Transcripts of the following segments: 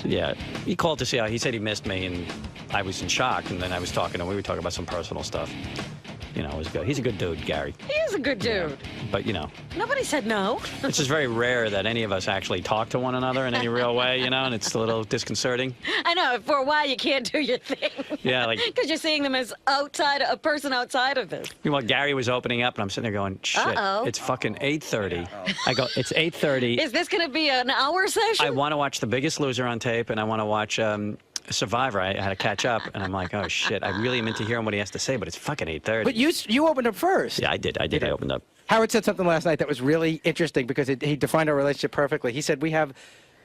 Yeah, he called to see how he said he missed me, and I was in shock. And then I was talking to him. We were talking about some personal stuff. You know, it was good. He's a good dude, Gary. He is a good dude. Yeah. But, you know. Nobody said no. It's just very rare that any of us actually talk to one another in any real way, you know, and it's a little disconcerting. I know. For a while, you can't do your thing. Yeah, like. Because you're seeing them as a person outside of this. Meanwhile, Gary was opening up, and I'm sitting there going, shit, it's fucking 8:30. I go, it's 8:30. Is this going to be an hour session? I want to watch The Biggest Loser on tape, and I want to watch Survivor. I had to catch up, and I'm like, oh, shit, I really am into hearing what he has to say, but it's fucking 8:30. But you opened up first. Yeah, I did. I opened up. Howard said something last night that was really interesting because he defined our relationship perfectly. He said we have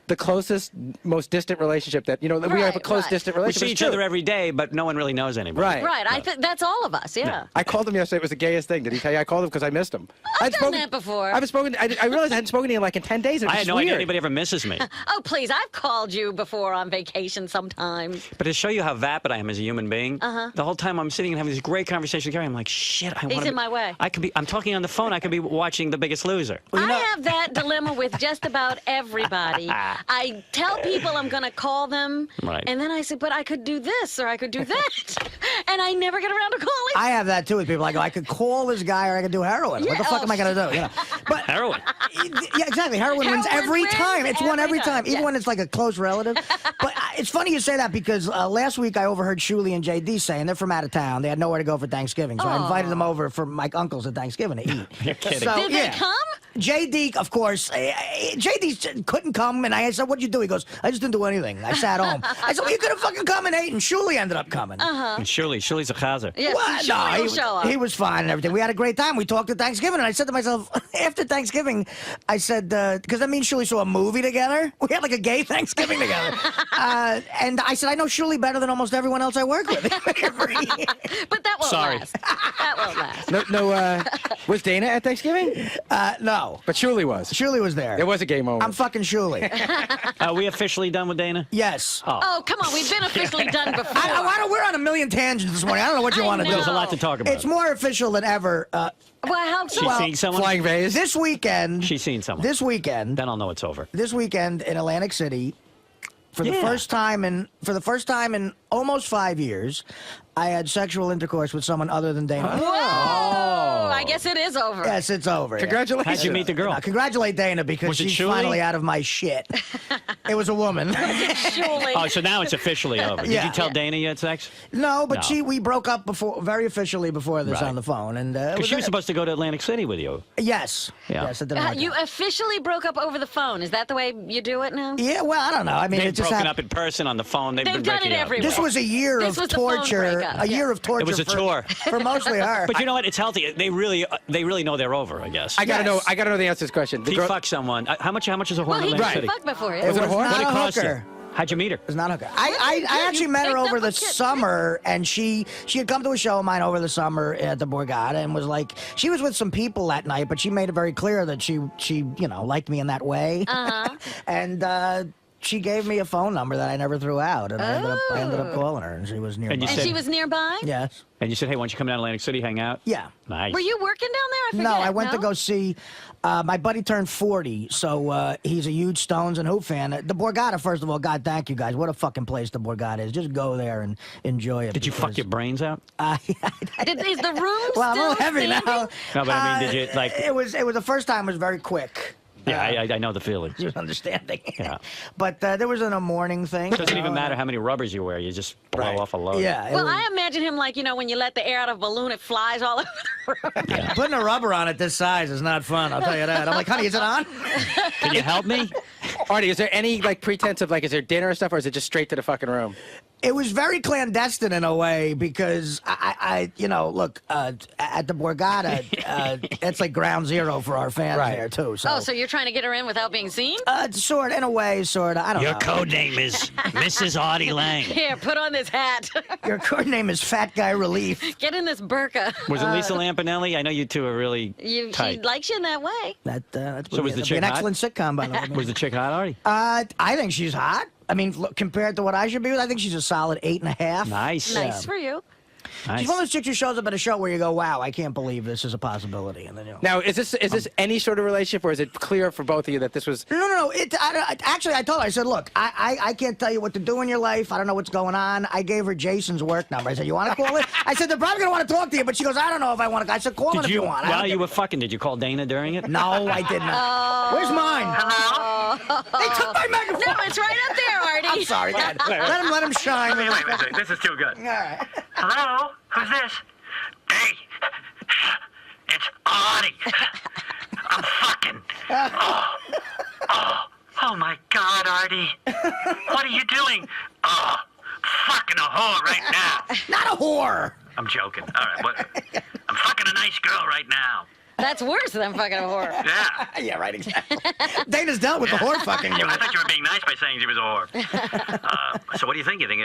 the closest, most distant relationship that, you know, we have a close, distant relationship. We see each other every day, but no one really knows anybody. Right. I think that's all of us, yeah. No. I called him yesterday. It was the gayest thing. Did he tell you I called him because I missed him? I've done that before. I realized I hadn't spoken to him like in 10 days. I had no idea anybody ever misses me. Oh, please. I've called you before on vacation sometime. But to show you how vapid I am as a human being, the whole time I'm sitting and having this great conversation with Gary, I'm like, shit, I want to. He's in my way. I'm talking on the phone. I could be watching The Biggest Loser. Well, I have that dilemma with just about everybody. I tell people I'm going to call them, and then I say, but I could do this or I could do that, and I never get around to calling. I have that too with people. I go, I could call this guy or I could do heroin. Yeah, what the fuck am I going to do? You know? But heroin. Yeah, exactly. Heroin wins every time. It's won every time, even when it's like a close relative. But it's funny you say that because last week I overheard Shuli and JD saying they're from out of town. They had nowhere to go for Thanksgiving, so I invited them over for my uncles at Thanksgiving to eat. You're kidding. So, Did they come? JD, of course. JD couldn't come, and I said, what'd you do? He goes, I just didn't do anything. I sat home. I said, well, you could have fucking come and ate, and Shuli ended up coming. And Shuli's a chazer. Yes, well, no, he was fine and everything. We had a great time. We talked at Thanksgiving, and I said to myself, after Thanksgiving, I said, because that means Shuli saw a movie together. We had like a gay Thanksgiving together. And I said, I know Shuli better than almost everyone else I work with. But that won't last. That won't last. No, was Dana at Thanksgiving? No. But Shuli was. Shuli was there. There was a gay moment. I'm fucking Shuli. Are we officially done with Dana? Yes. Oh, come on. We've been officially done before. We're on a million tangents this morning. I don't know what you want to do. There's a lot to talk about. It's more official than ever. Well, how so? She's seen someone? Flying vase. This weekend. She's seen someone. This weekend. Then I'll know it's over. This weekend in Atlantic City, for the first time in almost 5 years, I had sexual intercourse with someone other than Dana. Whoa! I guess it is over. Yes, it's over. Congratulations. How'd you meet the girl? Congratulate Dana because she's finally out of my shit. It was a woman. Shuli. Oh, so now it's officially over. Did you tell Dana you had sex? No, but we broke up very officially before this on the phone, and because she was supposed to go to Atlantic City with you. Yes. Yeah. Yes, it didn't work You out. officially broke up over the phone. Is that the way you do it now? Yeah, well, I don't know. I mean, They've it just broken up in person on the phone. They've been done breaking it up. everywhere. This was a year of torture. A year of torture. It was a tour for mostly her. But you know what? It's healthy. They really know they're over. I guess. I gotta know the answer to this question. If he fucked someone, how much is a whore in Atlantic City? Fucked before. It was it a whore? not What did it a cost hooker. you? How'd you meet her? It was not a hooker. I actually met her over the summer, and she had come to a show of mine over the summer at the Borgata, and was like, she was with some people that night, but she made it very clear that she liked me in that way. And she gave me a phone number that I never threw out, and I ended up calling her, and she was nearby. And she was nearby? Yes. And you said, hey, why don't you come down to Atlantic City, hang out? Yeah. Nice. Were you working down there? I forget. No, I went to go see. My buddy turned 40, so he's a huge Stones and Who fan. The Borgata, first of all, God, thank you guys. What a fucking place the Borgata is. Just go there and enjoy it. Did you fuck your brains out? Is the room well, I'm a little still heavy standing? now. No, but I mean, did you like? It was the first time. It was very quick. Yeah, I know the feeling. She was understanding. Yeah. But there was a morning thing. It doesn't even matter how many rubbers you wear. You just blow off a load. Yeah. Well, I imagine him like, when you let the air out of a balloon, it flies all over the room. Yeah. Putting a rubber on it this size is not fun, I'll tell you that. I'm like, honey, is it on? Can you help me? Artie, is there any pretense of is there dinner or stuff, or is it just straight to the fucking room? It was very clandestine in a way because look, at the Borgata, it's like ground zero for our fans there too. So. Oh, so you're trying to get her in without being seen? Sort in a way, sort of. I don't know. Your code name is Mrs. Artie Lang. Here, put on this hat. Your code name is Fat Guy Relief. Get in this burqa. Was it Lisa Lampanelli? I know you two are really tight. She likes you in that way. That's So was the chick an hot? excellent sitcom, by the way. Was the chick hot, Artie? I think she's hot. I mean, look, compared to what I should be with, I think she's a solid 8.5. Nice. Nice for you. Nice. She's one of those chicks who shows up at a show where you go, wow, I can't believe this is a possibility. And then, you know. Now, is this any sort of relationship, or is it clear for both of you that this was? No. Actually, I told her, I said, look, I can't tell you what to do in your life. I don't know what's going on. I gave her Jason's work number. I said, you want to call it? I said, they're probably going to want to talk to you, but she goes, I don't know if I want to. I said, call it if you want. While you were fucking, did you call Dana during it? No, I did not. Where's mine? They took my microphone. No, it's right up there, Artie. I'm sorry, Dad. Let him shine. Wait, this is too good. All right. Hello? Who's this? Hey, it's Artie. I'm fucking. Oh my God, Artie. What are you doing? Oh, fucking a whore right now. Not a whore. I'm joking. All right, what? I'm fucking a nice girl right now. That's worse than fucking a whore. Yeah. Yeah, right, exactly. Dana's dealt with the whore fucking. Yeah, I thought you were being nice by saying she was a whore. So what do you think? You think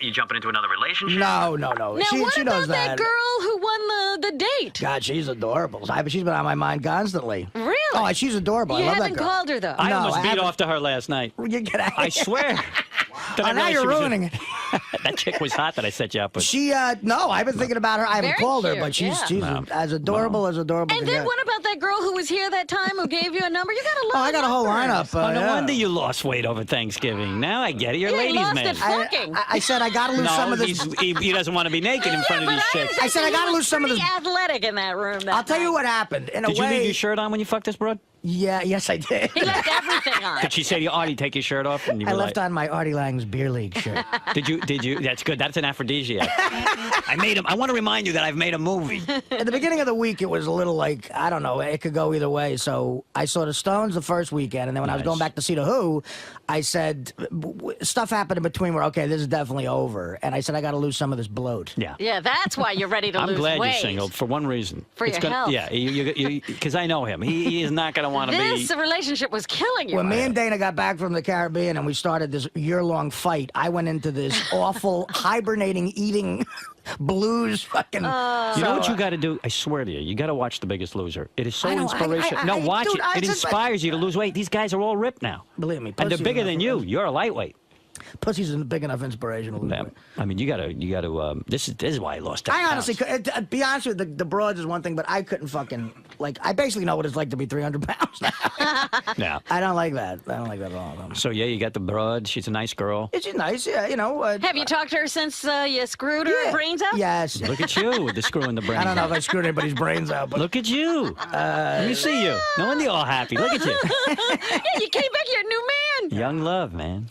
you jumping into another relationship? No. Now, she what knows about that girl who won the date? God, she's adorable. She's been on my mind constantly. Really? Oh, she's adorable. You I love that haven't girl. called her, though. I No, almost I beat haven't. off to her last night. You get out. I swear. Then I Oh, now realized you're she was ruining it. That chick was hot that I set you up with. She, no, I've been thinking about her. I haven't Very called her, cute, but she's yeah. as adorable as adorable. And can then get. what about that girl who was here that time who gave you a number? You got a lot. Oh, I got a whole numbers. lineup. Oh, no yeah. wonder you lost weight over Thanksgiving. Now I get it. You're a Yeah, he ladies' lost man. it fucking. I said I got to lose some No, of this. he doesn't want to be naked in front of but these chicks. I said I got to lose some of this. Pretty athletic in that room. That I'll tell you night. what happened. In Did a you way, leave your shirt on when you fucked this broad? Yeah, yes, I did. He left everything on. Did she say to you, Artie, take your shirt off? And you I were left like, on my Artie Lang's beer league shirt. Did you? That's good. That's an aphrodisiac. I want to remind you that I've made a movie. At the beginning of the week, it was a little like, I don't know, it could go either way. So I saw the Stones the first weekend, and then when I was Nice. going back to see the Who, I said, stuff happened in between where, okay, this is definitely over. And I said, I got to lose some of this bloat. Yeah. Yeah, that's why you're ready to I'm lose glad weight. you're single for one reason. For It's your health. Yeah, because I know him. He is not going to want to be. This relationship was killing you. When me and Dana got back from the Caribbean and we started this year-long fight, I went into this awful hibernating, eating blues fucking. You know what So, you got to do? I swear to you, you got to watch The Biggest Loser. It is so I know, inspirational. No, watch dude, it. It just- inspires you to lose weight. These guys are all ripped now, Believe me, and they're pussies bigger enough than for you. us. You're a lightweight. Pussy's a big enough inspiration to lose Yeah. weight. I mean, you gotta. This is why I lost. 10 I honestly, pounds. to be honest with you, the broads is one thing, but I couldn't fucking, like, I basically know what it's like to be 300 pounds now. Yeah. I don't like that. I don't like that at all. So yeah, you got the broad. She's a nice girl. It's nice, yeah, you know. Have you talked to her since you screwed her brains out? Yes. Look at you with the screw in the brain. I don't know if I screwed anybody's brains out, but Look at you. Let me see you. No wonder you're all happy. Look at you. Yeah, you came back. You're a new man. Young love, man.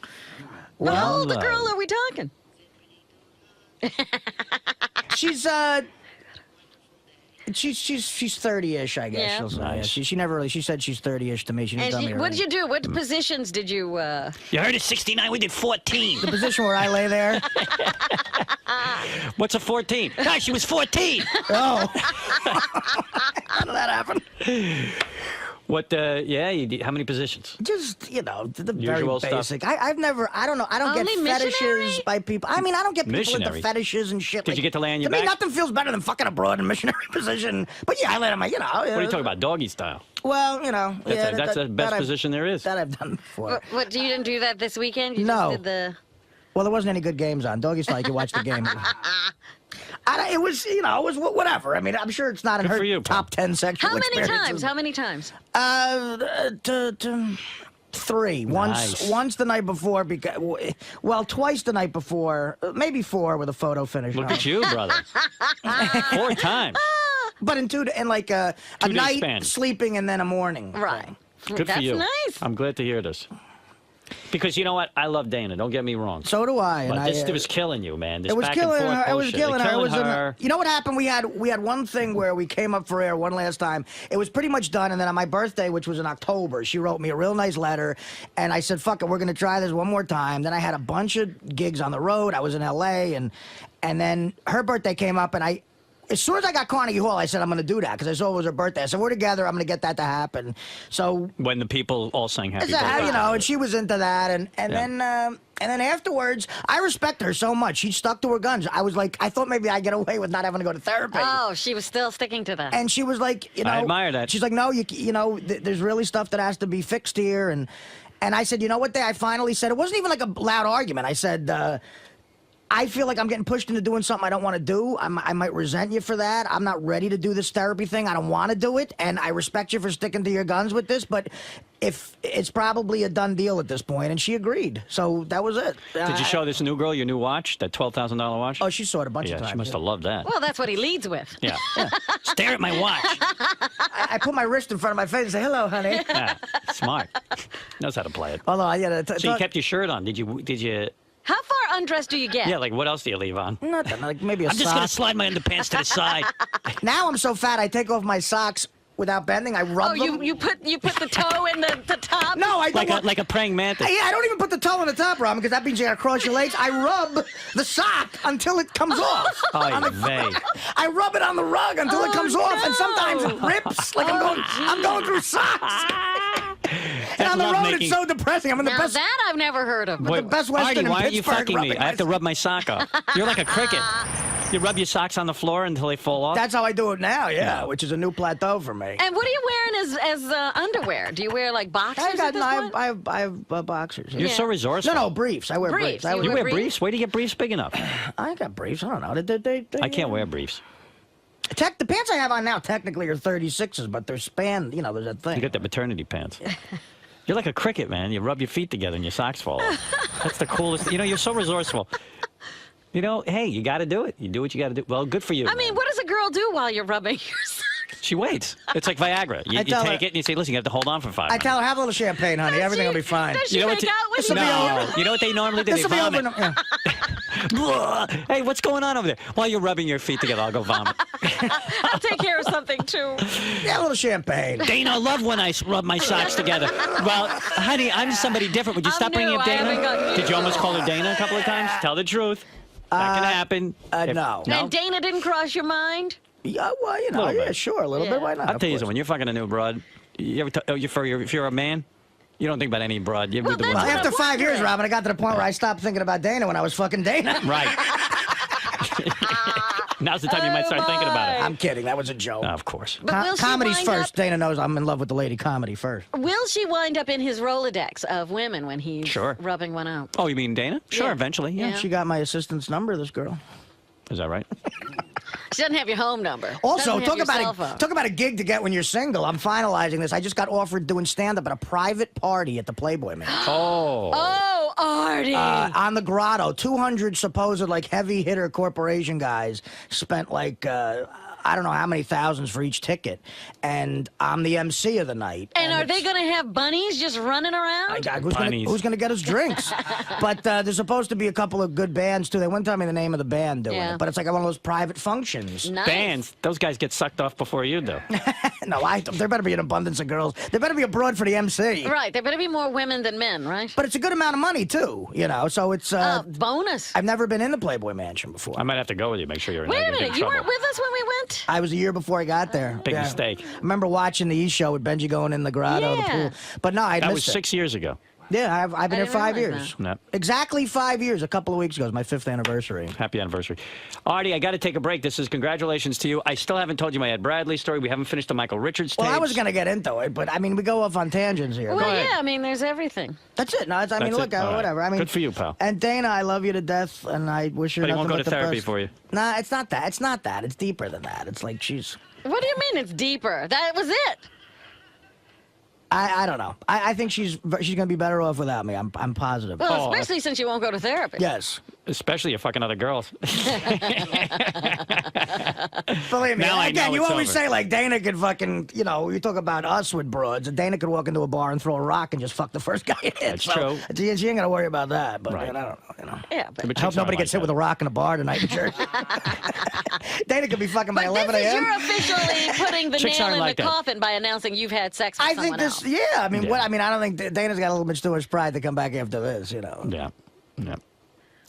How old a love. girl are we talking? she's 30-ish, I guess. Yeah. She'll say. Nice. She never really. She said she's 30-ish to me. She didn't And tell me. her what did age. you do? What positions did you? You heard it's 69. We did 14. The position where I lay there. What's a 14? Gosh, she was 14. Oh. How did that happen? What? Yeah. How many positions? Just, you know, the very Usual stuff. basic. I've never, I don't know, I don't Only get fetishes missionary? by people. I mean, I don't get people into Missionary? fetishes and shit. Did you get to lay on your To me, back? nothing feels better than fucking abroad in missionary position. But yeah, I lay on my, you know. What are you talking about? Doggy style. Well, you know. That's the best position there is. That I've done before. What? You didn't do that this weekend? You No. Just did the. Well, there wasn't any good games on. Doggy style, you could watch the game. It was, you know, it was whatever. I mean, I'm sure it's not in Good her for you, top 10 sexual How many experiences. times? How many times? Three. Nice. Once the night before, well, twice the night before, maybe four with a photo finish. Look No. at you, brother. 4 times. But in like a 2 day night, span. sleeping, and then a morning. Right. Good That's for you. nice. I'm glad to hear this. Because you know what? I love Dana. Don't get me wrong. So do I. But And this I, was killing you, man. This it was back killing and forth her. It was bullshit. killing her. It was her. you know what happened? We had one thing where we came up for air one last time. It was pretty much done, and then on my birthday, which was in October, she wrote me a real nice letter, and I said, "Fuck it, we're gonna try this one more time." Then I had a bunch of gigs on the road. I was in L.A. and then her birthday came up, and as soon as I got Carnegie Hall, I said I'm going to do that because I saw it was her birthday. I said we're together. I'm going to get that to happen. So When the people all sang happy it's birthday. you know, and she was into that, and then afterwards, I respect her so much. She stuck to her guns. I was like, I thought maybe I'd get away with not having to go to therapy. Oh, she was still sticking to that. And she was like, you know, I admire that. She's like, no, you know, there's really stuff that has to be fixed here, and I said, you know what? I finally said it wasn't even like a loud argument. I said. I feel like I'm getting pushed into doing something I don't want to do. I might resent you for that. I'm not ready to do this therapy thing. I don't want to do it, and I respect you for sticking to your guns with this, but if it's probably a done deal at this point, and she agreed. So that was it. Did you show this new girl your new watch, that $12,000 watch? Oh, she saw it a bunch of times. Yeah, she must have loved that. Well, that's what he leads with. Yeah. Stare at my watch. I put my wrist in front of my face and say, hello, honey. Yeah, smart. Knows how to play it. Hold on, yeah. So you kept your shirt on. Did you? How far undressed do you get? Yeah, like what else do you leave on? Nothing, like maybe a I'm sock. just going to slide my underpants to the side. Now I'm so fat, I take off my socks without bending. I rub them. You put the toe in the top? No, I don't. Like a praying mantis. Yeah, I don't even put the toe on the top, Robin, because that means you gotta cross your legs. I rub the sock until it comes off. I rub it on the rug until it comes off, and sometimes it rips. Like I'm going through socks. And on the road, it's so depressing. I'm in the best. That I've never heard of. The Best Western Artie, in why aren't you Pittsburgh, fucking me? rubbing I have to rub my sock off. You're like a cricket. You rub your socks on the floor until they fall off? That's how I do it now, yeah, which is a new plateau for me. And what are you wearing as underwear? Do you wear like boxers at this point? I have boxers. You're so resourceful. No, briefs. I wear briefs. You wear briefs? Where do you get briefs big enough? I got briefs. I don't know. I can't wear briefs. The pants I have on now technically are 36s, but they're spanned. You know, there's a thing. You got the maternity pants. You're like a cricket, man. You rub your feet together and your socks fall off. That's the coolest. You know, you're so resourceful. You know, hey, you got to do it. You do what you got to do. Well, good for you. I mean, what does a girl do while you're rubbing your socks? She waits. It's like Viagra. You take it and you say, listen, you have to hold on for 5 minutes. I tell her, have a little champagne, honey. Everything will be fine. Does she make out with you? No. You know what they normally do? They vomit. Hey, what's going on over there? While you're rubbing your feet together, I'll go vomit. I'll take care of something, too. Yeah, a little champagne. Dana, I love when I rub my socks together. Well, honey, I'm somebody different. Would you stop bringing up Dana? Did you almost call her Dana a couple of times? Tell the truth. That can happen. No. And Dana didn't cross your mind? Yeah, well, you know, yeah, sure, a little bit. Why not? I'll tell you something. When you're fucking a new broad, you ever if you're a man, you don't think about any broad. You Well, after 5 years, Robin, I got to the point where I stopped thinking about Dana when I was fucking Dana. Right. Now's the time you might start thinking about it. I'm kidding. That was a joke. Of course. But will she Comedy's wind first. up- Dana knows I'm in love with the lady comedy first. Will she wind up in his Rolodex of women when he's rubbing one out? Oh, you mean Dana? Sure, Yeah. eventually. Yeah. She got my assistant's number, this girl. Is that right? She doesn't have your home number. Also, Doesn't have your cell talk phone. about a gig to get when you're single. I'm finalizing this. I just got offered doing stand-up at a private party at the Playboy Mansion. Oh, Artie. On the Grotto, 200 supposed like heavy hitter corporation guys spent like I don't know how many thousands for each ticket, and I'm the MC of the night. And are they going to have bunnies just running around? Who's gonna get us drinks? But there's supposed to be a couple of good bands too. They wouldn't tell me the name of the band doing it, but it's like one of those private functions. Nice. Bands, those guys get sucked off before you do. No, there better be an abundance of girls. There better be a broad for the MC. Right, there better be more women than men, right? But it's a good amount of money too, you know. So it's bonus. I've never been in the Playboy Mansion before. I might have to go with you. Make sure you're in Wait a big minute, you trouble. weren't with us when we went? I was a year before I got there. Big mistake. I remember watching the E! Show with Benji going in the grotto, the pool. But no, I That was missed it. 6 years ago. Yeah, I've been here didn't 5 realize years. Yep. Exactly 5 years. A couple of weeks ago. It was my 5th anniversary. Happy anniversary. Artie, I got to take a break. This is congratulations to you. I still haven't told you my Ed Bradley story. We haven't finished the Michael Richards tapes. Well, I was going to get into it, but I mean, we go off on tangents here. Well, yeah, I mean, there's everything. That's it. No, I mean, That's look, it? All right. whatever. I mean, Good for you, pal. And Dana, I love you to death, and I wish her But he nothing won't go but to the therapy best. for you. Nah, it's not that. It's not that. It's deeper than that. It's like she's. What do you mean it's deeper? That was it. I don't know. I think she's going to be better off without me. I'm positive. Well, especially since you won't go to therapy. Yes. Especially if fucking other girls. Believe me. Now I Again, know you it's always over. say like Dana could fucking, you know, you talk about us with broads, and Dana could walk into a bar and throw a rock and just fuck the first guy in. That's so, true. She ain't gonna worry about that. But Right. man, I don't know. You know. Yeah, but But I hope chicks nobody aren't gets like hit with a rock in a bar tonight in church. Dana could be fucking by But 11 this is a.m. you're officially putting the Chicks nail aren't in like the that. coffin by announcing you've had sex with I someone think this, else. yeah. I mean, Yeah. what? I mean, I don't think Dana's got a little bit too much pride to come back after this. You know. Yeah. Yeah.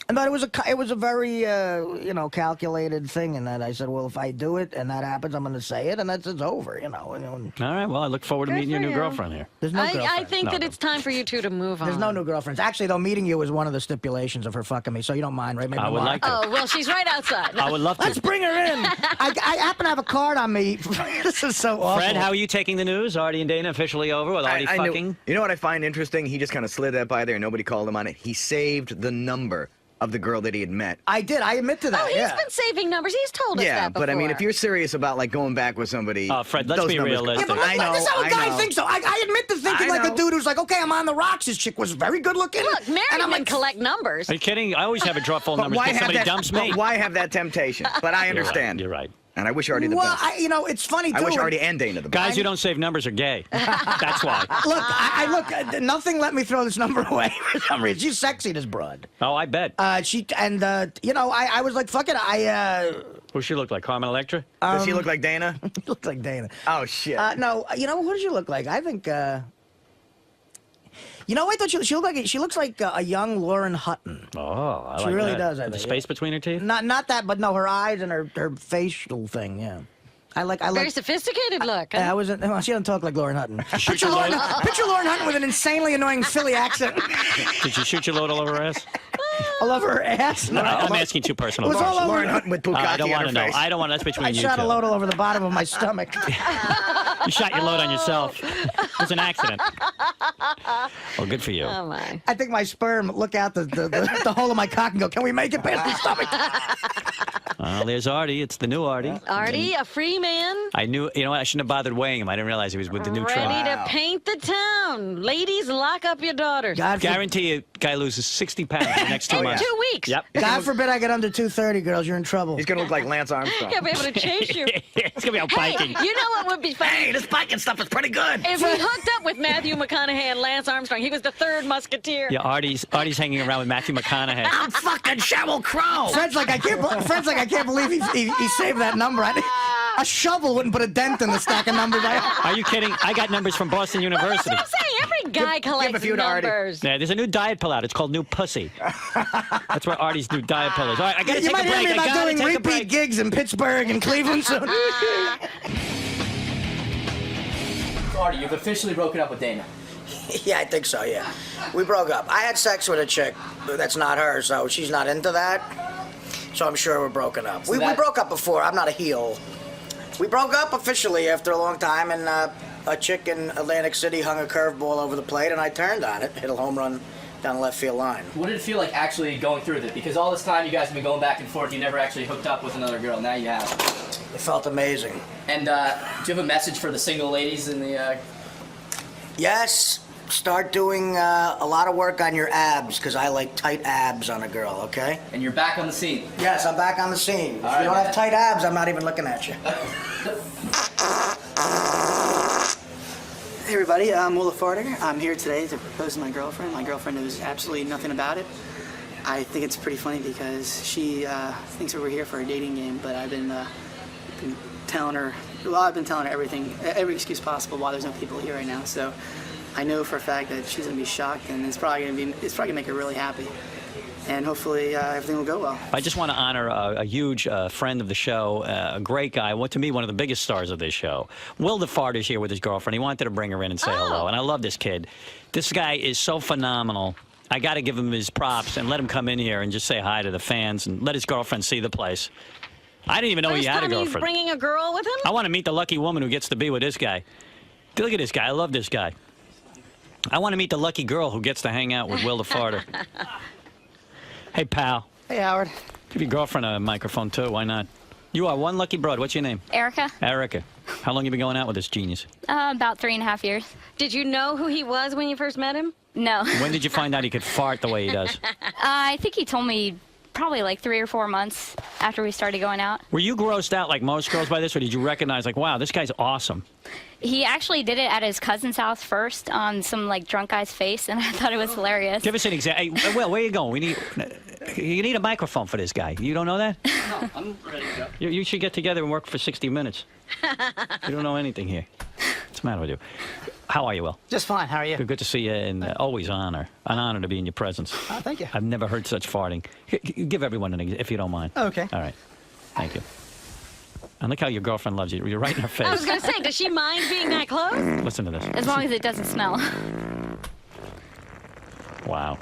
But it was a very you know, calculated thing, in that I said, well, if I do it and that happens, I'm going to say it, and it's over. You know. All right. Well, I look forward to Good meeting your for new you. girlfriend here. There's no I girlfriend. think No, that no. it's time for you two to move on. There's no new girlfriends. Actually, though, meeting you is one of the stipulations of her fucking me, so you don't mind, right? Maybe I would more. like to. Oh, well, she's right outside. I would love to. Let's bring her in. I happen to have a card on me. This is so awful. Fred, how are you taking the news? Artie and Dana officially over with Artie I knew- fucking? You know what I find interesting? He just kind of slid that by there and nobody called him on it. He saved the number of the girl that he had met. I did. I admit to that. Oh, he's yeah. been saving numbers. He's told us Yeah, that before. but I mean, if you're serious about like going back with somebody, Fred, let's those be numbers- realistic. Yeah, but I know. this is how a I guy know. thinks. So I admit to thinking I like a know. dude who's like, okay, I'm on the rocks. This chick was very good looking. Look, married and I'm men like, collect numbers. Are you kidding? I always have a drawer full of But numbers why until have somebody that? dumps me. But why have that temptation? But I You're right, understand. You're right. And I wish Artie the well, best. it's funny too. I wish and- Artie and Dana the best. Guys who don't save numbers are gay. That's why. Look, nothing let me throw this number away for some reason. She's sexy, this broad. Oh, I bet. I was like, fuck it. Who she look like? Carmen Electra? Does she look like Dana? Looked like Dana. Oh shit. No, who does she look like? I think. I thought she looks like a young Lauren Hutton. Oh, I She like really that. does, I The think. space between her teeth? Not that, but no, her eyes and her facial thing. Yeah, I like. Very sophisticated look. I wasn't. Well, she doesn't talk like Lauren Hutton. Picture Lauren Hutton with an insanely annoying Philly accent. Did you shoot your load all over her ass? All over her ass. No, I'm asking too personal. It was all over. Lauren Hutton with Bukkake I don't on want her to know. face. I don't want. That's between I you shot two. a load all over the bottom of my stomach. You shot your load on yourself. It was an accident. Well, good for you. Oh my. I think my sperm look out the hole of my cock and go, can we make it past the stomach? Well, there's Artie. It's the new Artie. Artie, a free man, I knew. You know what? I shouldn't have bothered weighing him. I didn't realize he was with the new trim. ready to paint the town. Ladies, lock up your daughters. Guarantee you, guy loses 60 pounds in the next 2 In months. 2 weeks. Yep. God forbid I get under 230, girls. You're in trouble. He's gonna look like Lance Armstrong. He'll be able to chase you. It's gonna be out Hey, biking. you know what would be funny? Hey, this biking stuff is pretty good. If he hooked up with Matthew McConaughey and Lance Armstrong, he was the third musketeer. Yeah, Artie's hanging around with Matthew McConaughey. I'm fucking Sheryl Crow. Fred's like, I can't believe he saved that number. A shovel wouldn't put a dent in the stack of numbers. Are you kidding? I got numbers from Boston University. That's what I'm saying. Every guy collects a few to Artie. numbers. Yeah, there's a new diet pill out. It's called New Pussy. That's what Artie's new diet pill is. All right, I gotta You take a might hear break. me I about gotta doing take a repeat break. gigs in Pittsburgh and Cleveland soon. Artie, you've officially broken up with Dana. Yeah, I think so, yeah. We broke up. I had sex with a chick that's not her, so she's not into that. So I'm sure we're broken up. We broke up before. I'm not a heel. We broke up officially after a long time, and a chick in Atlantic City hung a curveball over the plate, and I turned on it, hit a home run down the left field line. What did it feel like actually going through with it? Because all this time you guys have been going back and forth, you never actually hooked up with another girl. Now you have. It felt amazing. And do you have a message for the single ladies in the... Yes, start doing a lot of work on your abs, because I like tight abs on a girl, okay? And you're back on the scene. Yes, I'm back on the scene. If All right, you don't have man. tight abs, I'm not even looking at you. Hey everybody, I'm Willa Fardiger. I'm here today to propose to my girlfriend. My girlfriend knows absolutely nothing about it. I think it's pretty funny because she thinks that we're here for a dating game, but I've been telling her, I've been telling her everything, every excuse possible why there's no people here right now. So I know for a fact that she's gonna be shocked, and it's probably gonna make her really happy. And hopefully everything will go well. I just want to honor a huge friend of the show, a great guy, to me, one of the biggest stars of this show. Will the Farter's here with his girlfriend. He wanted to bring her in and say hello, and I love this kid. This guy is so phenomenal. I got to give him his props and let him come in here and just say hi to the fans and let his girlfriend see the place. I didn't even know he First had a time he's girlfriend. bringing a girl with him? I want to meet the lucky woman who gets to be with this guy. Look at this guy. I love this guy. I want to meet the lucky girl who gets to hang out with Will the Farter. Hey, pal. Hey Howard. Give your girlfriend a microphone, too. Why not? You are one lucky broad. What's your name? Erica, Erica. How long you been going out with this genius? about 3.5 years. Did you know who he was when you first met him? No. When did you find out he could fart the way he does? I think he told me probably like 3 or 4 months after we started going out. Were you grossed out like most girls by this, or did you recognize, like, wow, this guy's awesome? He actually did it at his cousin's house first on some like drunk guy's face, and I thought it was hilarious. Give us an example. Hey, Will, where you going? You need a microphone for this guy. You don't know that? No, I'm ready to go. You should get together and work for 60 minutes. You don't know anything here. What's the matter with you? How are you, Will? Just fine, how are you? Good to see you, and always an honor to be in your presence. Thank you. I've never heard such farting. Give everyone an if you don't mind. Okay. All right. Thank you. And look how your girlfriend loves you. You're right in her face. I was going to say, does she mind being that close? Listen to this. As long as it doesn't smell. Wow.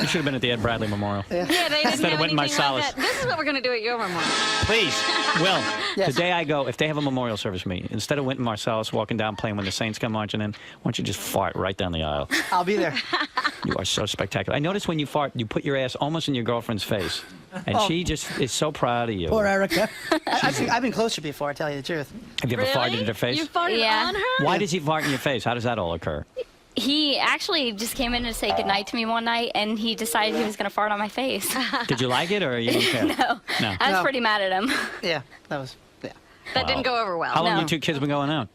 You should have been at the Ed Bradley Memorial. Yeah, they didn't Instead have of Wynton anything like Marsalis. that. This is what we're going to do at your memorial. Please, Will, Yes. the day I go, if they have a memorial service for me, instead of Wynton Marsalis walking down playing when the Saints come marching in, why don't you just fart right down the aisle? I'll be there. You are so spectacular. I noticed when you fart, you put your ass almost in your girlfriend's face. And she just is so proud of you. Poor Erica. I've been closer before, I tell you the truth. Have you ever farted in her face? You farted Yeah. on her? Why does he fart in your face? How does that all occur? He actually just came in to say goodnight to me one night, and he decided he was going to fart on my face. Did you like it or you didn't care? No. No. I was No. pretty mad at him. Yeah, that was. Yeah. That didn't go over well. How long No. you two kids been going out?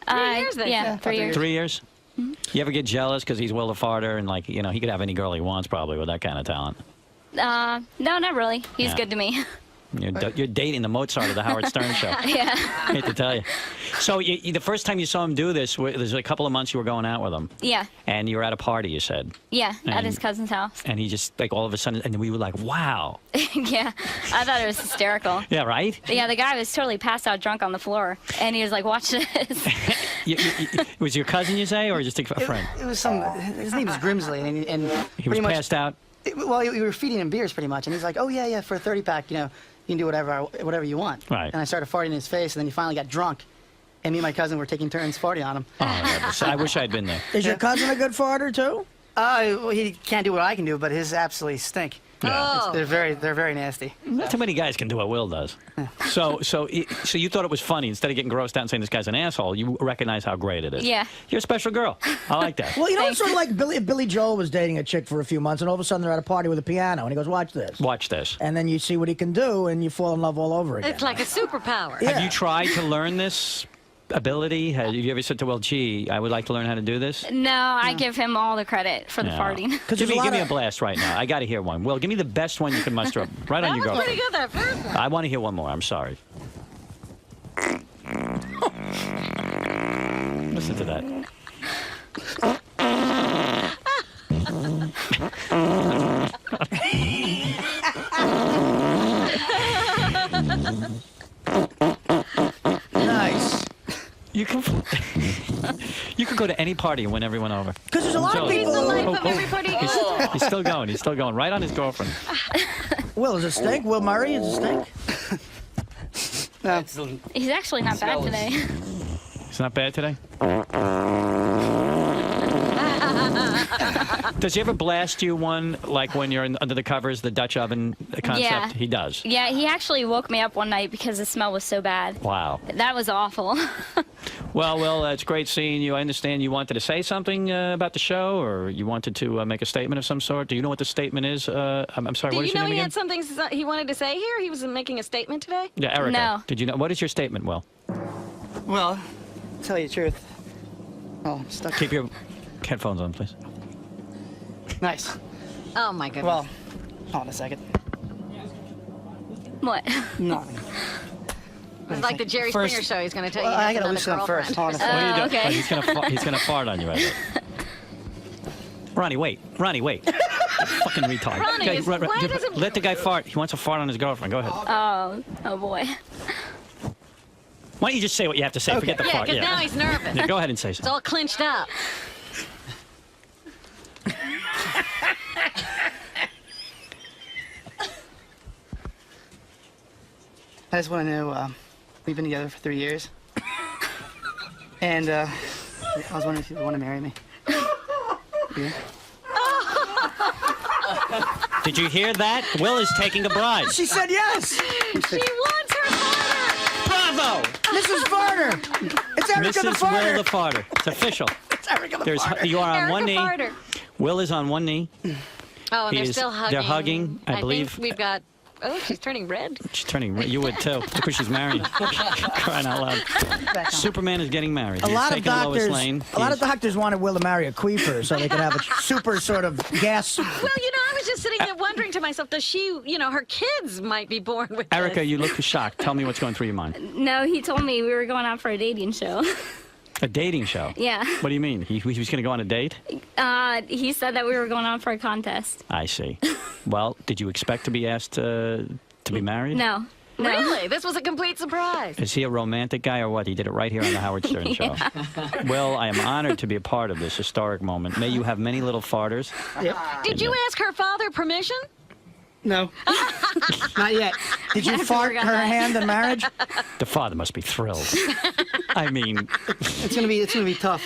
3 years, they Yeah, said. 3 years. 3 years? You ever get jealous because he's Will the Farter and, like, you know, he could have any girl he wants probably with that kind of talent? No, not really. He's Yeah. good to me. You're dating the Mozart of the Howard Stern show. Yeah. I hate to tell you. So the first time you saw him do this, there's a couple of months you were going out with him. Yeah. And you were at a party, you said. Yeah, at And- his cousin's house. And he just, like, all of a sudden, and we were like, wow. Yeah, I thought it was hysterical. Yeah, right? Yeah, the guy was totally passed out drunk on the floor, and he was like, watch this. Was your cousin, you say, or just a friend? It was some. His name is Grimsley, and He was pretty much. passed out? Well, we were feeding him beers pretty much, and he's like, "Oh yeah, for a 30-pack, you can do whatever you want." Right. And I started farting in his face, and then he finally got drunk, and me and my cousin were taking turns farting on him. Oh, I wish I'd been there. Is your cousin a good farter too? Well, he can't do what I can do, but his absolutely stink. Oh. They're very nasty. Not too many guys can do what Will does. So you thought it was funny. Instead of getting grossed out and saying this guy's an asshole, you recognize how great it is. Yeah. You're a special girl. I like that. Well, it's sort of like Billy Joel was dating a chick for a few months, and all of a sudden they're at a party with a piano, and he goes, "Watch this." Watch this. And then you see what he can do, and you fall in love all over again. It's like a superpower. Yeah. Have you tried to learn this ability? Have you ever said to Will, gee, I would like to learn how to do this? No, I give him all the credit for the Yeah. farting. Give me a blast right now. I got to hear one. Will, give me the best one you can muster up right on That your was girlfriend. pretty good, that first one. I want to hear one more. I'm sorry. Listen to that. Nice. You can you could go to any party and win everyone over. Because there's a lot of So- He's people. the life of everybody. He's still going. He's still going. Right on his girlfriend. Will, is it stink? Will Murray, is it stink? He's actually not bad today. It's not bad today. Does he ever blast you one, like when you're under the covers, the Dutch oven concept? Yeah. He does. Yeah, he actually woke me up one night because the smell was so bad. Wow. That was awful. Well, Will, it's great seeing you. I understand you wanted to say something about the show, or you wanted to make a statement of some sort. Do you know what the statement is? I'm sorry, Did what is you your know name he again? had something he wanted to say here? He was making a statement today? Yeah, Erica. No. Did you know? What is your statement, Will? Well, to tell you the truth. Oh, I'm stuck. Keep your headphones on, please. Nice. Oh, my goodness. Well, hold on a second. What? No. It's like the Jerry First- Springer show. He's going to tell Well, you I he has gotta another loosen up girlfriend. first. Hold on a What second. are you doing? okay. He's gonna fart on you right now. Ronnie, wait. Ronnie, wait. Fucking retard. Ronnie, Okay, why does it- let the guy fart. He wants to fart on his girlfriend. Go ahead. Oh boy. Why don't you just say what you have to say? Forget the Yeah, fart. because now he's nervous. Yeah, go ahead and say It's something. all clinched up. I just want to know, we've been together for 3 years. And I was wondering if you would want to marry me. Yeah. Did you hear that? Will is taking a bride. She said yes. She wants her father. Bravo! Mrs. Farter. It's Erica the Mrs. Farter. Will the farter. It's official. It's Erica the Farter. You are on Erica one knee. Farter. Will is on one knee. Oh, and He they're is- still hugging. they're hugging, I believe. think we've got... Oh, she's turning red. She's turning red. You would too. Because she's married. Crying out loud. Superman is getting married. A He's lot of taking Lois doctors. Lane. A lot of He's- doctors wanted Will to marry a queefer so they could have a super sort of gas. Well, I was just sitting there wondering to myself, does she, her kids might be born with Erica, this. you look shocked. Tell me what's going through your mind. No, he told me we were going out for a dating show. A dating show? Yeah. What do you mean? He was going to go on a date? He said that we were going on for a contest. I see. Well, did you expect to be asked to be married? No. No. Really? This was a complete surprise. Is he a romantic guy or what? He did it right here on the Howard Stern Show. Will, I am honored to be a part of this historic moment. May you have many little farters. Did you ask her father permission? No. Not yet. Did you never fart got her that. hand in marriage? The father must be thrilled. I mean, It's gonna be tough.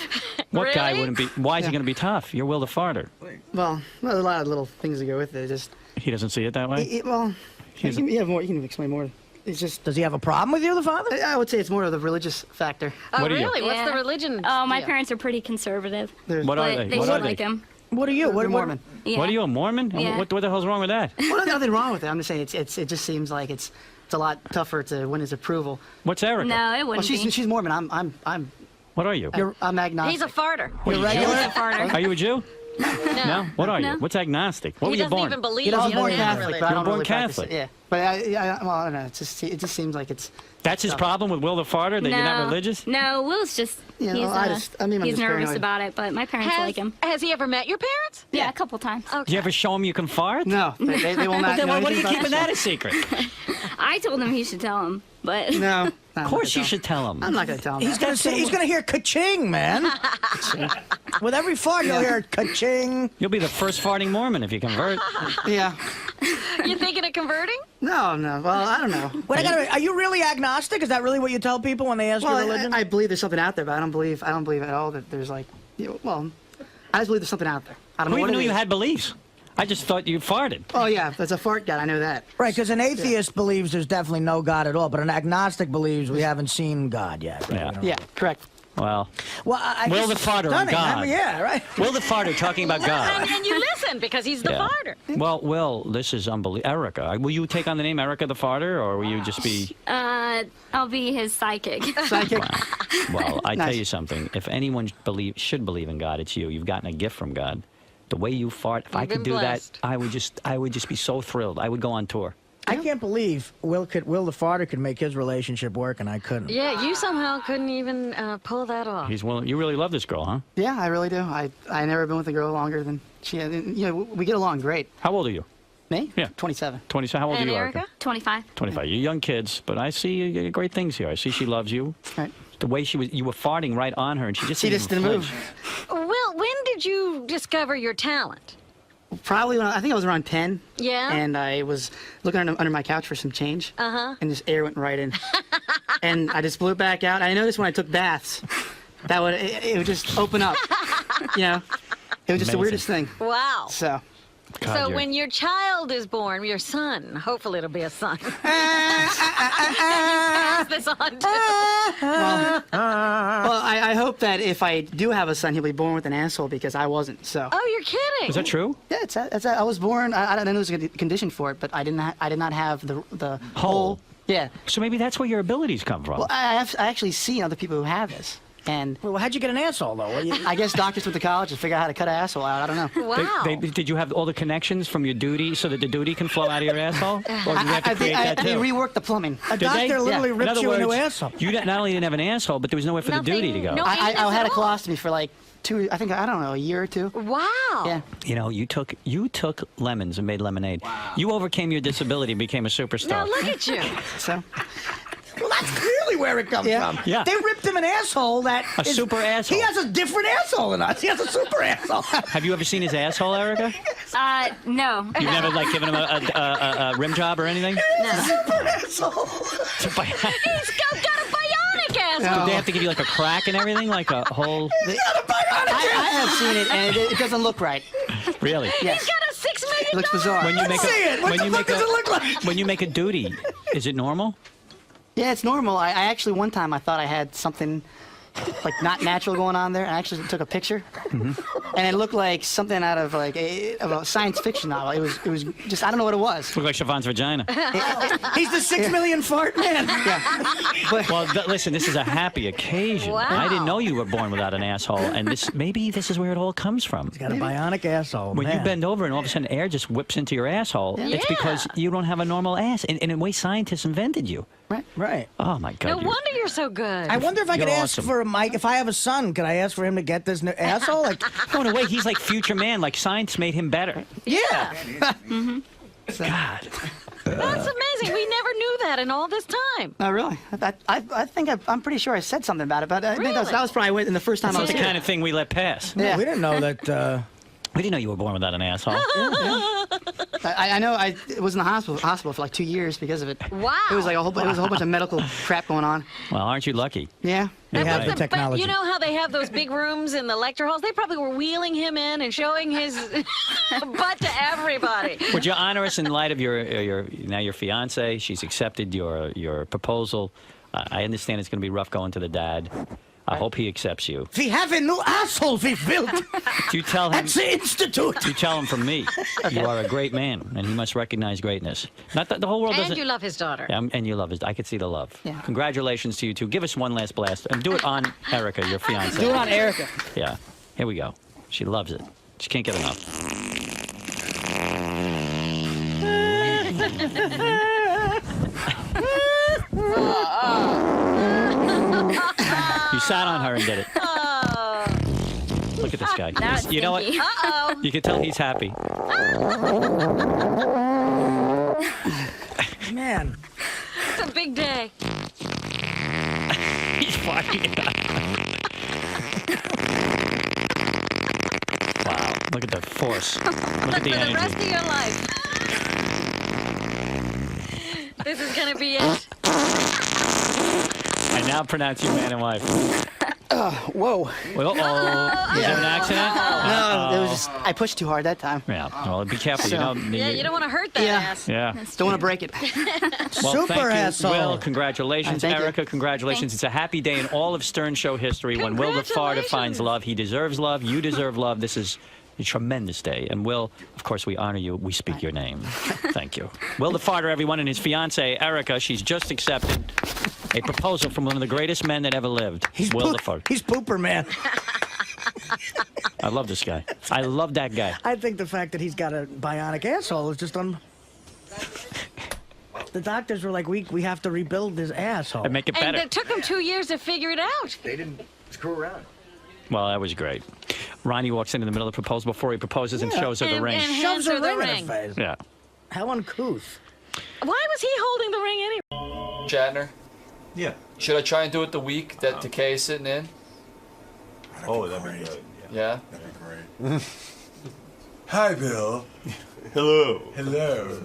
what guy Really? wouldn't be? Why is he going to be tough? You're Will the farter. Well, there's a lot of little things that go with it. Just He doesn't see it that way. you can have more. You can explain more. It's just. Does he have a problem with you, the father? I would say it's more of the religious factor. Oh, What are you? really? What's Yeah. the religion? Oh, my deal? parents are pretty conservative. What are But they? they What should are they? like him. What are you? They're Mormon. Yeah. What are you, a Mormon? Yeah. What the hell's wrong with that? Well, there's nothing wrong with it. I'm just saying it just seems like it's a lot tougher to win his approval. What's Erica? No, it Well, wouldn't be. she's Mormon. I'm What are you? I'm agnostic. He's a farter. You're regular? He's a farter. Are you a Jew? No. What are you? No. What's agnostic? What He were you doesn't born? even believe He doesn't in born his Catholic, religion. but I You don't were born really practice Catholic. it. Yeah, but well, I don't know. It just seems like it's. That's his problem with Will the farter, that no. you're not religious? No, Will's just, Yeah, he's, well, I mean, I'm he's just nervous paranoid. about it, but my parents like him. Has he ever met your parents? Yeah, a couple times. Okay. Did you ever show him you can fart? No, they will not. Then know what are you anything keeping about that a secret? I told him he should tell him, but this. No. Of course you should tell him. I'm not gonna tell him. He's that. gonna say, he's gonna hear ka-ching, man. With every fart, you'll hear ka-ching. You'll be the first farting Mormon if you convert. Yeah. You thinking of converting? No. Well, I don't know. What are you really agnostic? Is that really what you tell people when they ask your Well, religion? I believe there's something out there, but I don't believe at all that there's like, well, I just believe there's something out there. I don't Who know what even knew it you is. had beliefs? I just thought you farted. Oh yeah, that's a fart god. I know that. Right, because an atheist believes there's definitely no God at all, but an agnostic believes we haven't seen God yet. Right? Yeah. We don't- Yeah, correct. Well, Well, I Will guess the farter on stunning. I God. mean, yeah, right. Will the farter talking about God. And you listen because he's the Yeah. farter. Well, Will, this is unbelievable. Erica, will you take on the name Erica the farter, or will you just be... I'll be his psychic. Psychic. Well, I tell Nice. you something. If anyone should believe in God, it's you. You've gotten a gift from God. The way you fart, if I You've could been do blessed. that, I would just be so thrilled. I would go on tour. I can't believe Will the farter could make his relationship work, and I couldn't. Yeah, you somehow couldn't even pull that off. He's willing. You really love this girl, huh? Yeah, I really do. I never been with a girl longer than she. We get along great. How old are you? Me? Yeah. 27. 20. How old And are you, Erica? 25. 25. You're young kids, but I see great things here. I see she loves you. Right. The way you were farting right on her, and she just She just didn't move. Well, when did you discover your talent? Probably when I think I was around 10. Yeah? And I was looking under my couch for some change. Uh-huh. And just air went right in. And I just blew it back out. I noticed when I took baths, that it would just open up. You know, it was just the Amazing. weirdest thing. Wow. So. God, So you're- when your child is born, your son, hopefully it'll be a son. Pass this on to. Well, I hope that if I do have a son, he'll be born with an asshole because I wasn't. So. Oh, you're kidding. Is that true? Yeah, I was born. I didn't know there was a condition for it, but I did not have the Hole. Yeah. So maybe that's where your abilities come from. Well, I actually see other people who have this, and Well, how'd you get an asshole, though? Well, I guess doctors went to college to figure out how to cut an asshole out. I don't know. Wow. Did you have all the connections from your duty so that the duty can flow out of your asshole? Or did you have to create that they too? reworked the plumbing. a Did they? doctor literally In ripped other you a new words, asshole. You not only didn't have an asshole, but there was nowhere for the duty to go. No I anus had a at all. colostomy for like I don't know, a year or two. Wow. Yeah. You know, you took lemons and made lemonade. You overcame your disability and became a superstar. Now look at you. So. Well, that's clearly where it comes Yeah. from. Yeah. They ripped him an asshole that A super asshole. He has a different asshole than us. He has a super asshole. Have you ever seen his asshole, Erica? No. You've never given him a rim job or anything? Super asshole. He's got a bionic ass. Did they have to give you a crack and everything, like a whole? I have seen it, and it doesn't look right. Really? Yes. He's got a $6 million. It looks bizarre. When you make See it. What the fuck does it look like? when you make a duty, is it normal? Yeah, it's normal. I actually one time I thought I had something like not natural going on there. I actually took a picture, and it looked like something out of of a science fiction novel. It was just I don't know what it was. Look like Siobhan's vagina. He's the 6 million fart man. But Well, listen, this is a happy occasion. Wow. I didn't know you were born without an asshole, and maybe this is where it all comes from. He's got a bionic asshole, When man. you bend over and all of a sudden air just whips into your asshole, it's because you don't have a normal ass. And in a way, scientists invented you. Right. Oh, my God. No you're- wonder you're so good. I wonder if I could You're ask awesome. for Mike. If I have a son, could I ask for him to get this new asshole? Like, No, in a way, he's like future man. Like science made him better. yeah. God. That's amazing. We never knew that. that in all this time. Oh, really? I think I'm pretty sure I said something about it, but I think Really? that was probably in the first time I was That's the here. kind of thing we let pass. Yeah. We didn't know that. We didn't know you were born without an asshole. I know I was in the hospital for like 2 years because of it. Wow. It was like a whole bunch of medical crap going on. Well, aren't you lucky? Yeah. We That have was the but technology. you know how they have those big rooms in the lecture halls? They probably were wheeling him in and showing his butt to everybody. Would you honor us in light of your fiance? She's accepted your proposal. I understand it's going to be rough going to the dad. I hope he accepts you. We have a new asshole we've built Do you tell him? at the Institute. You tell him from me. You are a great man, and he must recognize greatness. Not that the whole world And doesn't. you love his daughter. Yeah, and you love his. I could see the love. Yeah. Congratulations to you two. Give us one last blast, and do it on Erica, your fiance. Do it on Erica. Yeah. Here we go. She loves it. She can't get enough. You sat on her and did it. Oh. Look at this guy. Now it's You know what? stinky. Uh-oh. You can tell he's happy. Man. It's a big day. He's fighting it out. Wow. Look at the force. Look at For the the rest energy. of your life. This is going to be it. I now pronounce you man and wife. Whoa. Well, is there an accident? No, it was just I pushed too hard that time. Yeah. Well, be careful. You know. Yeah, you don't want to hurt that Yeah. ass. Yeah. Don't want to break it. Well, Super thank you, asshole. Will. Congratulations, Thank you. Erica. Congratulations. It's a happy day in all of Stern Show history when Will the Farter finds love. He deserves love. You deserve love. This is a tremendous day. And Will, of course, we honor you. We speak your name. Thank you. Will the Farter, everyone, and his fiancee, Erica. She's just accepted a proposal from one of the greatest men that ever lived. Will the Farter. He's Pooper Man. I love this guy. I love that guy. I think the fact that he's got a bionic asshole is just The doctors were like, we have to rebuild his asshole. And make it And better. it took him 2 years to figure it out. They didn't screw around. Well, that was great. Ronnie walks in the middle of the proposal before he proposes and shows her the ring. And Shoves hands a her the ring in ring. her face. Yeah. How uncouth. Why was he holding the ring anyway? Shatner, Yeah. should I try and do it the week that Takei is sitting in? Oh, that'd be good. Yeah. That'd be great. Hi, Bill. Hello. Hello.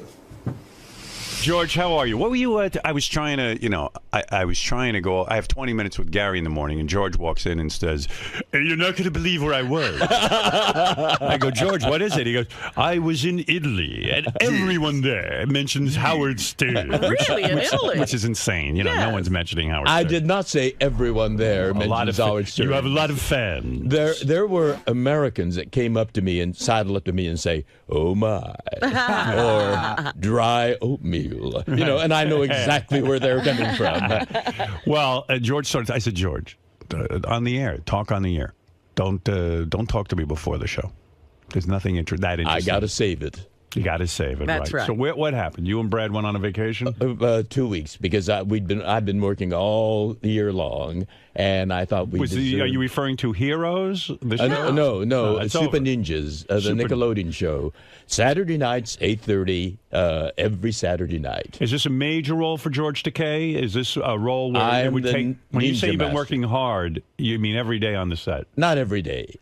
George, how are you? What were you? I was trying to, I was trying to go. I have 20 minutes with Gary in the morning, and George walks in and says, "Hey, you're not going to believe where I was." I go, George, what is it? He goes, I was in Italy, and everyone there mentions Howard Stern. Really, in Italy? Which is insane. No one's mentioning Howard Stern. I did not say everyone there mentions Howard Stern. You have a lot of fans. There were Americans that came up to me and sidle up to me and say, "Oh my," or "dry oatmeal," and I know exactly where they're coming from. Well, George started. I said, George, on the air, talk on the air. Don't talk to me before the show. There's nothing that interesting. I got to save it. You got to save it. That's right. So what happened? You and Brad went on a vacation? 2 weeks because I've been working all year long, and I thought we. Are you referring to Heroes? The show? No. it's Super over. Ninjas, the Super- Nickelodeon show, Saturday nights, 8:30, every Saturday night. Is this a major role for George Takei? Is this a role where it I'm would the take? When you say ninja you've been master. working hard, you mean every day on the set? Not every day.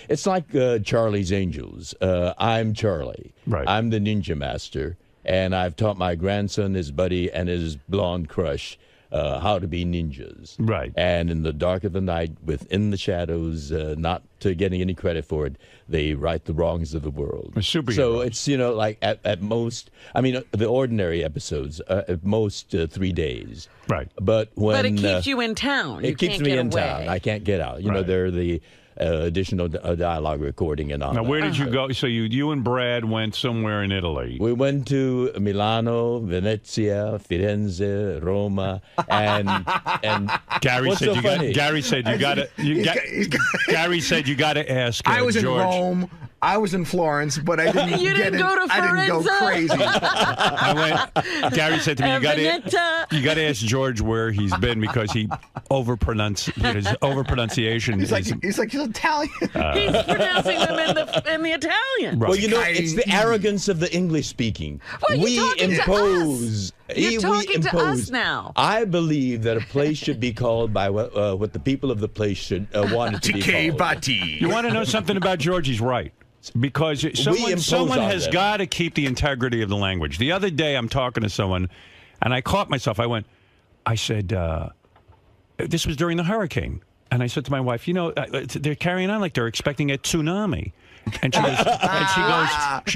It's like Charlie's Angels. I'm Charlie. Right. I'm the ninja master, and I've taught my grandson, his buddy, and his blonde crush how to be ninjas. Right. And in the dark of the night, within the shadows, not getting any credit for it, they right the wrongs of the world. Superheroes. So it's, like at most, the ordinary episodes, at most 3 days. Right. But when... But it keeps you in town. It You keeps can't me get in away. town. I can't get out. Right. They're the additional dialogue recording and all Now, that. where did you go? So you and Brad went somewhere in Italy. We went to Milano, Venezia, Firenze, Roma, and Gary what's said so you funny? got. Gary said you got to. Gary said you got to ask. I was in George. Rome. I was in Florence, but I didn't You get didn't go to I didn't go Firenze? crazy. I went. Gary said to me, "You got Veneta. to. You got to ask George where he's been because he his overpronunciation He's is." he's Italian. He's pronouncing them in the Italian. Right. Well, it's the arrogance of the English speaking. Well, We you're talking to impose You're talking to us imposed. now. I believe that a place should be called by what the people of the place should want it to be called. You want to know something about George? He's right. Because someone has got to keep the integrity of the language. The other day, I'm talking to someone, and I caught myself. I said, this was during the hurricane. And I said to my wife, they're carrying on like they're expecting a tsunami. And she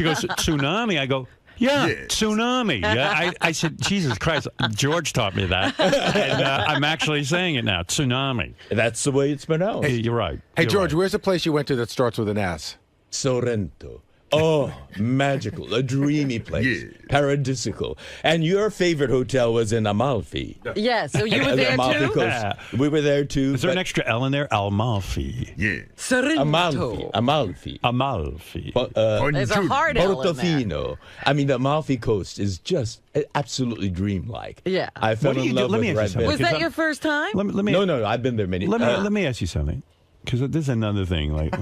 goes, tsunami? I go, yeah, tsunami. Yeah, I said, Jesus Christ, George taught me that. And I'm actually saying it now, tsunami. That's the way it's pronounced. Hey, you're right. Hey, You're George, right. where's the place you went to that starts with an S? Sorrento. Oh, magical. A dreamy place. Paradisical. And your favorite hotel was in Amalfi. Yeah, so you were The there Amalfi too? Coast. Yeah. We were there too. Is there an extra L in there? Amalfi. Yeah. Sorrento. Amalfi. Amalfi. There's a hard L in there. Portofino. I mean, the Amalfi Coast is just absolutely dreamlike. Yeah. I fell What do in you do? love Let me with ask you Red something. Was Bed. that your first time? Let me, No, I've been there many. Let me ask you something, because this is another thing, like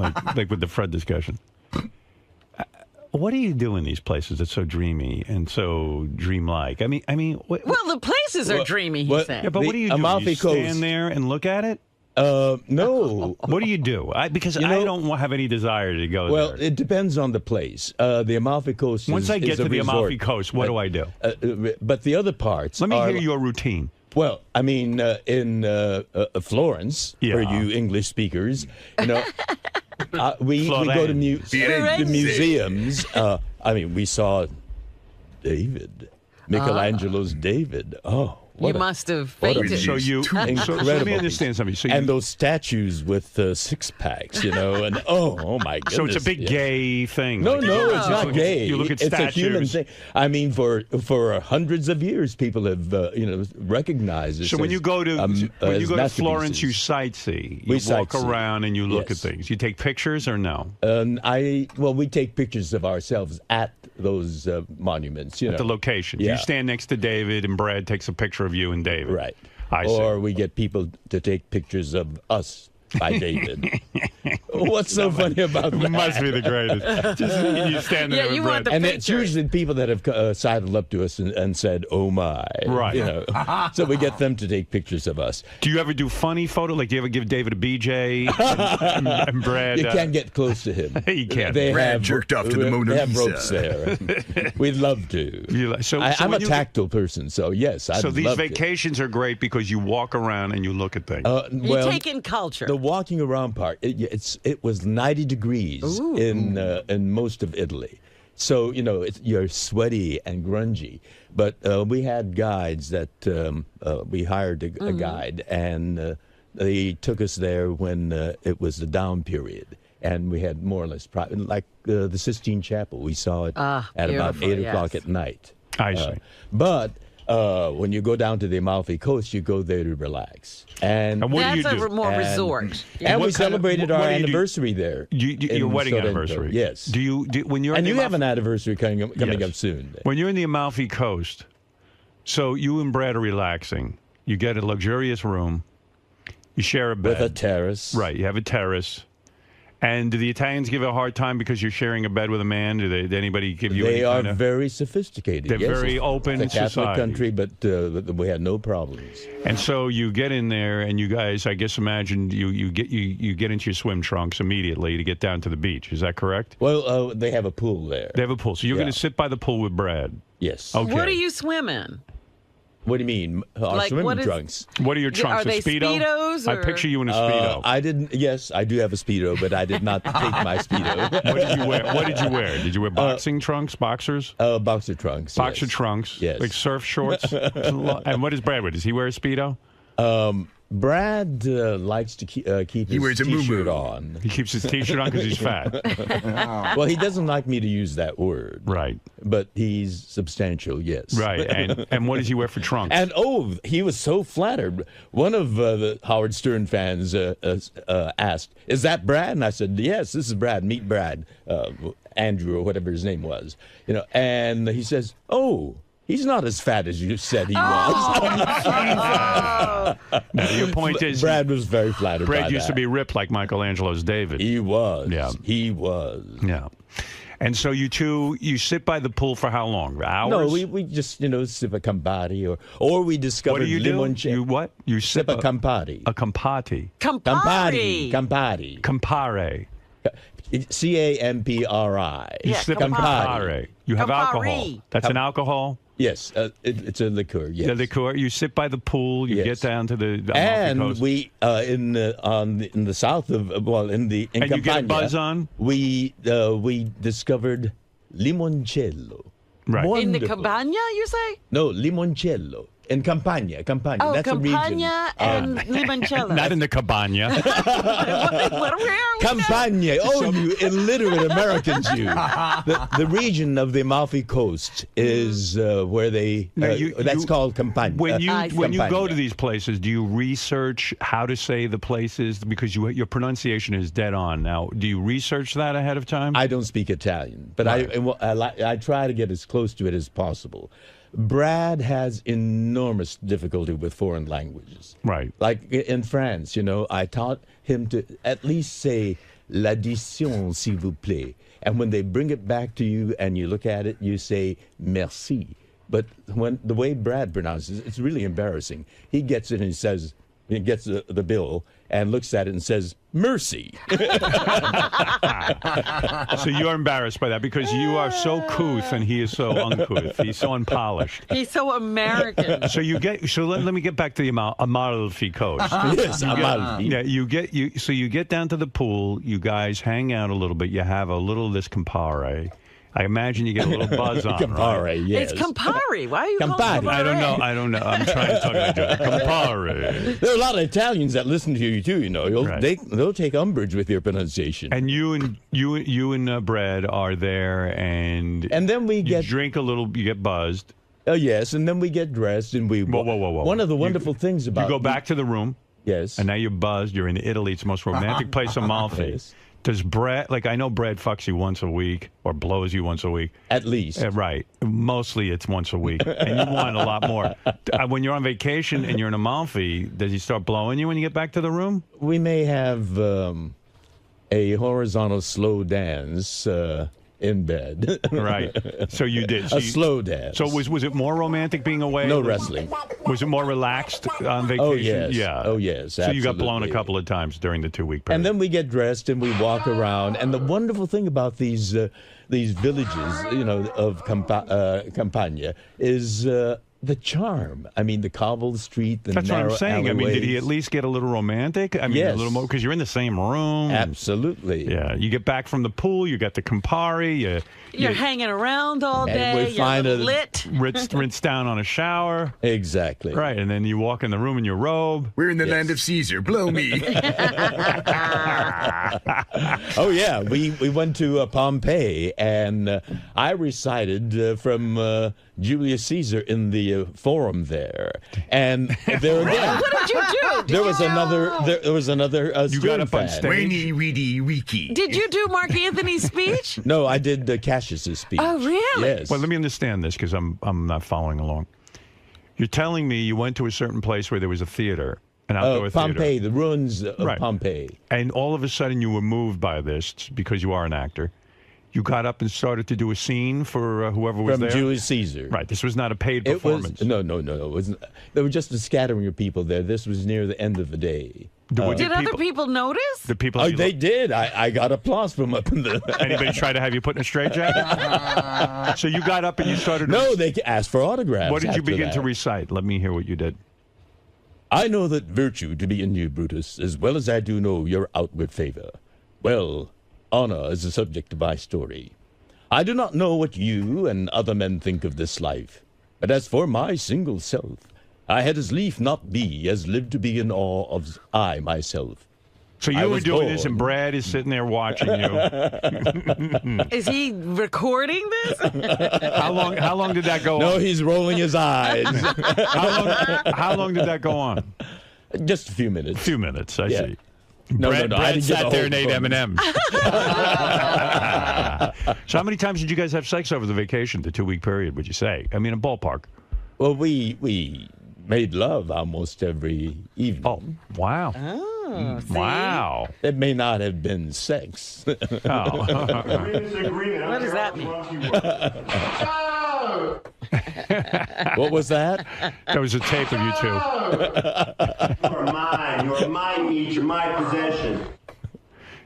with the Fred discussion. What do you do in these places that's so dreamy and so dreamlike? I mean. Well, the places are dreamy, he said. Yeah, but what do you do? Amalfi You Coast. stand there and look at it? No. What do you do? Because I don't have any desire to go Well, there. it depends on the place. The Amalfi Coast. Once I get is a to the resort. Amalfi Coast, what do I do? But the other parts. Let me are, hear your routine. Well, I mean, in Florence, for you English speakers, we go to the museums. I mean, we saw David, Michelangelo's David. Oh, You must have fainted. So let me understand something. And those statues with six packs, and oh my goodness. So it's a big gay thing. No, like, it's not gay. You look at it's statues. a human thing. I mean, for hundreds of years, people have recognized it. So when you go to Florence, you sightsee. You walk sightsee. around and you look at Yes. things. You take pictures or no? We take pictures of ourselves at those monuments. At the location. Yeah. You stand next to David, and Brad takes a picture of you and David. Right. I see. Or we get people to take pictures of us by David. What's so funny about that? Must be the greatest. Just you stand there with Brad. And it's usually people that have sidled up to us and said, "Oh my!" Right. So we get them to take pictures of us. Do you ever do funny photo? Like, do you ever give David a BJ and Brad? You can't get close to him. You can't. They Brad have jerked off to the Mona They have Lisa. ropes there. We'd love to. I'm when a tactile person, so yes, I'd So these love to. vacations are great because you walk around and you look at things. You take in culture. The walking around part, it was 90 degrees in most of Italy. So, you're sweaty and grungy. But we had guides that we hired a guide, and they took us there when it was the down period. And we had more or less, like the Sistine Chapel. We saw it at about 8 o'clock at night. I see. But when you go down to the Amalfi Coast, you go there to relax. And what do you That's do? a more resort. And we What kind of- celebrated what our do you do? anniversary there. Your in wedding Sorrento. anniversary. Yes. Do you when you're And in you the have an anniversary coming up soon. When you're in the Amalfi Coast, so you and Brad are relaxing. You get a luxurious room. You share a bed With a terrace. Right. You have a terrace. And do the Italians give a hard time because you're sharing a bed with a man? Did anybody give you? They any are kind of, very sophisticated. They're yes. very open It's a Catholic society. country, but we had no problems. And so you get in there, and you guys, I guess, imagine you get into your swim trunks immediately to get down to the beach. Is that correct? Well, they have a pool there. They have a pool, so you're Yeah. going to sit by the pool with Brad. Yes. Okay. What do you swim in? What do you mean? Our Like, swimming what is- trunks. What are your trunks? Are they a Speedo? Speedos, I or- picture you in a Speedo. I didn't. Yes, I do have a Speedo, but I did not take my Speedo. What did you wear? What did you wear? Did you wear boxing trunks, boxers? Boxer trunks. Boxer yes. trunks? Yes. Like surf shorts? And what does Brad wear? Does he wear a Speedo? Brad likes to keep his wears a T-shirt muumuu. on. He keeps his T-shirt on because he's fat. Well, he doesn't like me to use that word. Right. But he's substantial, yes. Right. And what does he wear for trunks? And he was so flattered. One of the Howard Stern fans asked, "Is that Brad?" And I said, "Yes, this is Brad. Meet Brad, Andrew or whatever his name was." And he says, "Oh, he's not as fat as you said he was." Now, your point is, Brad was very flattered. Brad by used to that. be ripped like Michelangelo's David. He was. Yeah. He was. Yeah. And so you sit by the pool for how long? Hours? No, we just, sip a Campari or we discovered What do you do? limoncello. You what? You sip a Campari. A Campari. Campari. Campari. Campari. Campri. You sip a Campari. You have alcohol. That's an alcohol? Yes, it's a liqueur. Yes, the liqueur. You sit by the pool. You get down to the Amalfi and Coast. we in the south of in and Campania, you get a buzz on. We discovered limoncello. Right. In the Wonderful. Campania, you say? No, limoncello. In Campania. Oh, That's a region. Campania and limoncello. Not in the cabana. Where are we Campania. Oh, you illiterate Americans, you. The region of the Amalfi Coast is where they. That's called Campania. When you Campania. go to these places, do you research how to say the places because your pronunciation is dead on? Now, do you research that ahead of time? I don't speak Italian, but I try to get as close to it as possible. Brad has enormous difficulty with foreign languages. Right. Like in France, I taught him to at least say l'addition, s'il vous plaît. And when they bring it back to you and you look at it, you say merci. But when the way Brad pronounces it, it's really embarrassing. He gets it and he gets the bill and looks at it and says, mercy. So you're embarrassed by that because you are so couth and he is so uncouth. He's so unpolished. He's so American. So let me get back to the Amalfi Coast. Yes, Amalfi. Yeah, you get down to the pool, you guys hang out a little bit, you have a little of this Campari. I imagine you get a little buzz on, Campari, right? yes. It's Campari. Why are you calling it Campari? I don't know. I'm trying to talk like that. Campari. There are a lot of Italians that listen to you too. They'll take umbrage with your pronunciation. And you and Brad are there, and then we drink a little. You get buzzed. Oh yes, and then we get dressed and we. Whoa! One of the wonderful things about you go back to the room. Yes. And now you're buzzed. You're in Italy. It's the most romantic place in Amalfi. Yes. Does Brad, I know Brad fucks you once a week or blows you once a week. At least. Right. Mostly it's once a week. And you want a lot more. When you're on vacation and you're in Amalfi, does he start blowing you when you get back to the room? We may have a horizontal slow dance in bed. Right. So you did. A slow dance. So was it more romantic being away? No wrestling. Was it more relaxed on vacation? Oh, yes. Yeah. Oh, yes. So you got blown a absolutely. couple of times during the 2-week period. And then we get dressed and we walk around. And the wonderful thing about these villages, of Campania is the charm. I mean, the cobbled street, the That's what narrow I'm saying. I mean, did he alleyways. at least get a little romantic? I mean, Yes. a little more because you're in the same room. Absolutely. Yeah. You get back from the pool. You got the Campari. You're hanging around all And day. we find you're a- lit. rinse down on a shower. Exactly. Right. And then you walk in the room in your robe. We're in the land of Caesar. Blow me. Oh yeah, we went to Pompeii, and I recited from Julius Caesar in the forum there, and there again. What did you do? There was another. There was another. You got up on stage. Weeny, weedy, weaky. Did you do Mark Anthony's speech? No, I did Cassius's speech. Oh, really? Yes. Well, let me understand this because I'm not following along. You're telling me you went to a certain place where there was a theater, an outdoor Pompeii, theater. the ruins of Right. Pompeii. And all of a sudden you were moved by this because you are an actor. You got up and started to do a scene for whoever was From there. Julius Caesar. Right. This was not a paid It performance. was no. It wasn't. There were just a scattering of people there. This was near the end of the day. Did other people notice? The people. Oh, they did. I got applause from up in the. Anybody try to have you put in a straitjacket? So you got up and you started. No, they asked for autographs. What did you after begin to that. recite? Let me hear what you did. I know that virtue to be in you, Brutus, as well as I do know your outward favor. Well, honor is the subject of my story. I do not know what you and other men think of this life, but as for my single self, I had as lief not be as live to be in awe of I myself. So I you were was doing this, born- and Brad is sitting there watching you. Is he recording this? How long did that go No, on? he's rolling his eyes. How long did that go on? Just a few minutes. A few minutes, I Yeah. see. No, Brad, no, I Brad didn't get sat the there whole and ate performance. M&Ms. So how many times did you guys have sex over the vacation, the 2-week period, would you say? I mean, a ballpark. Well, we made love almost every evening. Oh, wow. Oh, see? Wow. It may not have been sex. Oh. What does that mean? What was that? That was a tape of you two. You are mine. You are mine each. You're my possession.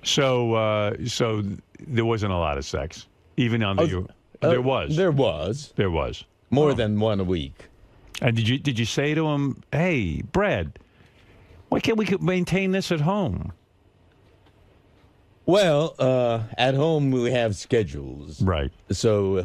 So there wasn't a lot of sex, even on the. There was. There was. There was More than one a week. And did you say to him, "Hey, Brad, why can't we maintain this at home?" Well, at home we have schedules. Right. So,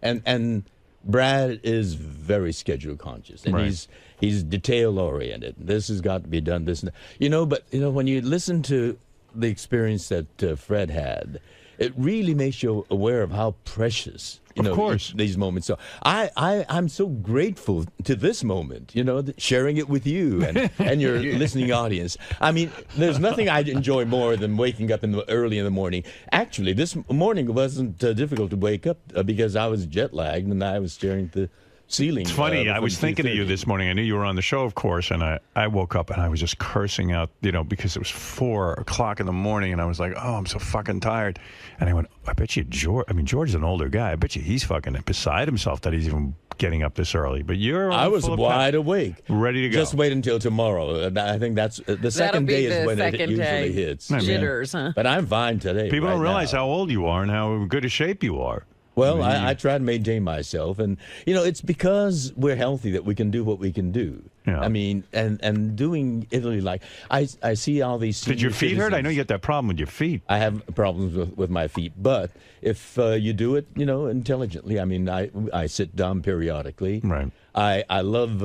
and Brad is very schedule conscious, and Right. he's detail oriented. This has got to be done. This, but when you listen to the experience that Fred had, it really makes you aware of how precious, Of course. these moments. So I'm so grateful to this moment, sharing it with you and your listening audience. I mean, there's nothing I enjoy more than waking up early in the morning. Actually, this morning wasn't difficult to wake up because I was jet lagged and I was staring at the ceiling. It's funny. I from was thinking of you 2:30. this morning. I knew you were on the show, of course, and I woke up and I was just cursing out, because it was 4 o'clock in the morning, and I was like, oh, I'm so fucking tired. And I went, I bet you George's an older guy. I bet you he's fucking beside himself that he's even getting up this early. But I was wide awake, ready to go. Just wait until tomorrow. I think that's the second day is when it usually hits. Jitters, huh? But I'm fine today. People don't right realize now. how old you are and how good a shape you are. Well, I try to maintain myself, and it's because we're healthy that we can do what we can do. Yeah. I mean, and doing Italy, like I see all these. Did your senior feet hurt? I know citizens. you got that problem with your feet. I have problems with my feet, but if you do it, intelligently. I mean, I sit down periodically. Right. I love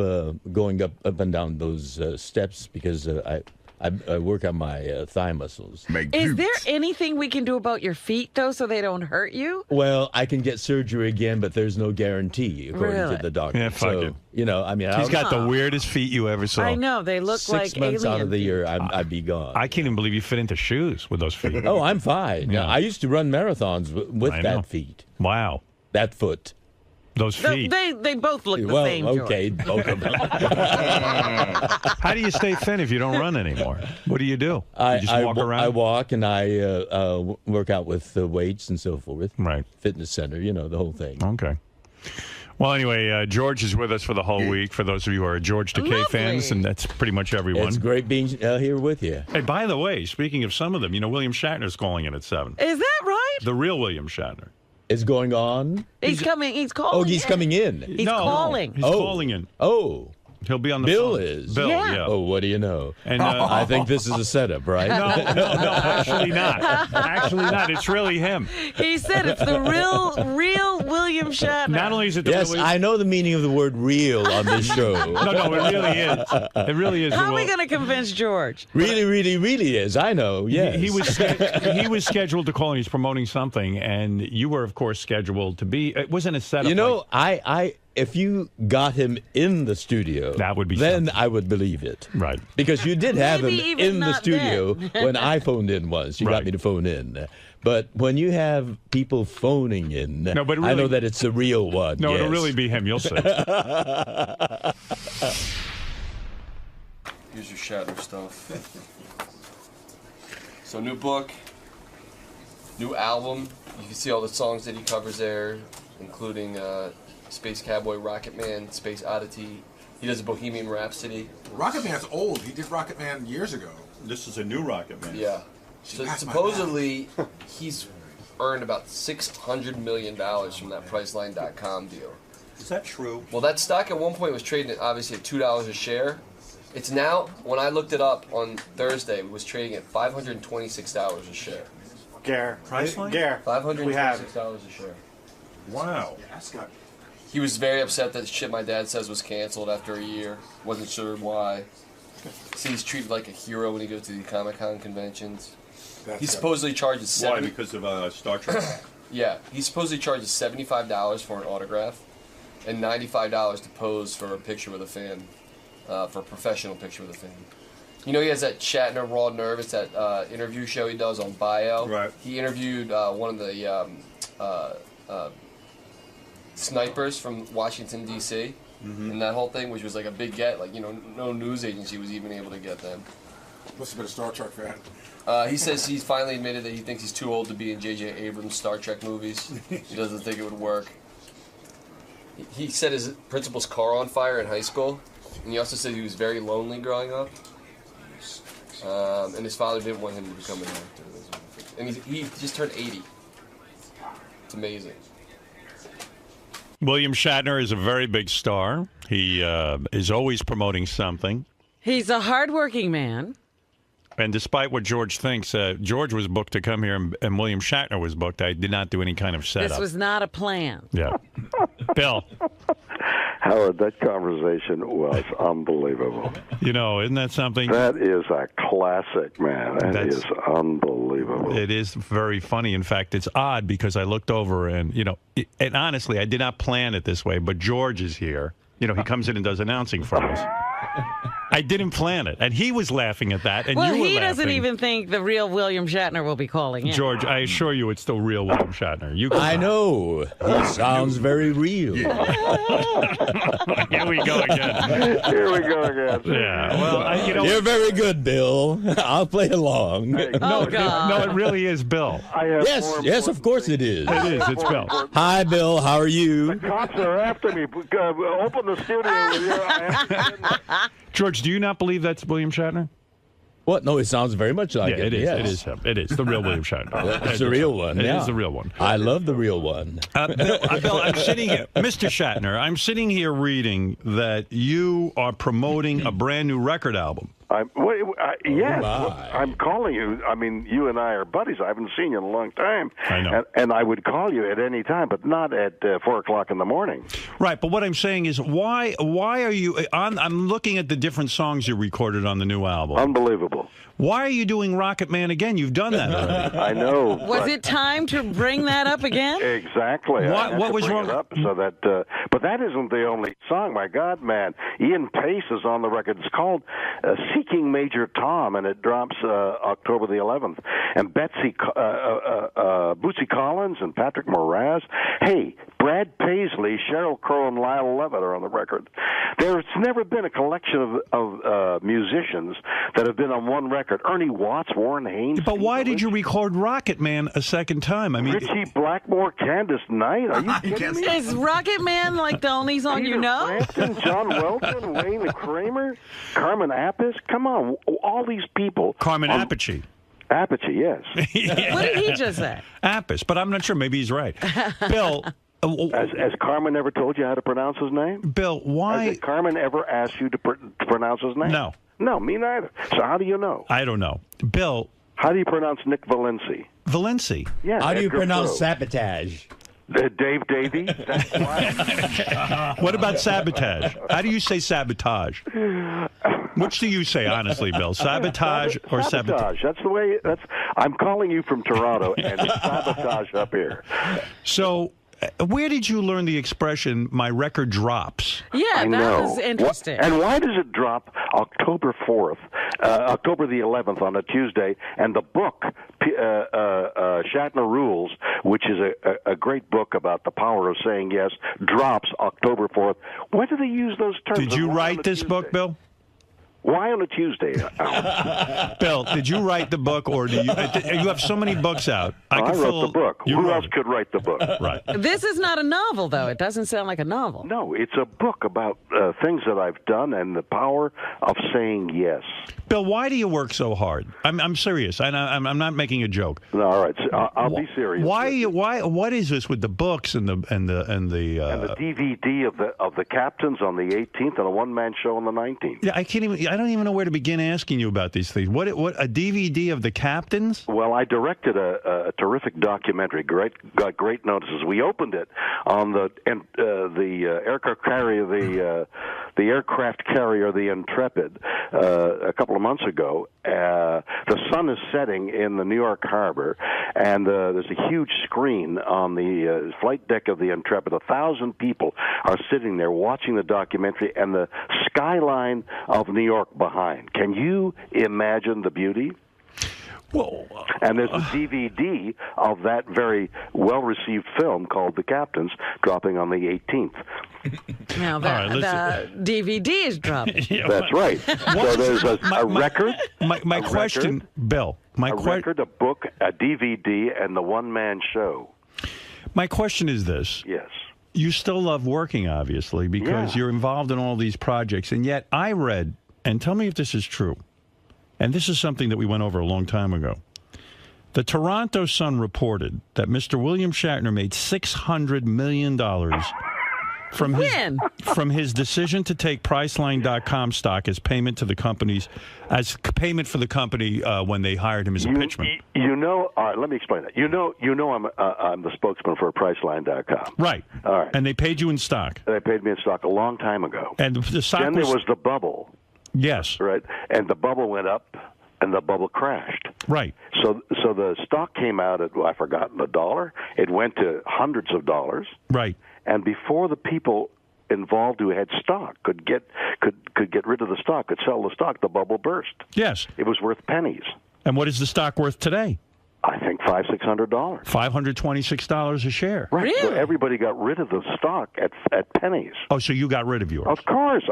going up and down those steps because I work on my thigh muscles. Is there anything we can do about your feet, though, so they don't hurt you? Well, I can get surgery again, but there's no guarantee, according Really? to the doctor. Yeah, fuck so, it. I mean, He's got the weirdest feet you ever saw. I know. They look 6 like months alien out of the feet. year, I'd be gone. I can't even believe you fit into shoes with those feet. Oh, I'm fine. Yeah. I used to run marathons with I know. that feet, Wow. that foot. Those feet. They both look the Well, same, George. okay, both of them. How do you stay thin if you don't run anymore? What do? You just walk around? I walk and I work out with weights and so forth. Right. Fitness center, the whole thing. Okay. Well, anyway, George is with us for the whole week. For those of you who are George Takei Lovely. fans, and that's pretty much everyone. It's great being here with you. Hey, by the way, speaking of some of them, William Shatner's calling in at 7. Is that right? The real William Shatner. Is going on? He's coming. He's calling. Oh, he's coming in. He's calling. He's calling in. Oh. He'll be on the Bill phone. is. Bill, Yeah. yeah. Oh, what do you know? And I think this is a setup, right? No, actually not. Actually not. It's really him. He said it's the real William Shatner. Not only is it the Yes, real I know the meaning of the word real on this show. No, it really is. It really is. How are we Will. going to convince George? Really, really, really is. I know, yes. He was scheduled to call and he's promoting something, and you were, of course, scheduled to be. It wasn't a setup. I if you got him in the studio, That would be then something. I would believe it. Right. Because you did have Maybe him even in the not studio then. when I phoned in once. You Right. got me to phone in. But when you have people phoning in, No, but I really- know that it's a real one. No, yes. it'll really be him. You'll see. Here's your Shatner stuff. So new book, new album. You can see all the songs that he covers there, including Space Cowboy, Rocket Man, Space Oddity. He does a Bohemian Rhapsody. Rocket Man's old. He did Rocket Man years ago. This is a new Rocket Man. Yeah. So passed my supposedly he's earned about $600 million from that Priceline.com deal. Is that true? Well, that stock at one point was trading obviously at $2 a share. It's now, when I looked it up on Thursday, it was trading at $526 a share. Gare. Priceline? Gare. $526 a share. Wow. He was very upset that shit my dad says was canceled after a year. Wasn't sure why. See, he's treated like a hero when he goes to the Comic-Con conventions. He supposedly charges Why? Because of Star Trek? Yeah, he supposedly charges $75 for an autograph and $95 to pose for a picture with a fan, for a professional picture with a fan. He has that Shatner Raw Nervous, that interview show he does on Bio. Right. He interviewed one of the snipers from Washington, D.C., and that whole thing, which was like a big get. Like, no news agency was even able to get them. Must have been a Star Trek fan. He says he's finally admitted that he thinks he's too old to be in J.J. Abrams' Star Trek movies. He doesn't think it would work. He set his principal's car on fire in high school, and he also said he was very lonely growing up. And his father didn't want him to become an actor. And he just turned 80. It's amazing. William Shatner is a very big star. He is always promoting something. He's a hardworking man. And despite what George thinks, George was booked to come here, and William Shatner was booked. I did not do any kind of setup. This was not a plan. Yeah. Bill. Howard, that conversation was unbelievable. You know, isn't that something? That is a classic, man. That is unbelievable. It is very funny. In fact, it's odd because I looked over and, you know, and honestly, I did not plan it this way, but George is here. You know, he comes in and does announcing for us. I didn't plan it, and he was laughing at that, and Well, you were he doesn't laughing. even think the real William Shatner will be calling in. George, I assure you it's the real William Shatner. I know. He sounds very real. Here we go again. Here we go again. Yeah, well, you know, You're very good, Bill. I'll play along. No, it really is Bill. Yes, of course it is. It is. It's Bill. Hi, Bill. How are you? Cops are after me. Open the studio with your George, do you not believe that's William Shatner? What? No, it sounds very much like Yeah, it. it is. Yes. It is him. It is the real William Shatner. It's the real one. It yeah. is the real one. I love the real one. Bill, I'm sitting here, Mr. Shatner. I'm sitting here reading that you are promoting a brand new record album. Yes, I'm calling you. I mean, you and I are buddies. I haven't seen you in a long time. I know. And I would call you at any time, but not at 4 o'clock in the morning. Right, but what I'm saying is, why are you on? I'm looking at the different songs you recorded on the new album. Unbelievable. Why are you doing Rocket Man again? You've done that already. I know. Was it time to bring that up again? Exactly. What was wrong? So that, but that isn't the only song. My God, man, Ian Pace is on the record. It's called "Seeking Major Tom," and it drops October the 11th. And Bootsy Collins and Patrick Moraz. Hey, Brad Paisley, Sheryl Crow, and Lyle Lovett are on the record. There's never been a collection of musicians that have been on one record. Ernie Watts, Warren Haynes. But why did you record Rocket Man a second time? I mean, Richie Blackmore, Candace Knight. Are you kidding me? Is Rocket Man like the only song you know? Frampton, John Welton, Wayne Kramer, Carmen Appice. Come on, all these people. Carmen Appice. Appice, yes. What did he just say? Appice, but I'm not sure. Maybe he's right. Bill. Has Carmen ever told you how to pronounce his name? Bill, why? Has Carmen ever asked you to pronounce his name? No. No, me neither. So how do you know? I don't know. Bill. How do you pronounce Nick Valenci? Valenci? Yeah. How do you Edgar pronounce Crowe. sabotage? Dave Davey? That's why. What about sabotage? How do you say sabotage? Which do you say, honestly, Bill? Sabotage or sabotage? That's the way. I'm calling you from Toronto, and it's sabotage up here. So, where did you learn the expression, my record drops? Yeah, I that know. was interesting. And why does it drop October 4th, October the 11th on a Tuesday? And the book, Shatner Rules, which is a great book about the power of saying yes, drops October 4th. Why do they use those terms? Did you write this book, Bill? Why on a Tuesday? Bill, did you write the book, or do you have so many books out? I wrote the book. Who else could write the book? Right. This is not a novel, though. It doesn't sound like a novel. No, it's a book about things that I've done and the power of saying yes. Bill, why do you work so hard? I'm serious. I'm not making a joke. No, all right. So I'll be serious. Why? What is this with the books and the DVD of the captains on the 18th and a one-man show on the 19th? Yeah, I don't even know where to begin asking you about these things. What a DVD of the captains? Well, I directed a terrific documentary. Got great notices. We opened it on the aircraft carrier, the aircraft carrier, the Intrepid, a couple of months ago. The sun is setting in the New York Harbor, and there's a huge screen on the flight deck of the Intrepid. 1,000 people are sitting there watching the documentary, and the skyline of New York behind. Can you imagine the beauty? And there's a DVD of that very well-received film called The Captains dropping on the 18th. Now the DVD is dropping. That's right. So there's a record. My question, Bill. Record, a book, a DVD, and the one-man show. My question is this. Yes. You still love working, obviously, because you're involved in all these projects. And yet I read, and tell me if this is true, and this is something that we went over a long time ago. The Toronto Sun reported that Mr. William Shatner made $600 million from his decision to take Priceline.com stock as payment to the companies, as payment for the company when they hired him as a pitchman. You know, all right, let me explain that. You know, I'm the spokesman for Priceline.com. Right. All right. And they paid you in stock. They paid me in stock a long time ago. And the stock then there was the bubble. Yes. Right. And the bubble went up, and the bubble crashed. Right. So the stock came out at, I've forgotten, $1. It went to hundreds of dollars. Right. And before the people involved who had stock could get rid of the stock, could sell the stock, the bubble burst. Yes. It was worth pennies. And what is the stock worth today? I think $500-600. $526 a share. Right. Really? So everybody got rid of the stock at pennies. Oh, so you got rid of yours? Of course,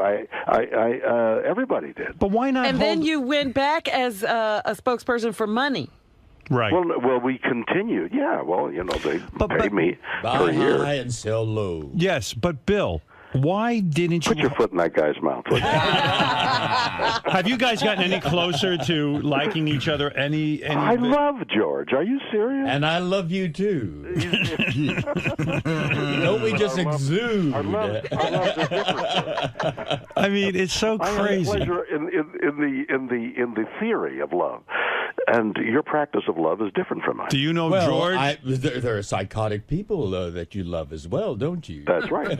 everybody did. But why not? And then you went back as a spokesperson for money. Right. Well, we continued. Yeah. Well, you know, they paid me per year. Buy high and sell low. Yes, but Bill, why didn't you put your foot in that guy's mouth? Have you guys gotten any closer to liking each other? Any? I love George. Are you serious? And I love you too. Don't we just exude? I love the difference. I mean, it's so crazy. I have pleasure in the theory of love, and your practice of love is different from mine. Do you know George? There are psychotic people that you love as well, don't you? That's right.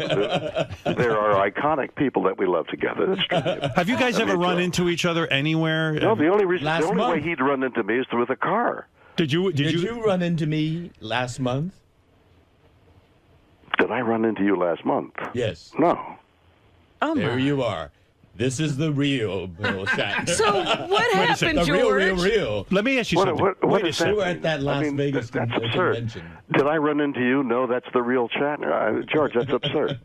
There are iconic people that we love together. That's true. Have you guys ever run into each other anywhere? No, the only way he'd run into me is with a car. Did you run into me last month? Did I run into you last month? Yes. No. Oh there you are. This is the real Bill Shatner. So what happened, the George? real. Let me ask you something. What is that? You were at that Las Vegas that's absurd. convention. Did I run into you? No, that's the real Shatner. George, that's absurd.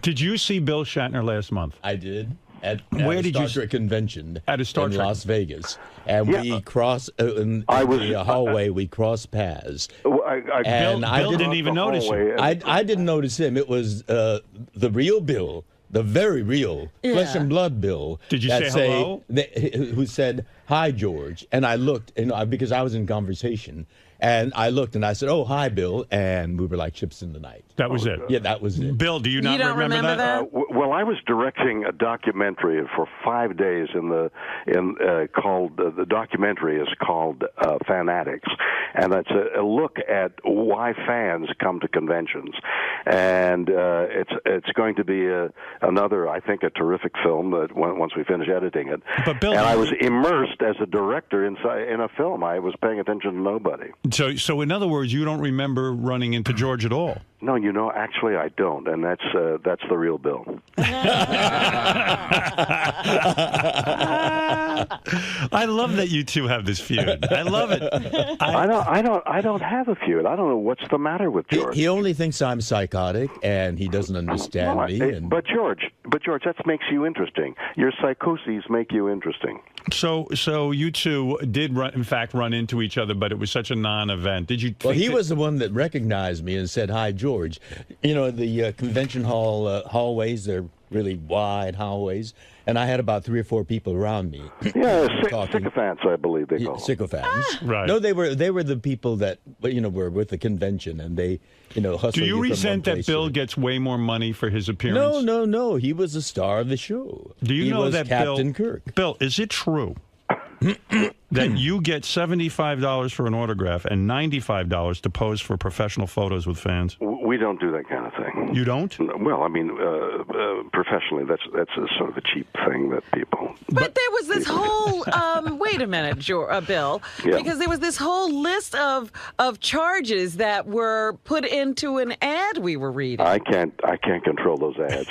Did you see Bill Shatner last month? I did. At Where a did Star Trek convention at a Star in Trek Las Vegas, and we crossed in the hallway. We crossed paths. Bill didn't even notice you. I didn't notice him. It was the real Bill, the very real flesh and blood Bill. Did you say hello? Who said hi, George? And I looked, because I was in conversation. And I looked and I said, "Oh, hi, Bill," and we were like ships in the night. That was it. Yeah, that was it. Bill, do you not remember that? Well, I was directing a documentary for 5 days called the documentary is called Fanatics, and it's a look at why fans come to conventions, and it's going to be another, I think, a terrific film that once we finish editing it. But Bill, and I was immersed as a director in a film. I was paying attention to nobody. So in other words, you don't remember running into George at all? No, actually I don't, and that's the real Bill. I love that you two have this feud. I love it. I don't have a feud. I don't know what's the matter with George. He only thinks I'm psychotic, and he doesn't understand me. But George, that makes you interesting. Your psychoses make you interesting. So you two did in fact run into each other, but it was such a non-event. Did you? Well, he was the one that recognized me and said, "Hi, George." The convention hall hallways, they're really wide hallways, and I had about 3 or 4 people around me. Yeah, sycophants, I believe they call them. Sycophants. Right. No, they were the people that were with the convention, and they hustle. Do you resent that Bill gets way more money for his appearance? No. He was the star of the show. Do you know that Captain Kirk? Bill, is it true that you get $75 for an autograph and $95 to pose for professional photos with fans? We don't do that kind of thing. You don't? Well, I mean, professionally, that's a sort of a cheap thing that people. But there was this whole wait a minute, Bill, Yeah. because there was this whole list of charges that were put into an ad we were reading. I can't control those ads.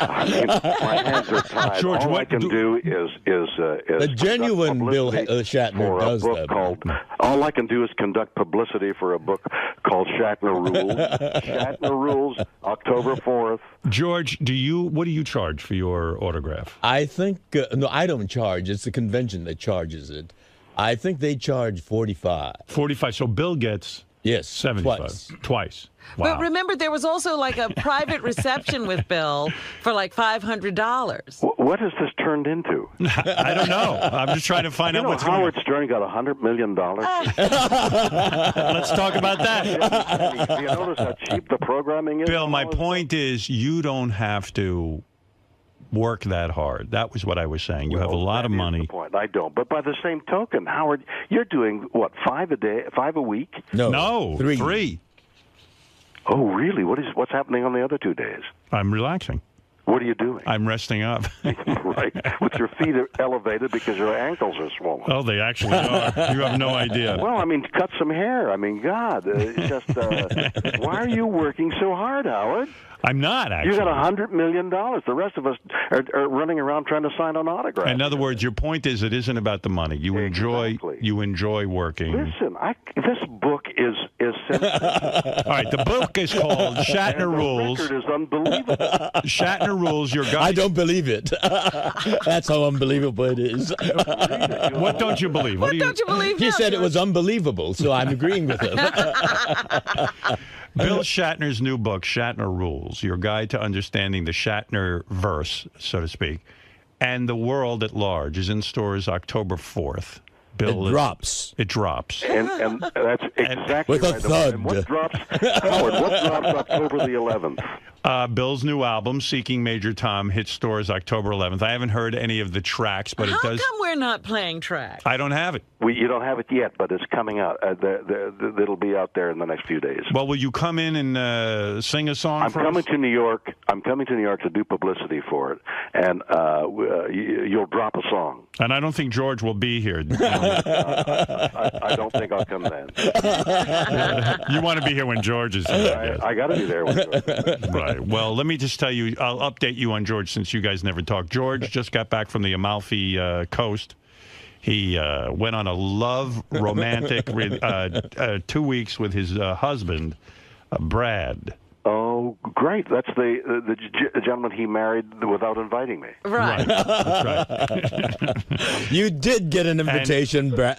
I mean, my hands are tied. George, all I what can do is The genuine Bill Shatner for a does book that. called. All I can do is conduct publicity for a book called Shatner Rules. Shatner Rules, October 4th. George, what do you charge for your autograph? I think no, I don't charge. It's the convention that charges it. I think they charge 45. 45. So Bill gets 75. Twice. Wow. But remember, there was also like a private reception with Bill for like $500. What has this turned into? I don't know. I'm just trying to find out what's Howard Stern got $100 million. Let's talk about that. Do you notice how cheap the programming is? Bill, my point is you don't have to work that hard. That was what I was saying. You have a lot of money. Point. I don't. But by the same token, Howard, you're doing, what, 5 a week? No, three. Oh, really? What's happening on the other 2 days? I'm relaxing. What are you doing? I'm resting up. Right. With your feet elevated because your ankles are swollen. Oh, they actually are. You have no idea. Well, I mean, cut some hair. I mean, God, why are you working so hard, Howard? I'm not, actually. You got $100 million. The rest of us are running around trying to sign an autograph. In other words, your point is it isn't about the money. You enjoy working. Listen, this book is sensitive. All right, the book is called Shatner Rules. The record is unbelievable. Shatner Rules. Your guy. I don't believe it. That's how unbelievable it is. What don't you believe? What don't you believe? He said it was unbelievable, so I'm agreeing with him. Bill Shatner's new book, Shatner Rules, your guide to understanding the Shatner verse, so to speak, and the world at large, is in stores October 4th. Bill, it drops. And that's exactly with a right. thud. And what drops, Howard, what drops October the 11th? Bill's new album, Seeking Major Tom, hits stores October 11th. I haven't heard any of the tracks, but How it does. come we're not playing tracks? I don't have it. You don't have it yet, but it's coming out. It'll be out there in the next few days. Well, will you come in and sing a song I'm for coming us? to New York. I'm coming to New York to do publicity for it, and you'll drop a song. And I don't think George will be here. I don't think I'll come then. You want to be here when George is here. I got to be there when George is there. Right. Well, let me just tell you, I'll update you on George since you guys never talked. George just got back from the Amalfi Coast. He went on a romantic 2 weeks with his husband, Brad. Oh, great! That's the gentleman he married without inviting me. Right. That's right. You did get an invitation, Brad,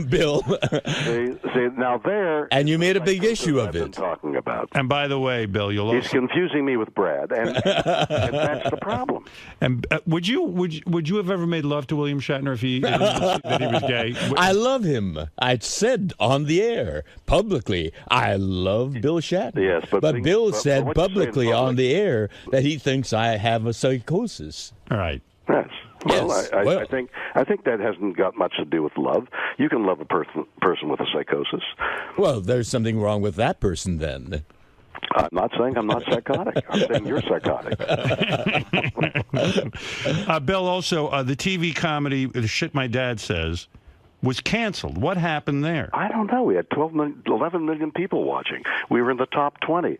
Bill. See, now there. And you made a big issue of I've been it. talking about. And by the way, Bill, He's confusing me with Brad, and that's the problem. And would you have ever made love to William Shatner if he that he was gay? I love him. I said on the air publicly, I love Bill Shatner. Yes, but Bill what said you say in publicly public- on the air that he thinks I have a psychosis. All right. Yes. Well, Yes. I think that hasn't got much to do with love. You can love a person with a psychosis. Well, there's something wrong with that person then. I'm not saying I'm not psychotic. I'm saying you're psychotic. Bill, also, the TV comedy, The Shit My Dad Says, was canceled. What happened there? I don't know. We had 11 million people watching. We were in the top 20.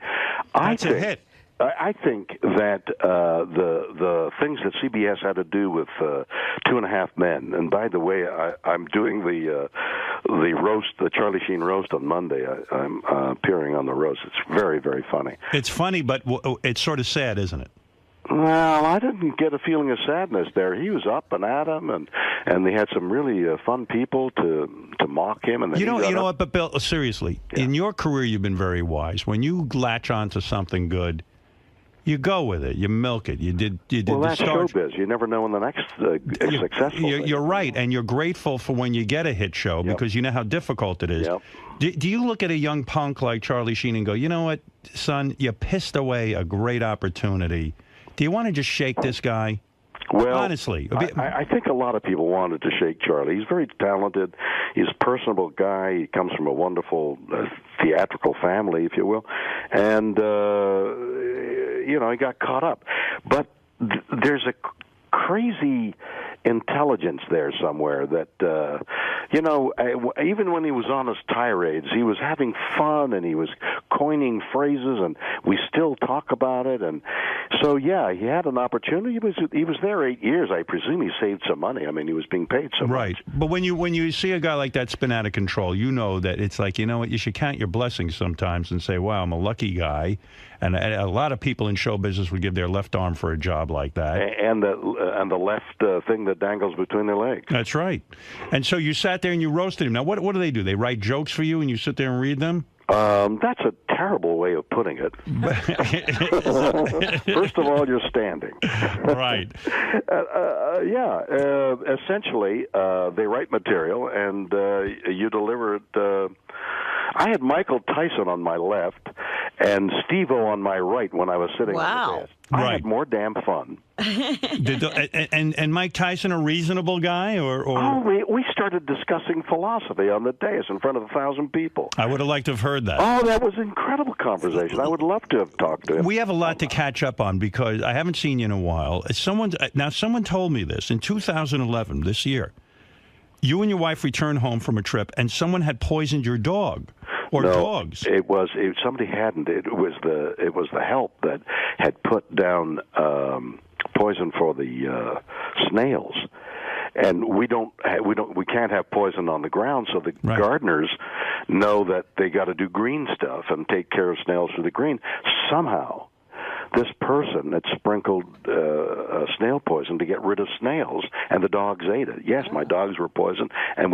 That's a hit. I think that the things that CBS had to do with 2.5 Men, and by the way, I'm doing the roast, the Charlie Sheen roast on Monday. I'm appearing on the roast. It's very, very funny. It's funny, but it's sort of sad, isn't it? Well, I didn't get a feeling of sadness there. He was up and at 'em, and they had some really fun people to mock him. And then You know what? But Bill, seriously, in your career, you've been very wise. When you latch onto something good, you go with it. You milk it. You did. Well, the that's Star. showbiz. You never know when the next successful. You're right, and you're grateful for when you get a hit show because you know how difficult it is. Yep. Do you look at a young punk like Charlie Sheen and go, you know what, son, you pissed away a great opportunity. Do you want to just shake this guy? Well, honestly, I think a lot of people wanted to shake Charlie. He's very talented. He's a personable guy. He comes from a wonderful theatrical family, if you will, and he got caught up. But there's a crazy intelligence there somewhere that, even when he was on his tirades, he was having fun and he was coining phrases, and we still talk about it. And so, yeah, he had an opportunity. He was there 8 years. I presume he saved some money. I mean, he was being paid so much. Right. But when you see a guy like that spin out of control, you know that it's like, you know what, you should count your blessings sometimes and say, wow, I'm a lucky guy. And a lot of people in show business would give their left arm for a job like that. And the left thing that dangles between their legs. That's right. And so you sat there and you roasted him. Now, what do? They write jokes for you and you sit there and read them? That's a terrible way of putting it. First of all, you're standing. Right. Essentially, they write material, and you deliver it. I had Michael Tyson on my left and Steve-O on my right when I was sitting on the desk. I had more damn fun. And Mike Tyson a reasonable guy, or? Oh, we started discussing philosophy on the dais in front of 1,000 people. I would have liked to have heard that. Oh, that was an incredible conversation. I would love to have talked to him. We have a lot to catch up on because I haven't seen you in a while. Someone told me this in 2011, this year. You and your wife returned home from a trip, and someone had poisoned your dog. Or dogs. Somebody hadn't. It was the help that had put down poison for the snails, and we can't have poison on the ground. So the gardeners know that they got to do green stuff and take care of snails for the green. Somehow, this person had sprinkled snail poison to get rid of snails, and the dogs ate it. Yes, my dogs were poisoned, and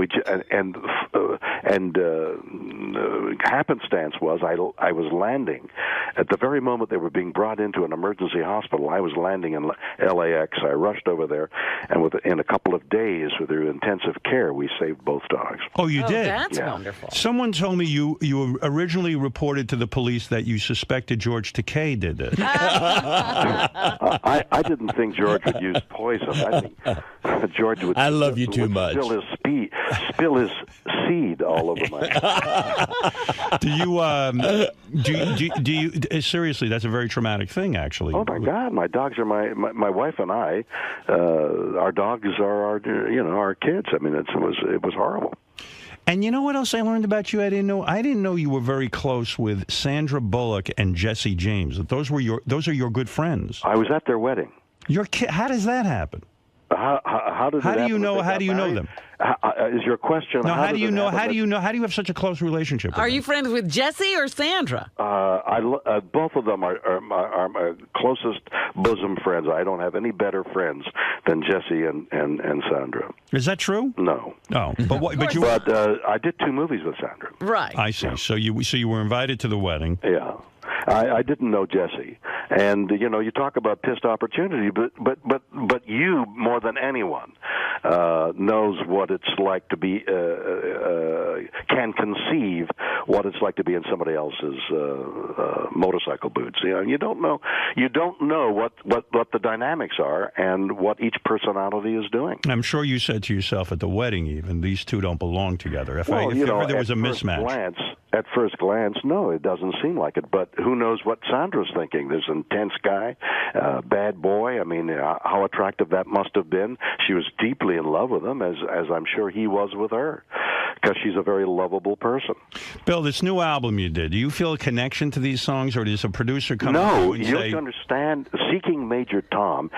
happenstance was I was landing at the very moment they were being brought into an emergency hospital. I was landing in LAX. I rushed over there, and in a couple of days, with their intensive care, we saved both dogs. Oh, you did? That's wonderful. Someone told me you originally reported to the police that you suspected George Takei did this. I didn't think George would use poison. I think George would. I love you too much. Spill his seed all over my. Do you seriously? That's a very traumatic thing, actually. Oh my God! My dogs are my wife and I. Our dogs are our kids. I mean, it was horrible. And you know what else I learned about you? I didn't know you were very close with Sandra Bullock and Jesse James. Those are your good friends. I was at their wedding. How does that happen? How do you know them? Is your question? No, how do you know have such a close relationship with Are them? you friends with Jesse or Sandra? Both of them are my closest bosom friends. I don't have any better friends than Jesse and Sandra. Is that true? No. Oh, but I did 2 movies with Sandra. Right. I see. So you were invited to the wedding. Yeah. I didn't know Jesse, and you talk about pissed opportunity, but you more than anyone knows what it's like to be can conceive what it's like to be in somebody else's motorcycle boots. You don't know what the dynamics are and what each personality is doing. I'm sure you said to yourself at the wedding, even these two don't belong together. If ever there was a mismatch. At first glance, no, it doesn't seem like it. But who knows what Sandra's thinking? There's an intense guy, bad boy. I mean, how attractive that must have been. She was deeply in love with him, as I'm sure he was with her, because she's a very lovable person. Bill, this new album you did, do you feel a connection to these songs, or does a producer come up No, and you say... have to understand, Seeking Major Tom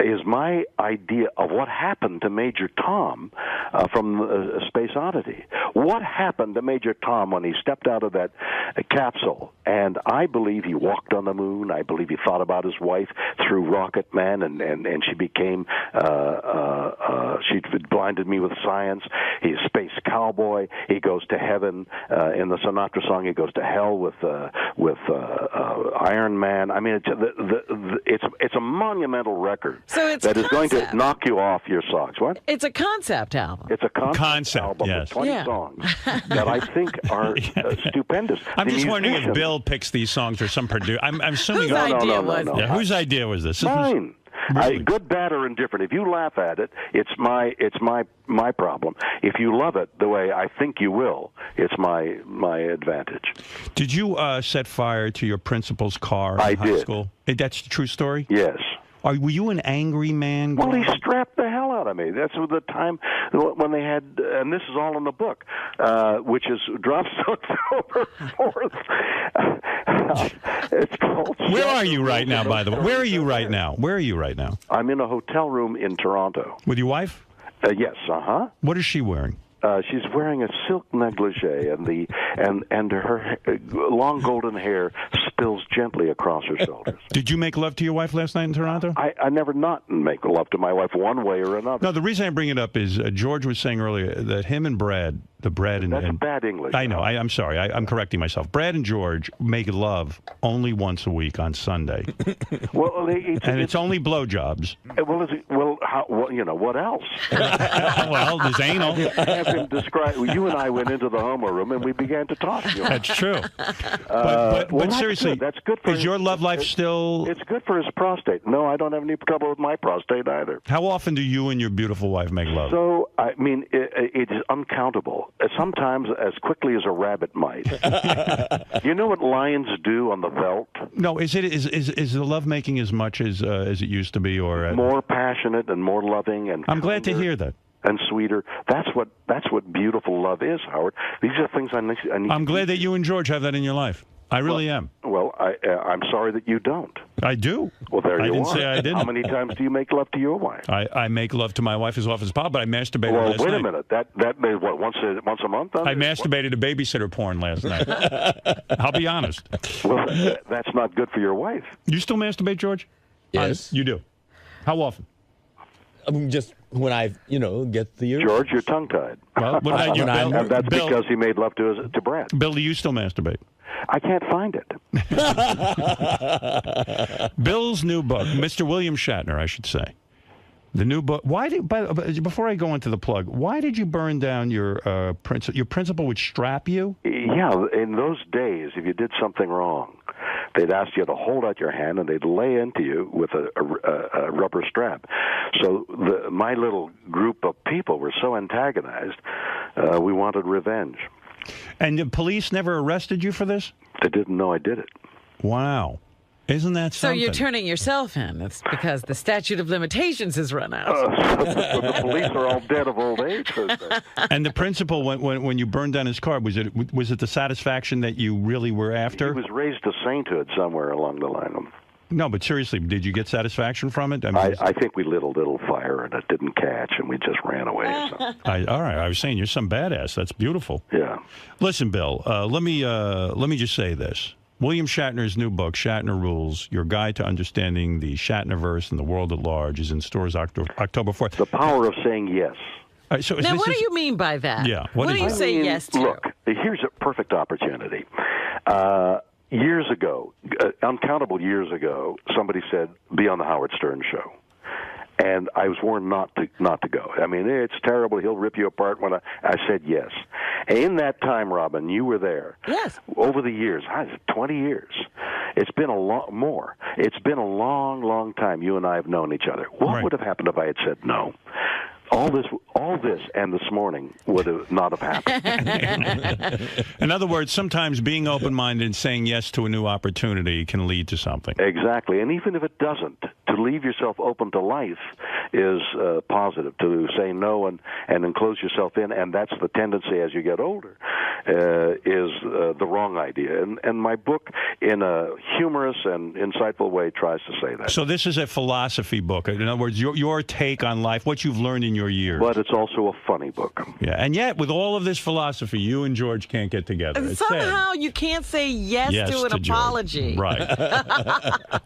is my idea of what happened to Major Tom from Space Oddity. What happened to Major Tom when he stepped out of that capsule? And I believe he walked on the moon. I believe he thought about his wife through Rocket Man, and she became, she blinded me with science. He's a space cowboy. He goes to heaven. In the Sinatra song, he goes to hell with Iron Man. I mean, it's a monumental record. So it's that is going to knock you off your socks. What? It's a concept album. It's a concept album with 20 songs that I think are stupendous. I'm just wondering if Bill picks these songs or some producer. I'm assuming. Whose idea was this? Yeah, whose idea was this? Mine. Really? Good, bad, or indifferent. If you laugh at it, it's my problem. If you love it the way I think you will, it's my advantage. Did you set fire to your principal's car in high school? That's the true story? Yes. Were you an angry man? Well, he strapped the hell out out of me. That's the time when they had, and this is all in the book, which is drops October 4th. It's called. Where are you right now, by the way? Where are you right now? Where are you right now? I'm in a hotel room in Toronto. With your wife? Yes. What is she wearing? She's wearing a silk negligee, and her long golden hair spills gently across her shoulders. Did you make love to your wife last night in Toronto? I never not make love to my wife one way or another. No, the reason I bring it up is George was saying earlier that him and Brad, That's bad English. I know. I'm sorry. I'm correcting myself. Brad and George make love only once a week on Sunday. Well, it's only blowjobs. What else? Well, there's anal. Have him describe. You and I went into the homo room and we began to talk. That's true. But that's seriously, good. That's good for is your love life still? It's good for his prostate. No, I don't have any trouble with my prostate either. How often do you and your beautiful wife make love? So, I mean, it is uncountable. Sometimes as quickly as a rabbit might. You know what lions do on the veldt? No, is the lovemaking as much as it used to be, or more passionate and more loving and? I'm glad to hear that. And sweeter. That's what beautiful love is, Howard. These are things I need. I'm glad that you and George have that in your life. I really am. Well, I'm sorry that you don't. I do. Well, there you are. I didn't say I didn't. How many times do you make love to your wife? I make love to my wife as often as possible, but I masturbated last night. Well, wait a minute. That made what, once a month? I masturbated to babysitter porn last night. I'll be honest. Well, that's not good for your wife. You still masturbate, George? Yes. You do. How often? Just when I, get the urge. George, you're tongue-tied. Well, what about you, Bill? And that's Bill, because he made love to Brad. Bill, do you still masturbate? I can't find it. Bill's new book, Mr. William Shatner, I should say. The new book. Before I go into the plug, why did you burn down your principal? Your principal would strap you? Yeah, in those days, if you did something wrong, they'd ask you to hold out your hand, and they'd lay into you with a rubber strap. So my little group of people were so antagonized, we wanted revenge. And the police never arrested you for this? They didn't know I did it. Wow. Isn't that something? So you're turning yourself in. It's because the statute of limitations has run out. The police are all dead of old age. And the principal, when you burned down his car, was it the satisfaction that you really were after? He was raised to sainthood somewhere along the line. No, but seriously, did you get satisfaction from it? I think we lit a little fire and it didn't catch, and we just ran away. So. All right, I was saying you're some badass. That's beautiful. Yeah. Listen, Bill, let me just say this. William Shatner's new book, Shatner Rules, Your Guide to Understanding the Shatnerverse and the World at Large, is in stores October 4th. The power of saying yes. So now, what do you mean by that? Yeah. What do you say yes to? Look, here's a perfect opportunity. Years ago, uncountable years ago, somebody said, be on the Howard Stern show. And I was warned not to go. I mean, it's terrible. He'll rip you apart. When I said yes. And in that time, Robin, you were there. Yes. Over the years, 20 years. It's been a lot more. It's been a long, long time you and I have known each other. What would have happened if I had said no? All this, and this morning would have not have happened. In other words, sometimes being open-minded and saying yes to a new opportunity can lead to something. Exactly, and even if it doesn't, to leave yourself open to life is positive. To say no and enclose yourself in, and that's the tendency as you get older, is the wrong idea. And my book, in a humorous and insightful way, tries to say that. So this is a philosophy book. In other words, your take on life, what you've learned in your years. But it's also a funny book. Yeah, and yet with all of this philosophy, you and George can't get together. And somehow you can't say yes to an apology. Right.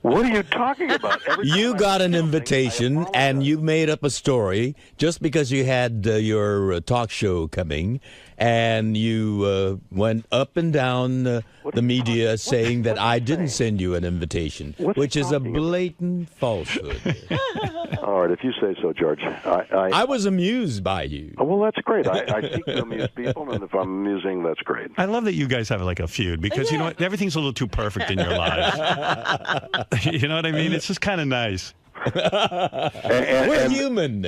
What are you talking about? You got an invitation and you made up a story just because you had your talk show coming, and you went up and down the media saying that I didn't send you an invitation, which is a blatant falsehood. All right, if you say so, George. I was amused by you. Oh, well, that's great. I seek to amuse people, and if I'm amusing, that's great. I love that you guys have like a feud because, you know what, everything's a little too perfect in your lives. You know what I mean? It's just kind of nice. We're human.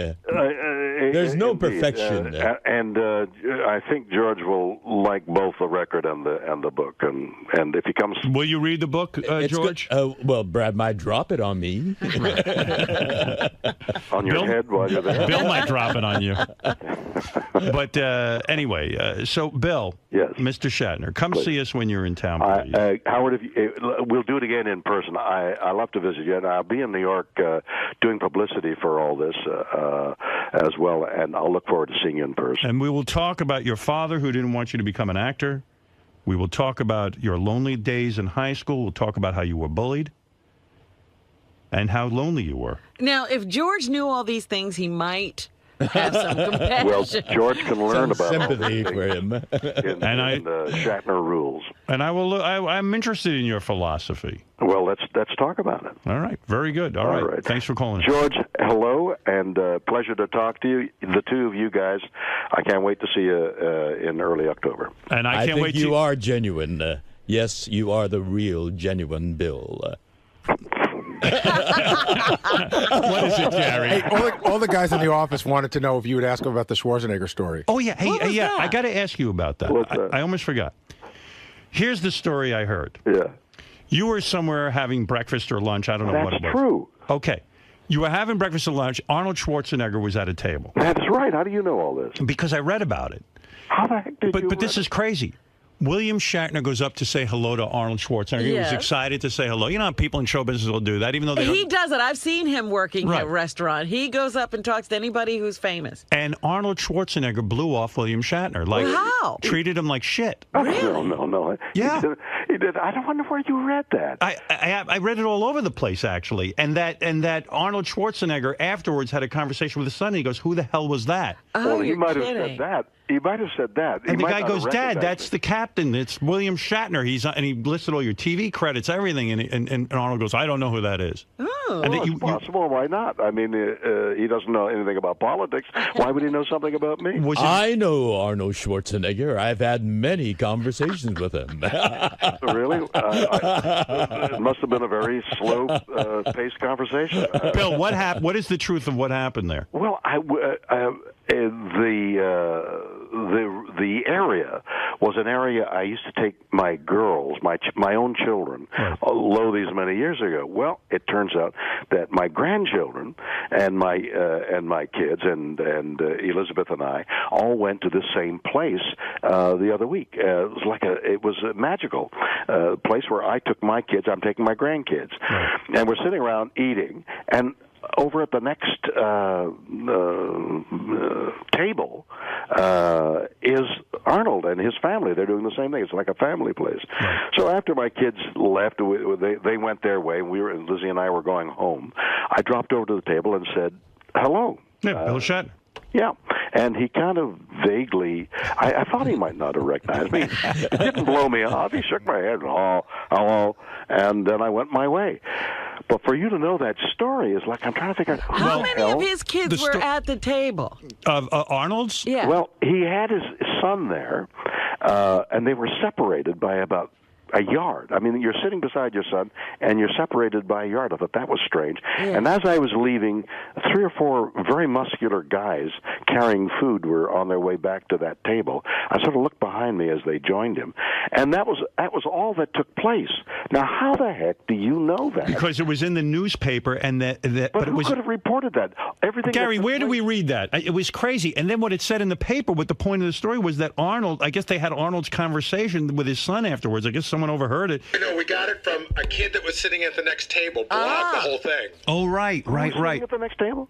There's no indeed. perfection. And I think George will like both the record and the book. And if he comes, will you read the book, George? Well, Brad might drop it on me. On your head while you're there. Bill might drop it on you. But anyway, so Bill, yes, Mr. Shatner, come see us when you're in town, please. Howard, we'll do it again in person. I love to visit you, and I'll be in New York doing publicity for all this as well, and I'll look forward to seeing you in person. And we will talk about your father who didn't want you to become an actor. We will talk about your lonely days in high school. We'll talk about how you were bullied and how lonely you were. Now, if George knew all these things, he might have some compassion. Well, George can learn about sympathy for him. in Shatner rules. And I'm interested in your philosophy. Well, let's talk about it. All right, very good. All right. Thanks for calling. George, hello, and pleasure to talk to you. The two of you guys, I can't wait to see you in early October. And I can't think wait. You are genuine. Yes, you are the real, genuine Bill. What is it, Gary? Hey, all the guys in the office wanted to know if you would ask them about the Schwarzenegger story. Oh, yeah. Hey, yeah, I got to ask you about that. I almost forgot. Here's the story I heard. Yeah. You were somewhere having breakfast or lunch. I don't know what it was. That's true. Okay. You were having breakfast or lunch. Arnold Schwarzenegger was at a table. That's right. How do you know all this? Because I read about it. How the heck did you But this is crazy. William Shatner goes up to say hello to Arnold Schwarzenegger. He was excited to say hello. You know how people in show business will do that, even though they He does it. I've seen him working at a restaurant. He goes up and talks to anybody who's famous. And Arnold Schwarzenegger blew off William Shatner. Like, how? Treated him like shit. Oh, no. Yeah. He did. I don't wonder where you read that. I read it all over the place, actually. And that Arnold Schwarzenegger afterwards had a conversation with his son. And he goes, "Who the hell was that?" Oh, well, he might have said that. He might have said that. And the guy goes, "Dad, that's the captain. It's William Shatner." And he listed all your TV credits, everything. And Arnold goes, "I don't know who that is." Oh, and well, it's possible. Why not? I mean, he doesn't know anything about politics. Why would he know something about me? I know Arnold Schwarzenegger. I've had many conversations with him. Really? It must have been a very slow-paced conversation. Bill, what happened? What is the truth of what happened there? Well, the area was an area I used to take my girls, my own children, lo these many years ago. Well, it turns out that my grandchildren and my kids and Elizabeth and I all went to the same place the other week. It was a magical place where I took my kids. I'm taking my grandkids, and we're sitting around eating and. Over at the next table is Arnold and his family. They're doing the same thing. It's like a family place. So after my kids left, they went their way. Lizzie and I were going home. I dropped over to the table and said, "Hello." Yeah, Bill Shatner. Yeah, and he kind of vaguely, I thought he might not have recognized me. He didn't blow me off. He shook my head, hello, and then I went my way. But for you to know that story is like, I'm trying to figure out how many of his kids were at the table? Arnold's? Yeah. Well, he had his son there, and they were separated by about a yard. I mean, you're sitting beside your son, and you're separated by a yard. I thought that was strange. Yeah. And as I was leaving, 3 or 4 very muscular guys carrying food were on their way back to that table. I sort of looked behind me as they joined him, and that was all that took place. Now, how the heck do you know that? Because it was in the newspaper, and but who could have reported that? Everything. Gary, where do we read that? It was crazy. And then what it said in the paper, what the point of the story was that Arnold, I guess they had Arnold's conversation with his son afterwards. I guess someone overheard it. No, we got it from a kid that was sitting at the next table, blogged the whole thing. Oh, right. Sitting at the next table?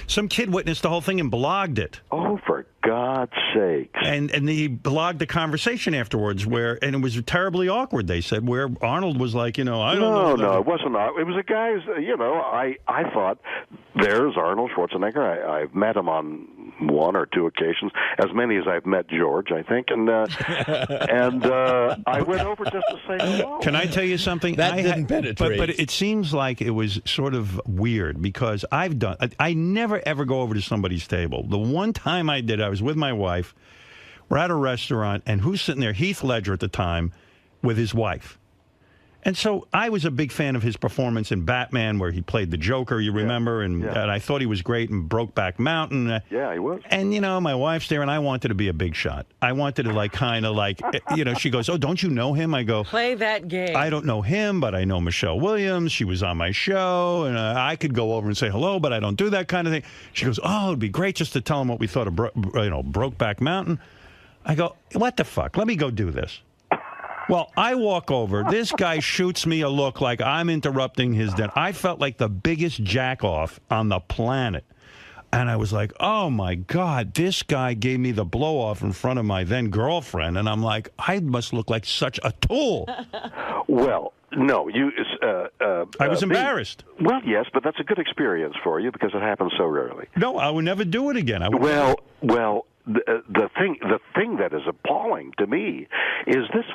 Some kid witnessed the whole thing and blogged it. Oh, for God's sakes. And he blogged the conversation afterwards and it was terribly awkward, they said, where Arnold was like, I don't know. No, it wasn't. It was a guy's, I thought, there's Arnold Schwarzenegger. I've met him on 1 or 2 occasions, as many as I've met George, I think, and I went over just to say hello. Can I tell you something? That didn't penetrate. But it seems like it was sort of weird because I never ever go over to somebody's table. The one time I did, I was with my wife. We're at a restaurant, and who's sitting there? Heath Ledger at the time with his wife. And so I was a big fan of his performance in Batman, where he played the Joker, you remember, and I thought he was great in Brokeback Mountain. Yeah, he was. And, you know, my wife's there, and I wanted to be a big shot. I wanted to, like, kind of like, you know, she goes, oh, don't you know him? I go, play that game. I don't know him, but I know Michelle Williams. She was on my show, and I could go over and say hello, but I don't do that kind of thing. She goes, oh, it'd be great just to tell him what we thought of, Brokeback Mountain. I go, what the fuck? Let me go do this. Well, I walk over. This guy shoots me a look like I'm interrupting his dinner. I felt like the biggest jack-off on the planet. And I was like, oh, my God, this guy gave me the blow-off in front of my then-girlfriend. And I'm like, I must look like such a tool. Well, no, you. I was embarrassed. Well, yes, but that's a good experience for you because it happens so rarely. No, I would never do it again. Well. The thing that is appalling to me is this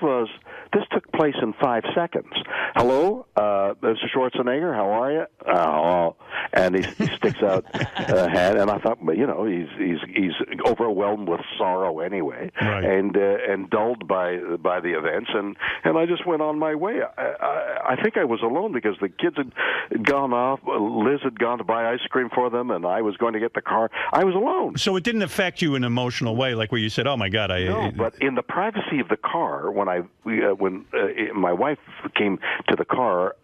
took place in 5 seconds. Hello, Mr. Schwarzenegger, how are you? Oh, and he sticks out a hand, and I thought, you know, he's overwhelmed with sorrow anyway, and dulled by the events, and I just went on my way. I think I was alone because the kids had gone off. Liz had gone to buy ice cream for them, and I was going to get the car. I was alone. So it didn't affect you in an emotional way, like where you said, "Oh my God!" No, but in the privacy of the car, when my wife came to the car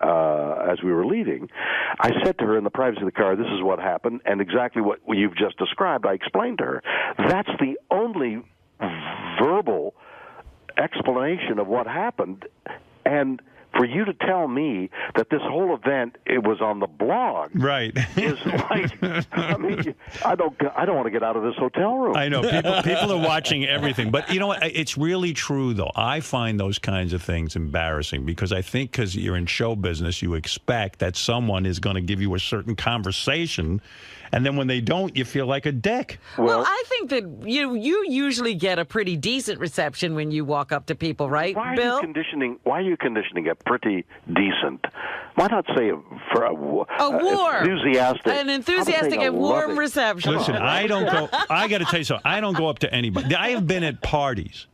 as we were leaving, I said to her in the privacy of the car, "This is what happened," and exactly what you've just described. I explained to her. That's the only verbal explanation of what happened, and for you to tell me that this whole event it was on the blog, right? Is like, I mean, I don't want to get out of this hotel room. I know people are watching everything, but you know what? It's really true though. I find those kinds of things embarrassing because I think because you're in show business, you expect that someone is going to give you a certain conversation. And then when they don't, you feel like a dick. Well, I think that you usually get a pretty decent reception when you walk up to people, right, Bill? Why are you conditioning a pretty decent? Why not say warm, an enthusiastic and warm reception? Listen, I don't go. I got to tell you something. I don't go up to anybody. I have been at parties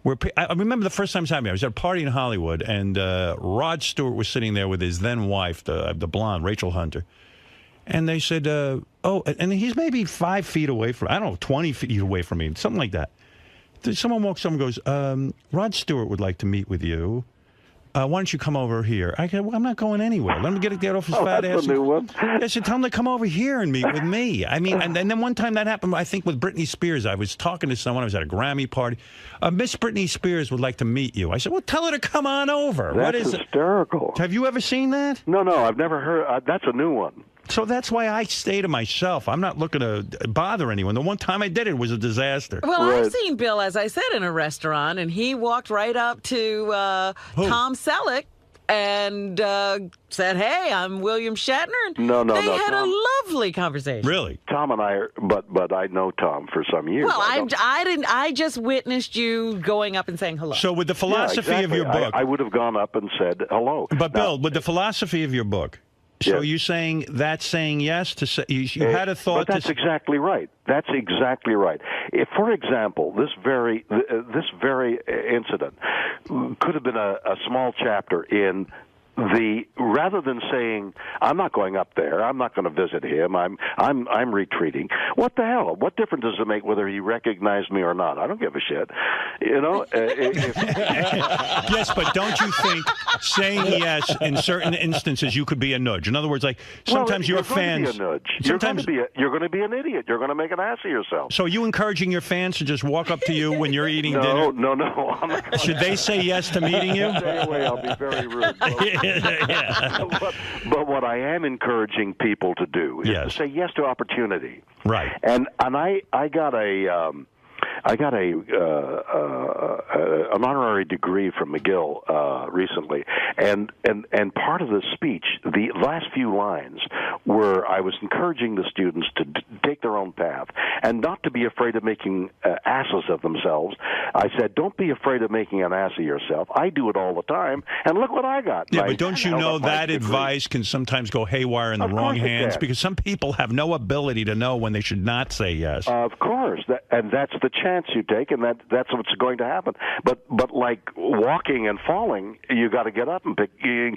where I remember the first time it happened. I was at a party in Hollywood, and Rod Stewart was sitting there with his then wife, the blonde Rachel Hunter. And they said, and he's maybe 5 feet away from, I don't know, 20 feet away from me, something like that. Someone walks up and goes, Rod Stewart would like to meet with you. Why don't you come over here? I go, well, I'm not going anywhere. Let him get off his fat ass. That's a new one. I said, tell him to come over here and meet with me. I mean, and then one time that happened, I think, with Britney Spears. I was talking to someone. I was at a Grammy party. Miss Britney Spears would like to meet you. I said, well, tell her to come on over. That's what is hysterical. Have you ever seen that? No, I've never heard. That's a new one. So that's why I stay to myself. I'm not looking to bother anyone. The one time I did it was a disaster. Well, I've seen Bill, as I said, in a restaurant, and he walked right up to Tom Selleck and said, hey, I'm William Shatner. And they had a lovely conversation. Really? Tom and I but I know Tom for some years. Well, I just witnessed you going up and saying hello. So with the philosophy of your book, I would have gone up and said hello. But Bill, with the philosophy of your book, so you're saying that's saying yes to say you had a thought. But that's exactly right. That's exactly right. If, for example, this very incident could have been a small chapter in rather than saying I'm not going up there, I'm not going to visit him, I'm retreating. What the hell? What difference does it make whether he recognized me or not? I don't give a shit. You know. Yes, but don't you think saying yes in certain instances you could be a nudge? In other words, like sometimes your fans. Going to be a nudge. Sometimes you're going to be an idiot. You're going to make an ass of yourself. So are you encouraging your fans to just walk up to you when you're eating dinner? No. Should they say yes to meeting you? Stay away. I'll be very rude. But what I am encouraging people to do is to say yes to opportunity. Right. And I got an honorary degree from McGill recently, and part of the speech, the last few lines, were I was encouraging the students to take their own path and not to be afraid of making asses of themselves. I said, don't be afraid of making an ass of yourself. I do it all the time, and look what I got. Yeah, but don't you know that advice can sometimes go haywire in the wrong hands? Because some people have no ability to know when they should not say yes. Of course, and that's the challenge. chance you take, and that's what's going to happen. But like walking and falling, you got to get up and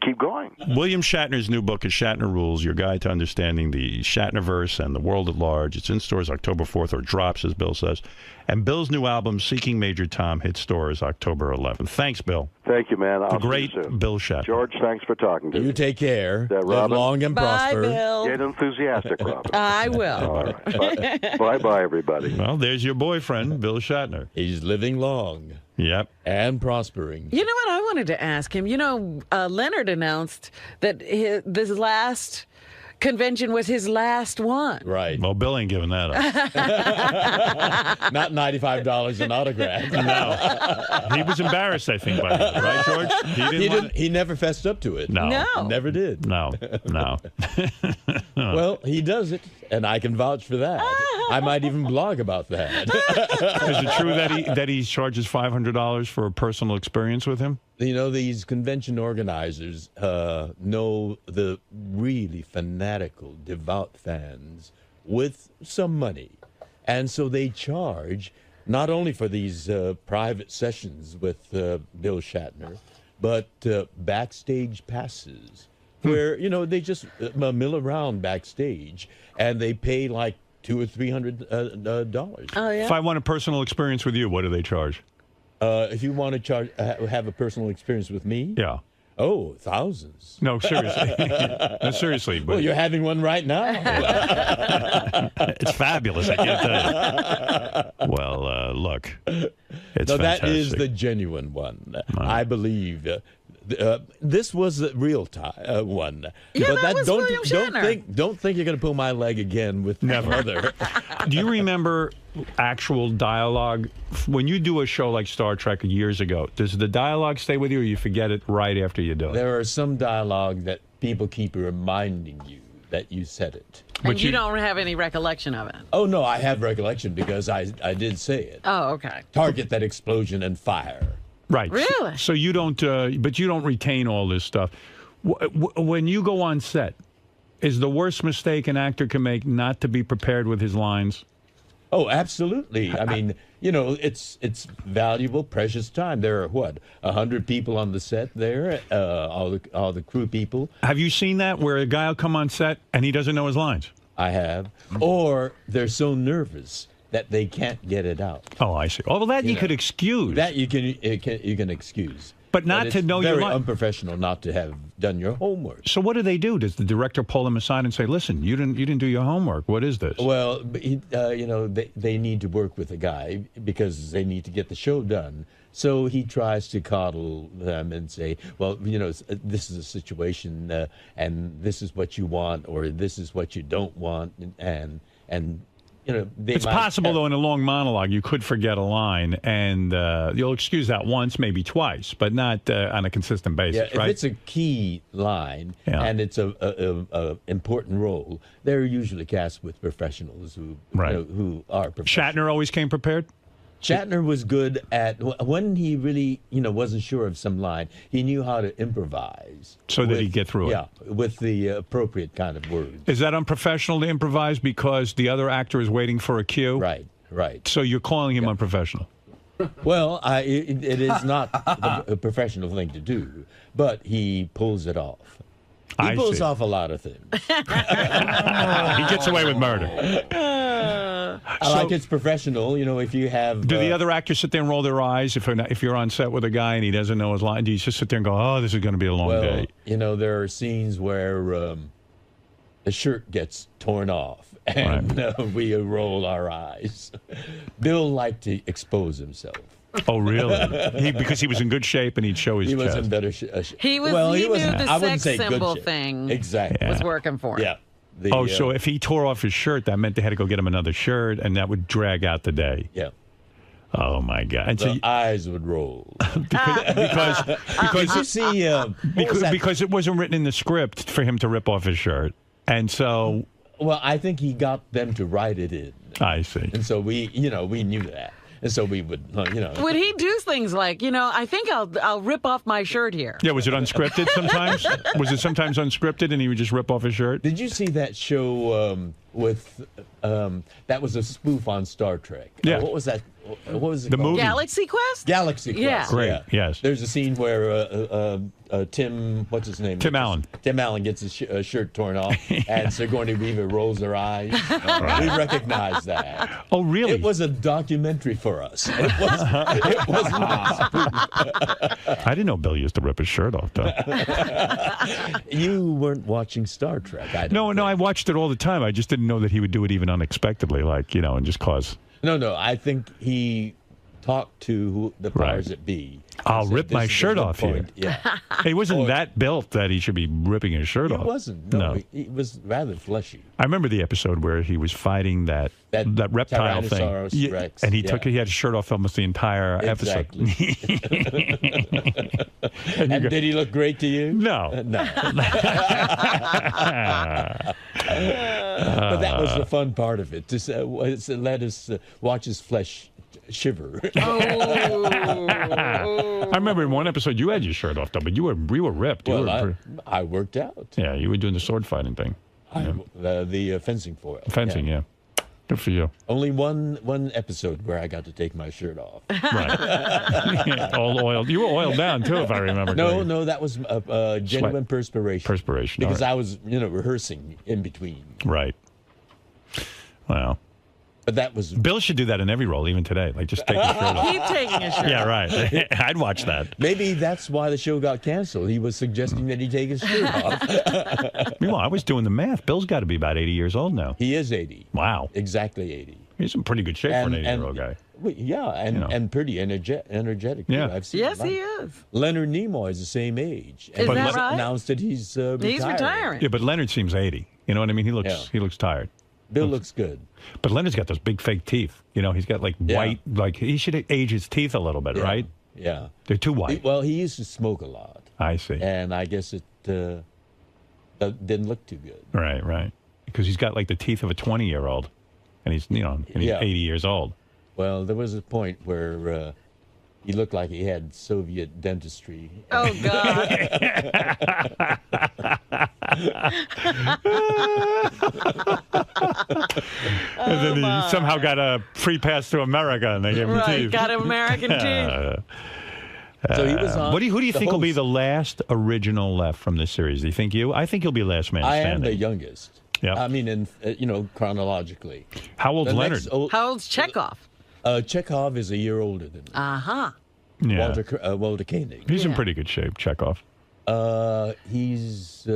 keep going. William Shatner's new book is Shatner Rules: Your Guide to Understanding the Shatnerverse and the World at Large. It's in stores October 4th, or drops, as Bill says. And Bill's new album, Seeking Major Tom, hits stores October 11th. Thanks, Bill. Thank you, man. The great Bill Shatner. George, thanks for talking to me. You take care. Live Robin? long and prosper. Bye, Bill. Get enthusiastic, Robin. I will. All right. Bye-bye, everybody. Well, there's your boyfriend, Bill Shatner. He's living long. Yep. And prospering. You know what I wanted to ask him? Leonard announced that this last convention was his last one. Right. Well, Bill ain't giving that up. Not $95 an autograph. No. He was embarrassed, I think, by that. Right, George? He never fessed up to it. No. Never did. No. Well, he does it, and I can vouch for that. I might even blog about that. Is it true that he charges $500 for a personal experience with him? These convention organizers know the really fanatical, devout fans with some money. And so they charge not only for these private sessions with Bill Shatner, but backstage passes where, they just mill around backstage and they pay like $200 or $300. Oh, yeah. If I want a personal experience with you, what do they charge? If you want to have a personal experience with me? Yeah. Oh, thousands. No, seriously. No, seriously. But well, you're having one right now. It's fabulous, I can't tell you. Well, look, it's no, fantastic. that is the genuine one. I believe. This was the real one. Yeah, but that was William Shatner. Don't think you're going to pull my leg again with Never. Do you remember actual dialogue when you do a show like Star Trek years ago? Does the dialogue stay with you, or you forget it right after you do it? There are some dialogue that people keep reminding you that you said it. And you don't have any recollection of it? Oh, no, I have recollection because I did say it. Oh, okay. Target that explosion and fire. Right. Really? So you don't, but you don't retain all this stuff. When you go on set, is the worst mistake an actor can make not to be prepared with his lines? Oh, absolutely. I mean, it's valuable, precious time. There are 100 people on the set there, all the crew people. Have you seen that where a guy will come on set and he doesn't know his lines? I have. Or they're so nervous that they can't get it out. Oh, I see. Oh, well, that you could excuse. That you can excuse. But not to know your line. It's very line. unprofessional not to have done your homework. So what do? Does the director pull them aside and say, "Listen, you didn't do your homework. What is this?" Well, they need to work with a guy because they need to get the show done. So he tries to coddle them and say, well, this is a situation, and this is what you want, or this is what you don't want, and it's possible, though, in a long monologue, you could forget a line, and you'll excuse that once, maybe twice, but not on a consistent basis, right? If it's a key line and it's a important role, they're usually cast with professionals who are professionals. Shatner always came prepared? Shatner was good at, when he really, wasn't sure of some line, he knew how to improvise. So that he'd get through it. Yeah, with the appropriate kind of words. Is that unprofessional to improvise because the other actor is waiting for a cue? Right. So you're calling him unprofessional? Well, it is not a professional thing to do, but he pulls it off. He pulls off a lot of things. He gets away with murder. Like it's professional, if you have... Do the other actors sit there and roll their eyes if you're on set with a guy and he doesn't know his line? Do you just sit there and go, oh, this is going to be a long day? There are scenes where the shirt gets torn off and we roll our eyes. Bill liked to expose himself. Oh, really? Because he was in good shape and he'd show his chest. He was in better shape. He knew the sex symbol thing was working for him. Yeah. So if he tore off his shirt, that meant they had to go get him another shirt, and that would drag out the day. Yeah. Oh, my God. And the eyes would roll. because you see... because it wasn't written in the script for him to rip off his shirt. And so... Well, I think he got them to write it in. I see. And so we knew that. And so we would, Would he do things like, I think I'll rip off my shirt here? Yeah, was it unscripted sometimes? Was it sometimes unscripted and he would just rip off his shirt? Did you see that show with, that was a spoof on Star Trek? Yeah. What was that? what was it The called? movie. Galaxy Quest? Galaxy Quest. Yeah. Great, yes. There's a scene where Tim, what's his name? Tim Allen. Tim Allen gets his shirt torn off, and Sigourney Weaver rolls her eyes. We recognize that. Oh, really? It was a documentary for us. It was I didn't know Bill used to rip his shirt off, though. You weren't watching Star Trek. No, I watched it all the time. I just didn't know that he would do it even unexpectedly, like, and just cause. No, I think he talked to the powers that be. I'll said, rip my "This is a shirt good off point." here. Yeah. He wasn't that built that he should be ripping his shirt He off. wasn't. No. He was rather fleshy. I remember the episode where he was fighting that reptile thing. Tyrannosaurus Rex, and he yeah. had his shirt off almost the entire episode. And did he look great to you? No. No. But that was the fun part of it. To let us watch his flesh shiver. I remember in one episode you had your shirt off, though, but you were ripped. Well, I worked out. Yeah, you were doing the sword fighting thing. The fencing foil. Fencing, yeah. Good for you. Only one episode where I got to take my shirt off. Right. All oiled. You were oiled down, too, if I remember correctly. No, that was genuine perspiration. Perspiration. Because right. I was, rehearsing in between. Right. Wow. But that was... Bill should do that in every role, even today. Like, just take his shirt off. Keep taking his shirt Yeah, off. right. I'd watch that. Maybe that's why the show got canceled. He was suggesting that he take his shirt off. Meanwhile, I was doing the math. Bill's got to be about 80 years old now. He is 80. Wow. Exactly 80. He's in pretty good shape for an 80-year-old guy. Well, yeah, and pretty energetic. Yeah. Too. I've seen Yes, him. he is. Leonard Nimoy is the same age. Is And that he's right? announced that he's retiring. He's retiring. Yeah, but Leonard seems 80. You know what I mean? He looks tired. Bill looks good. But Leonard's got those big fake teeth. He's got like white, like he should age his teeth a little bit, right? Yeah. They're too white. He used to smoke a lot. I see. And I guess it didn't look too good. Right. Because he's got like the teeth of a 20-year-old, and he's 80 years old. Well, there was a point where he looked like he had Soviet dentistry. Oh, God. And then he somehow got a free pass to America, and they gave him teeth. Got American teeth. So he was on. Who do you think will be the last original left from this series? Do you think you? I think you'll be last man I standing. am the youngest. Yeah. I mean, chronologically. How old's Leonard? How old's Chekhov? Chekhov is a year older than me. Uh-huh. Yeah. Walter Koenig. He's in pretty good shape, Chekhov. He's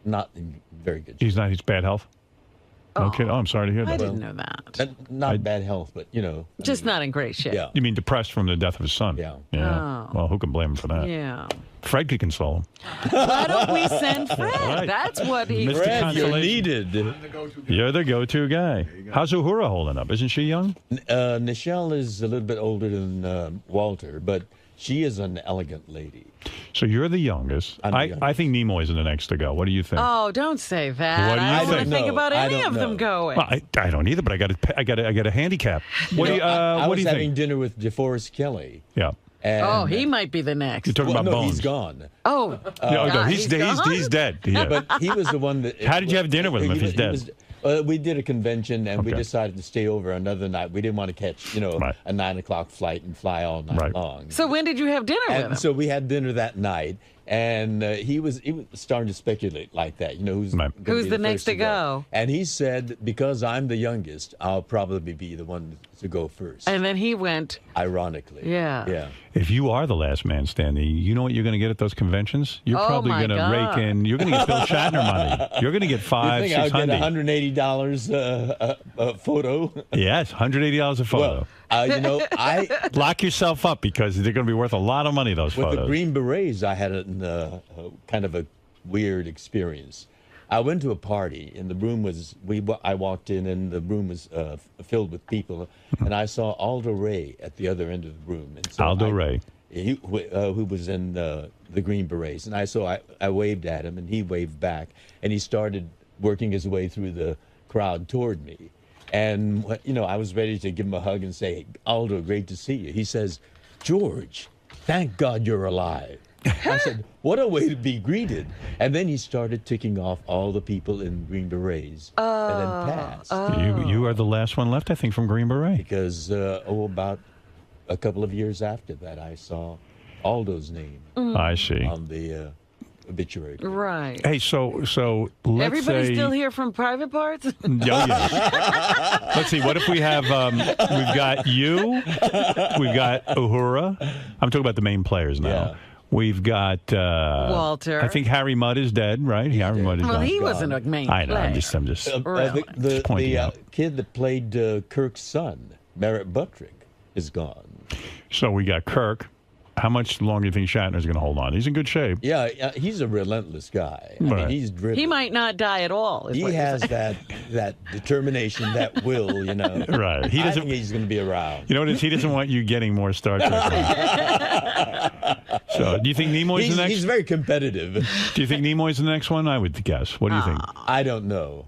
not in very good shape. He's not. He's bad health. No kidding. Oh, I'm sorry to hear that. I didn't know that. Not bad health, but Just not in great shape. Yeah. You mean depressed from the death of his son? Yeah. Yeah. Oh. Well, who can blame him for that? Yeah. Fred could console him. Why don't we send Fred? Right. That's what he... Mr. Fred, you're Consolation. needed. You're the go-to guy. How's Uhura holding up? Isn't she young? Nichelle is a little bit older than Walter, but she is an elegant lady. So you're the youngest. I'm the youngest. I think Nimoy's in the next to go. What do you think? Oh, don't say that. What do you I don't want think? to think about I any don't of them know. going. Well, I don't either, but I got a handicap. What do you I what was do you having think? dinner with DeForest Kelly. Yeah. And, he might be the next. You're talking about no, Bones. he's gone. Oh, No, God, he's dead. Yeah. But he was the one that. How did you have dinner with him if he's dead? We did a convention, and we Okay. decided to stay over another night. We didn't want to catch, Right. a 9 o'clock flight and fly all night Right. long. So when did you have dinner with him? And so we had dinner that night, and he was starting to speculate like that. Who's gonna Who's be the first next to go? And he said, because I'm the youngest, I'll probably be the one to go first. And then he went. Ironically. Yeah. Yeah. If you are the last man standing, you know what you're going to get at those conventions? You're Oh, probably my going to God. rake in. You're going to get Bill Shatner money. You're going to get You $500, think I'll get $600. $180 a photo? Yes, $180 a photo. Well, I Lock yourself up because they're going to be worth a lot of money. Those with photos. the Green Berets, I had a kind of a weird experience. I went to a party, and the room was I walked in, and the room was filled with people, and I saw Aldo Ray at the other end of the room. And so Aldo Ray. Who was in the Green Berets, and I waved at him, and he waved back, and he started working his way through the crowd toward me, and I was ready to give him a hug and say, Aldo, great to see you. He says, George, thank God you're alive. I said, what a way to be greeted. And then he started ticking off all the people in Green Berets and then passed. You are the last one left, I think, from Green Beret. Because, about a couple of years after that, I saw Aldo's name. I see. On the obituary. Right. Hey, so let's Everybody say... still here from Private Parts? Yeah. Let's see. What if we have? We've got you. We've got Uhura. I'm talking about the main players now. Yeah. We've got Walter. I think Harry Mudd is dead, right? Harry Mudd is Well, gone. he wasn't a main I know. player. I'm just The pointing out. kid that played Kirk's son, Merritt Buttrick, is gone. So we got Kirk. How much longer do you think Shatner's going to hold on? He's in good shape. Yeah, he's a relentless guy. I Right. mean, he's driven. He might not die at all. He has that determination, that will, you know. Right. I think he's going to be around. You know what it is? He doesn't want you getting more Star Trek. So, do you think Nimoy's the next? He's very competitive. Do you think Nimoy's the next one? I would guess. What do you think? I don't know.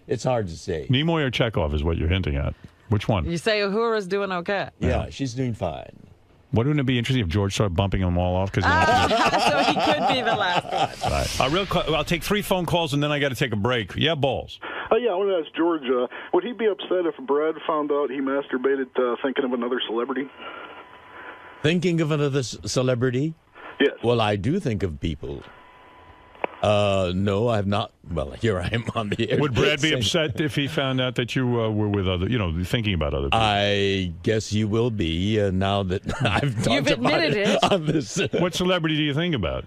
It's hard to say. Nimoy or Chekhov is what you're hinting at. Which one? You say Uhura's doing okay. Yeah, she's doing fine. Wouldn't it be interesting if George started bumping them all off? So he could be the last one. Right. I'll take 3 phone calls and then I got to take a break. Yeah, Balls. Yeah, I want to ask George, would he be upset if Brad found out he masturbated thinking of another celebrity? Thinking of another celebrity? Yes. Well, I do think of people. No, I have not. Well, here I am on the air. Would Brad be upset if he found out that you were with other, thinking about other people? I guess you will be now that I've talked You've admitted about it on this. What celebrity do you think about?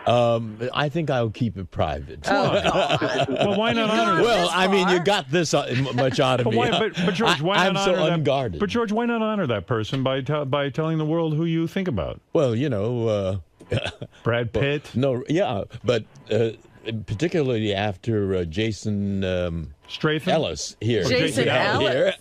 I think I'll keep it private. Well, why not honor? Well, I mean, you got this much out of me. But George, why I'm not so honor unguarded. But George, why not honor that person by telling the world who you think about? Well, Brad Pitt. No, yeah, but particularly after Jason Stratham? Ellis here. Jason Ellis.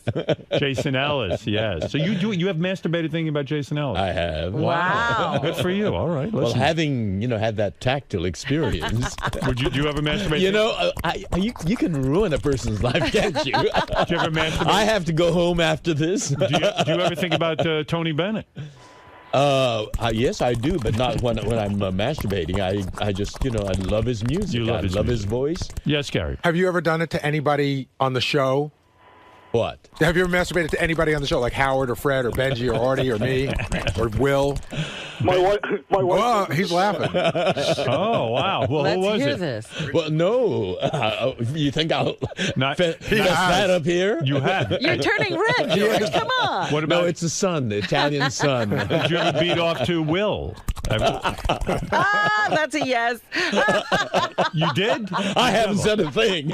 Jason Ellis, yes. So you have masturbated thinking about Jason Ellis? I have. Wow. Good for you. All right. Well, Listen. having had that tactile experience. Do you ever masturbate? You can ruin a person's life, can't you? Do you ever masturbate? I have to go home after this. Do you ever think about Tony Bennett? Yes, I do, but not when I'm masturbating. I just, I love his music. I love his voice. Yes, Gary. Have you ever done it to anybody on the show? What? Have you ever masturbated to anybody on the show, like Howard or Fred or Benji or Artie or me or Will? My wife. Oh, he's laughing. Oh, wow. Well, Let's who was hear it? this. Well, no. You think I'll Not that up here? You have. You're turning red, George. Come on. What about? No, it's the son, the Italian son. Did you ever beat off to Will? That's a yes. You did? I haven't said a thing.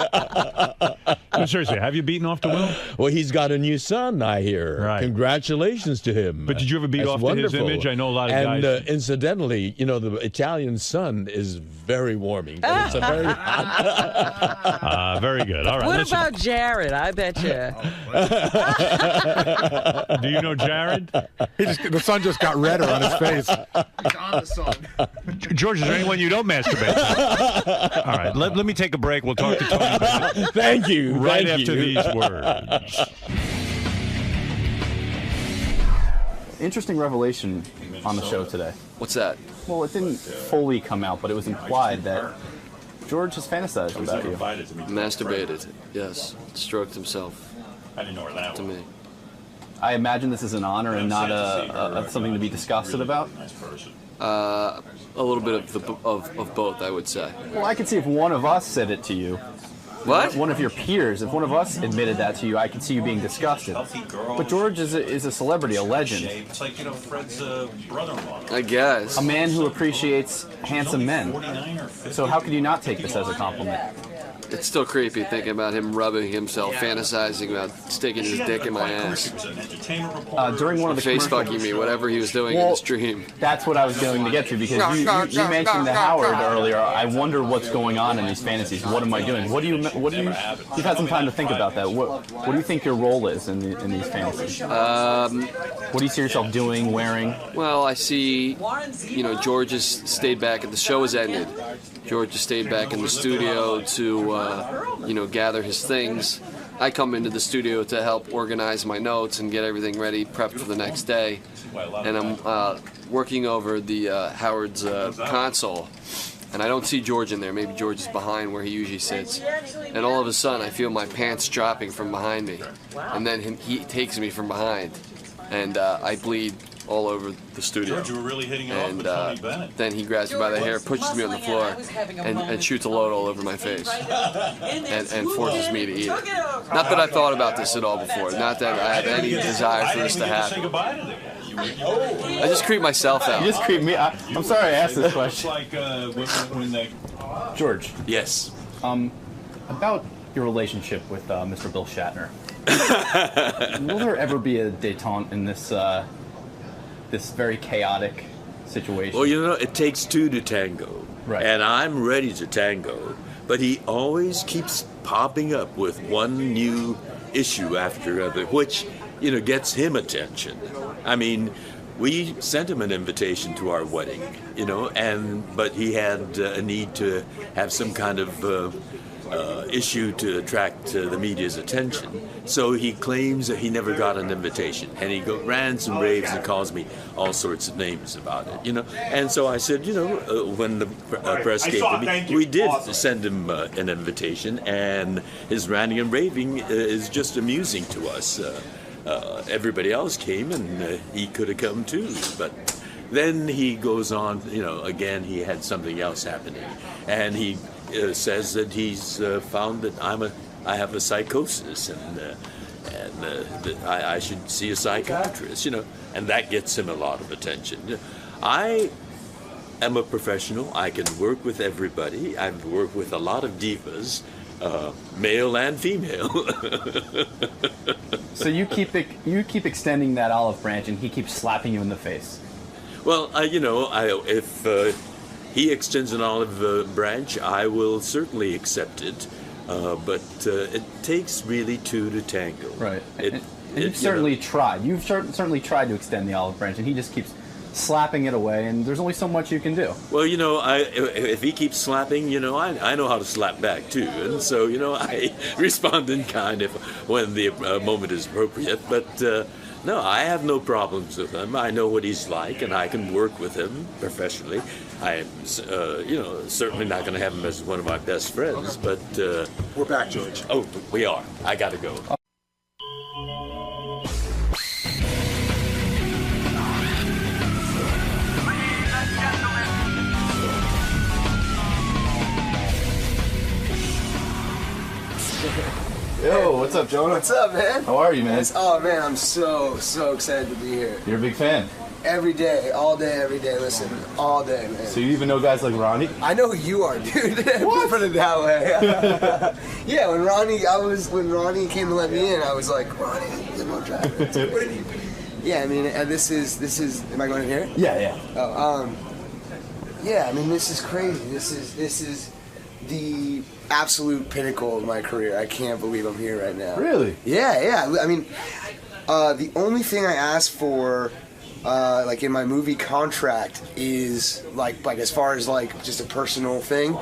No, seriously, have you beaten off to Will? Well, he's got a new son, I hear. Right. Congratulations to him. But did you ever beat That's off wonderful. to his image? I know a lot of and, guys. incidentally, the Italian sun is very warming. It's a very hot. Very good. All right. What listen. about Jared? I bet you. Do you know Jared? The sun just got redder on his face. He's on the sun. George, is there anyone you don't masturbate to? All right. Let me take a break. We'll talk to Tony Bennett Thank you. right Thank after you. these words. Interesting revelation on the show today. What's that? Well, it didn't fully come out, but it was implied that George has fantasized about you. Masturbated. Yes. Stroked himself. I didn't know where that to me. I imagine this is an honor and not something to be disgusted about. A little bit of both, I would say. Well, I could see if one of us said it to you. What? One of your peers, if one of us admitted that to you, I could see you being disgusted. But George is a celebrity, a legend. It's like, Fred's brother-in-law. I guess. A man who appreciates handsome men. So how could you not take this as a compliment? It's still creepy thinking about him rubbing himself, fantasizing about sticking his dick in my ass. During one of the face commercials- fucking me, whatever he was doing in his dream. That's what I was going to get to, because you mentioned the Howard earlier. I wonder what's going on in these fantasies. What am I doing? You've had some time to think about that. What do you think your role is in these fantasies? What do you see yourself doing, wearing? Well, I see, George has stayed back and the show has ended. George has stayed back in the studio to, gather his things. I come into the studio to help organize my notes and get everything ready, prepped for the next day. And I'm working over the Howard's console. And I don't see George in there. Maybe George is behind where he usually sits. And all of a sudden, I feel my pants dropping from behind me. And then he takes me from behind. And I bleed all over the studio. George, you were really hitting it off with Tony Bennett. Then he grabs me by the hair, pushes me on the floor, and shoots a load all over my face. And forces me to eat it. Not that I thought about this at all before. Not that I have any desire for this to happen. I just creep myself out. You just creep me. I'm sorry I asked this question. George. Yes. About your relationship with Mr. Bill Shatner. Will there ever be a détente in this this very chaotic situation? Well, you know, it takes two to tango. Right. And I'm ready to tango. But he always keeps popping up with one new issue after another, which, you know, gets him attention. I mean, we sent him an invitation to our wedding, you know, but he had a need to have some kind of issue to attract the media's attention. So he claims that he never got an invitation, and he rants and raves and calls me all sorts of names about it, you know. And so I said, you know, when the press came to me, we did send him an invitation, and his ranting and raving is just amusing to us. Everybody else came, and he could have come too, but then he goes on, you know, again he had something else happening, and he says that he's found that I have a psychosis, and that I should see a psychiatrist, you know, and that gets him a lot of attention. I am a professional. I can work with everybody. I've worked with a lot of divas, male and female. So you keep extending that olive branch, and he keeps slapping you in the face. Well, you know, if he extends an olive branch, I will certainly accept it. But it takes really two to tango. Right. And you've certainly tried. You've certainly tried to extend the olive branch, and he just keeps slapping it away, and there's only so much you can do. Well, you know, if he keeps slapping, you know, I know how to slap back too, and so, you know, I respond in kind when the moment is appropriate. But no, I have no problems with him. I know what he's like, and I can work with him professionally. I am, you know, certainly not going to have him as one of my best friends, but we're back, George. Oh, we are. I got to go. Yo, what's up, Jonah? What's up, man? How are you, man? Oh, man, I'm so excited to be here. You're a big fan. Every day, all day, every day. Listen, all day, man. So you even know guys like Ronnie? I know who you are, dude. Put it that way. Yeah, when Ronnie came to let me in, I was like, Ronnie, limo driver. Yeah, I mean, this is. Am I going in here? Yeah. Oh, yeah. I mean, this is crazy. This is the absolute pinnacle of my career. I can't believe I'm here right now. Really? Yeah. I mean, the only thing I asked for, like in my movie contract, is like as far as like just a personal thing,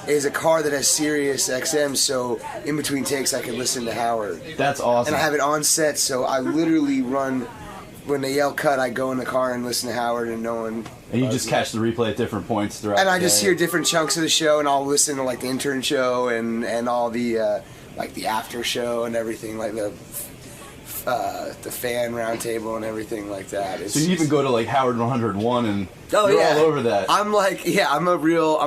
is a car that has Sirius XM, so in between takes I can listen to Howard. That's awesome. And I have it on set, so I literally run. When they yell cut, I go in the car and listen to Howard, and no one. And you just catch the replay at different points throughout. And I the day. just hear different chunks of the show, and I'll listen to like the intern show and all the like the after show and everything, like the fan roundtable and everything like that. So you even go to like Howard 101 and you're all over that. I'm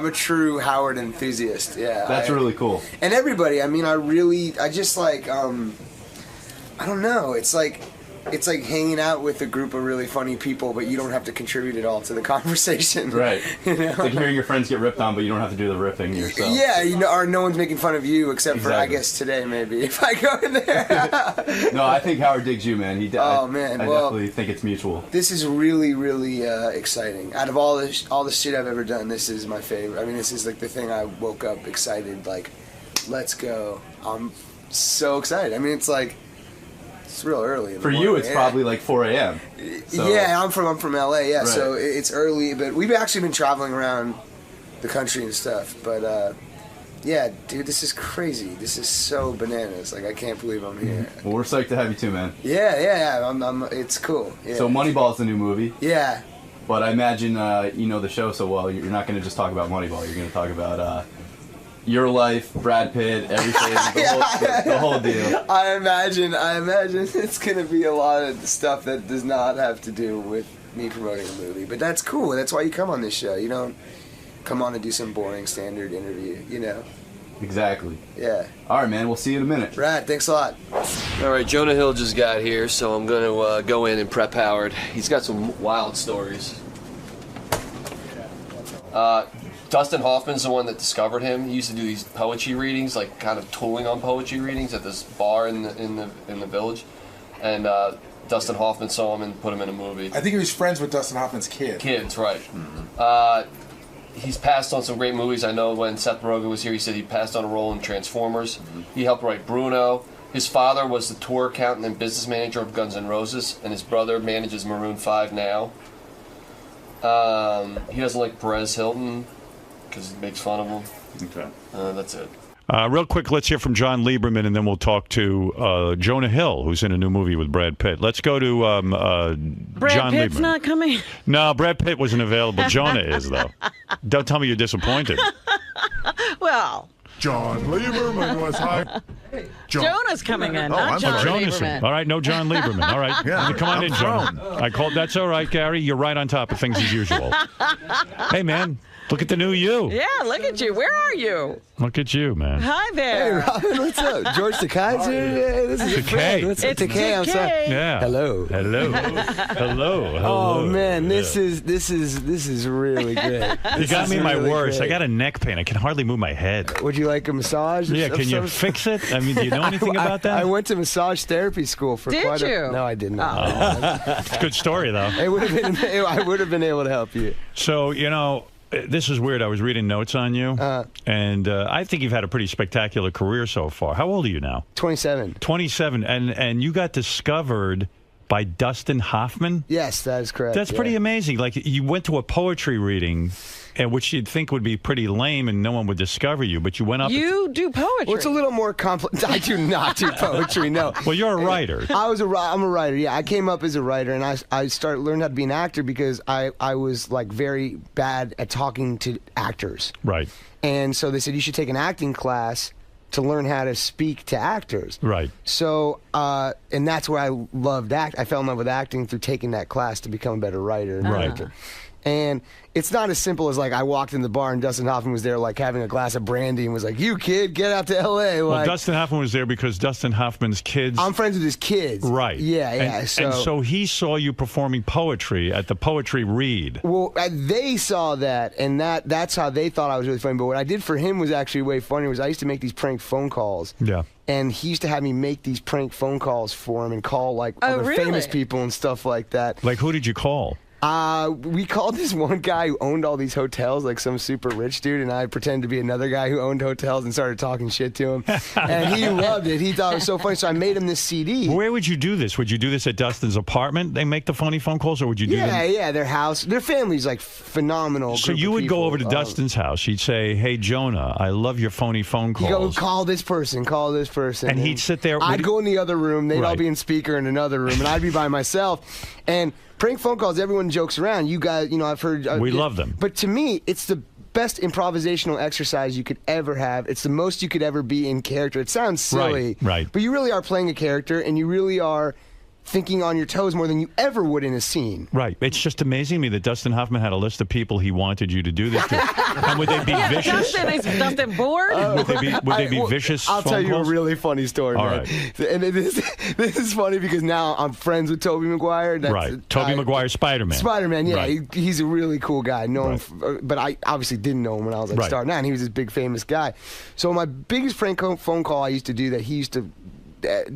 a true Howard enthusiast. Yeah, That's really cool. And everybody, I mean, I just like I don't know. It's like hanging out with a group of really funny people, but you don't have to contribute at all to the conversation. Right. You know? It's like hearing your friends get ripped on, but you don't have to do the ripping yourself. Yeah, you know, or no one's making fun of you except for, I guess, today maybe, if I go in there. No, I think Howard digs you, man. Oh, man. I definitely think it's mutual. This is really, really exciting. Out of all the shit I've ever done, this is my favorite. I mean, this is like the thing I woke up excited, like, let's go. I'm so excited. I mean, it's like, it's real early. For you, it's probably like 4 a.m. So. Yeah, I'm from LA. Yeah, Right. So it's early, but we've actually been traveling around the country and stuff. But Yeah, dude, this is crazy. This is so bananas. Like, I can't believe I'm here. Well, we're psyched to have you too, man. Yeah. It's cool. Yeah. So Moneyball's the new movie. Yeah. But I imagine you know the show so well. You're not going to just talk about Moneyball. You're going to talk about your life, Brad Pitt, everything, the whole deal. I imagine it's going to be a lot of stuff that does not have to do with me promoting a movie. But that's cool. That's why you come on this show. You don't come on and do some boring standard interview, you know? Exactly. Yeah. All right, man. We'll see you in a minute. Brad, thanks a lot. All right, Jonah Hill just got here, so I'm going to go in and prep Howard. He's got some wild stories. Dustin Hoffman's the one that discovered him. He used to do these poetry readings, like kind of tooling on poetry readings at this bar in the village, and Dustin Hoffman saw him and put him in a movie. I think he was friends with Dustin Hoffman's kid. Kids, right? Mm-hmm. He's passed on some great movies. I know when Seth Rogen was here, he said he passed on a role in Transformers. Mm-hmm. He helped write Bruno. His father was the tour accountant and business manager of Guns N' Roses, and his brother manages Maroon 5 now. He doesn't like Perez Hilton because he makes fun of him. Okay. That's it. Real quick, let's hear from John Lieberman, and then we'll talk to Jonah Hill, who's in a new movie with Brad Pitt. Let's go to Brad John Pitt's Lieberman. not coming? No, Brad Pitt wasn't available. Jonah is, though. Don't tell me you're disappointed. Well, John Lieberman was high. Jonah's coming in, not John Jonah's Lieberman. in. All right, no John Lieberman. All right, Yeah, come on I'm in, Jonah. I called. That's all right, Gary. You're right on top of things as usual. Hey, man, look at the new you. Yeah, look at you. Where are you? Look at you, man. Hi there. Hey, Robin, what's up? George Takei's here today. This is a Takei. friend. What's up, It's Takei? I'm sorry. Takei. Yeah. Hello. Hello. Oh man, this is really great. You got me my worst. I got a neck pain. I can hardly move my head. Would you like a massage? Yeah, can you fix it? I mean, do you know anything about that? I went to massage therapy school for Did quite you? No, I did not. It's a good story, though. I would have been able to help you. So, this is weird. I was reading notes on you, and I think you've had a pretty spectacular career so far. How old are you now? 27. 27, and you got discovered by Dustin Hoffman? Yes, that is correct. That's pretty amazing. Like, you went to a poetry reading, which you'd think would be pretty lame and no one would discover you, but you went up... You do poetry. Well, it's a little more complex. I do not do poetry, no. Well, you're a writer. I'm a writer, yeah. I came up as a writer, and I started learning how to be an actor because I was, like, very bad at talking to actors. Right. And so they said, you should take an acting class to learn how to speak to actors. Right. So, and that's where I loved I fell in love with acting through taking that class to become a better writer and director. And it's not as simple as, like, I walked in the bar and Dustin Hoffman was there, like, having a glass of brandy and was like, you kid, get out to L.A. Well, Like, Dustin Hoffman was there because Dustin Hoffman's kids... I'm friends with his kids. Right. Yeah. And so he saw you performing poetry at the Poetry Read. Well, they saw that, and that's how they thought I was really funny. But what I did for him was actually way funnier. Was I used to make these prank phone calls. Yeah. And he used to have me make these prank phone calls for him and call, like, Oh, other really? famous people and stuff like that. Like, who did you call? We called this one guy who owned all these hotels, like some super rich dude, and I pretended to be another guy who owned hotels and started talking shit to him. And he loved it. He thought it was so funny, so I made him this CD. Where would you do this? Would you do this at Dustin's apartment? They make the funny phone calls, or would you do them? Yeah, their house. Their family's, like, phenomenal. So you would go over to Dustin's house. He'd say, hey, Jonah, I love your phony phone calls. He'd go, call this person. And he'd sit there. I'd go in the other room. They'd all be in speaker in another room, and I'd be by myself. And prank phone calls, everyone jokes around. You guys, I've heard... we love them. But to me, it's the best improvisational exercise you could ever have. It's the most you could ever be in character. It sounds silly. Right. But you really are playing a character, and you really are thinking on your toes more than you ever would in a scene. Right. It's just amazing to me that Dustin Hoffman had a list of people he wanted you to do this to. And would they be vicious? Is Dustin bored? Would they be vicious I'll phone tell you calls? a really funny story, All man. right. And this is funny because now I'm friends with Tobey Maguire. Right. Tobey Maguire, Spider-Man. Spider-Man, yeah. Right. He's a really cool guy. But I obviously didn't know him when I was, like, Right. starting out, and he was this big famous guy. So my biggest prank phone call I used to do that he used to...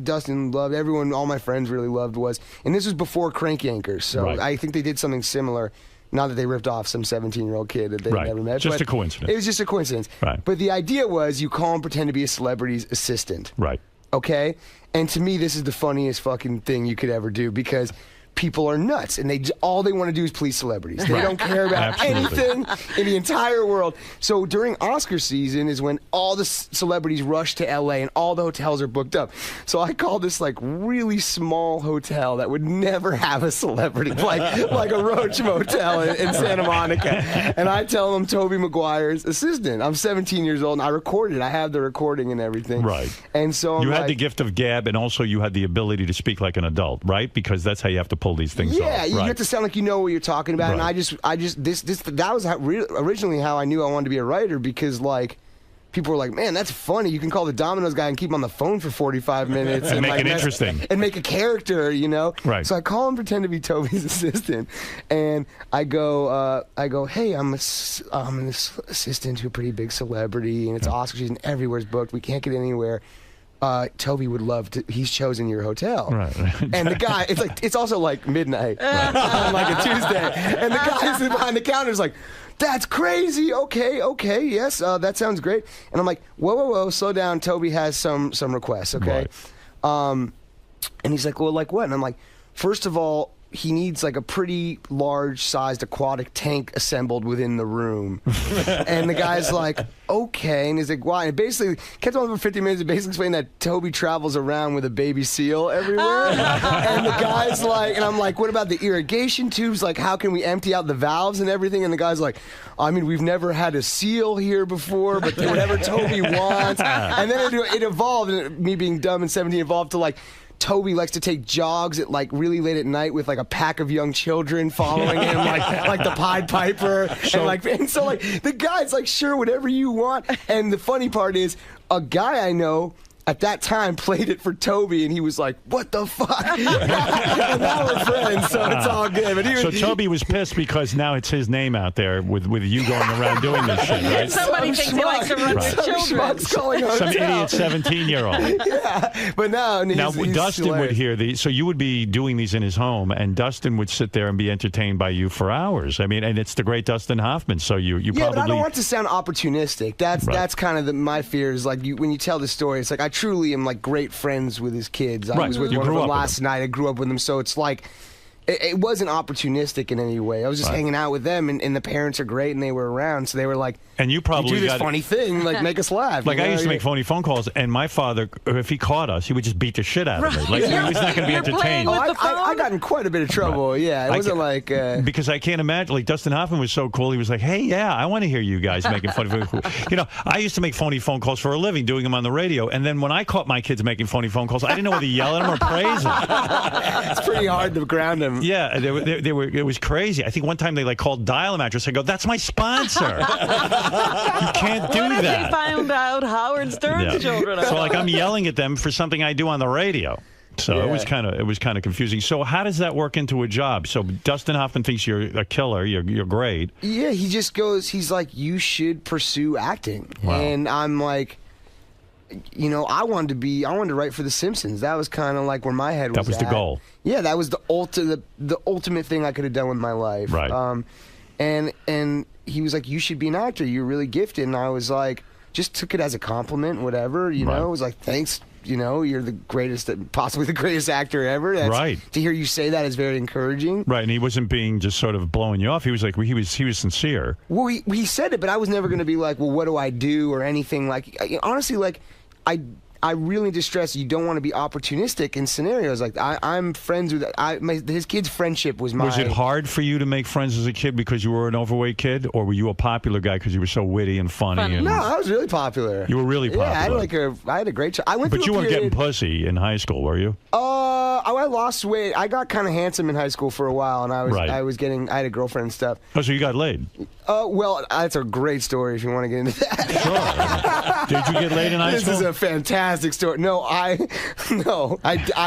Dustin loved, everyone, all my friends really loved was, and this was before Crank Yankers, so Right. I think they did something similar. Not that they ripped off some 17-year-old kid that they Right. never met. Just but a coincidence. It was just a coincidence. Right. But the idea was you call and pretend to be a celebrity's assistant. Right. Okay? And to me, this is the funniest fucking thing you could ever do because people are nuts, and all they want to do is please celebrities. They Right. don't care about Absolutely. anything in the entire world. So during Oscar season is when all the celebrities rush to LA and all the hotels are booked up. So I called this like really small hotel that would never have a celebrity, like a Roach Motel in Santa Monica. And I tell them Tobey Maguire's assistant. I'm 17 years old and I recorded it. I have the recording and everything. Right. And so I'm you had like, the gift of gab, and also you had the ability to speak like an adult, right? Because that's how you have to pull these things off. yeah, you right. get to sound like you know what you're talking about. And that was originally how I knew I wanted to be a writer, because like people were like, man, that's funny. You can call the Domino's guy and keep him on the phone for 45 minutes And make like, it interesting. and make a character, you know. Right. So I call him, pretend to be Toby's assistant, and I go, hey, I'm an assistant to a pretty big celebrity, and it's Oscar season. Everywhere's booked. We can't get anywhere. Toby would love to. He's chosen your hotel, Right. and the guy, it's also like midnight on like a Tuesday, and the guy sitting behind the counter is like, "That's crazy. Okay, yes, that sounds great." And I'm like, "Whoa, slow down. Toby has some requests, okay?" Right. And he's like, "Well, like what?" And I'm like, "First of all, he needs like a pretty large-sized aquatic tank assembled within the room." And the guy's like, "Okay." And he's like, "Why?" And basically kept on for 50 minutes and basically explained that Toby travels around with a baby seal everywhere. And the guy's like, and I'm like, "What about the irrigation tubes? Like, how can we empty out the valves and everything?" And the guy's like, "I mean, we've never had a seal here before, but whatever Toby wants." And then it evolved, and me being dumb and 17 evolved to like, Toby likes to take jogs at like really late at night with like a pack of young children following him, like the Pied Piper, and so like the guy's like, "Sure, whatever you want." And the funny part is, a guy I know at that time played it for Toby, and he was like, "What the fuck?" And now we're friends, so it's all good. But So Toby was pissed because now it's his name out there with you going around doing this shit, right? Somebody thinks he likes to run with children. Some idiot 17-year-old. Yeah, but now he's Dustin would hear these, so you would be doing these in his home, and Dustin would sit there and be entertained by you for hours. I mean, and it's the great Dustin Hoffman, so you yeah, probably. but I don't want to sound opportunistic. That's kind of my fear is like when you tell the story, it's like I truly am like great friends with his kids. I was with one of them last night. I grew up with them, so it's like it wasn't opportunistic in any way. I was just hanging out with them, and the parents are great, and they were around, so they were like, and you probably do this got funny thing, like make us laugh. Like I used to make phony phone calls, and my father, if he caught us, he would just beat the shit out of me. Like he was not going to be entertained. I got in quite a bit of trouble. Yeah, it wasn't like because I can't imagine. Like Dustin Hoffman was so cool. He was like, "Hey, yeah, I want to hear you guys making funny phone calls." You know, I used to make phony phone calls for a living, doing them on the radio. And then when I caught my kids making phony phone calls, I didn't know whether to yell at them or praise them. It's pretty hard to ground them. Yeah, they were. It was crazy. I think one time they like called Dial a Mattress. I go, "That's my sponsor. You can't do What that." if they found out Howard Stern's children? So like I'm yelling at them for something I do on the radio. So it was kind of confusing. So how does that work into a job? So Dustin Hoffman thinks you're a killer. You're great. Yeah, he just goes. He's like, "You should pursue acting," and I'm like, you know, I wanted to write for The Simpsons. That was kind of like where my head was. That was the goal. Yeah, that was the ultimate thing I could have done with my life. Right. And he was like, "You should be an actor. You're really gifted." And I was like, just took it as a compliment, whatever. You know, it was like, "Thanks. You know, you're the greatest, possibly the greatest actor ever." Right. To hear you say that is very encouraging. Right, and he wasn't being just sort of blowing you off. He was like, he was sincere. Well, he said it, but I was never going to be like, "Well, what do I do?" or anything. Like, honestly, like, I really need to stress you don't want to be opportunistic in scenarios like I'm friends with his kid's friendship was my. Was it hard for you to make friends as a kid because you were an overweight kid, or were you a popular guy because you were so witty and funny? And no, I was really popular. You were really popular. Yeah, I had a great I went but through you a weren't period, getting pussy in high school, were you? I lost weight. I got kind of handsome in high school for a while, and I had a girlfriend and stuff. Oh, so you got laid? Well, that's a great story if you want to get into that. Sure. Did you get laid in high school? This is a fantastic story. No, I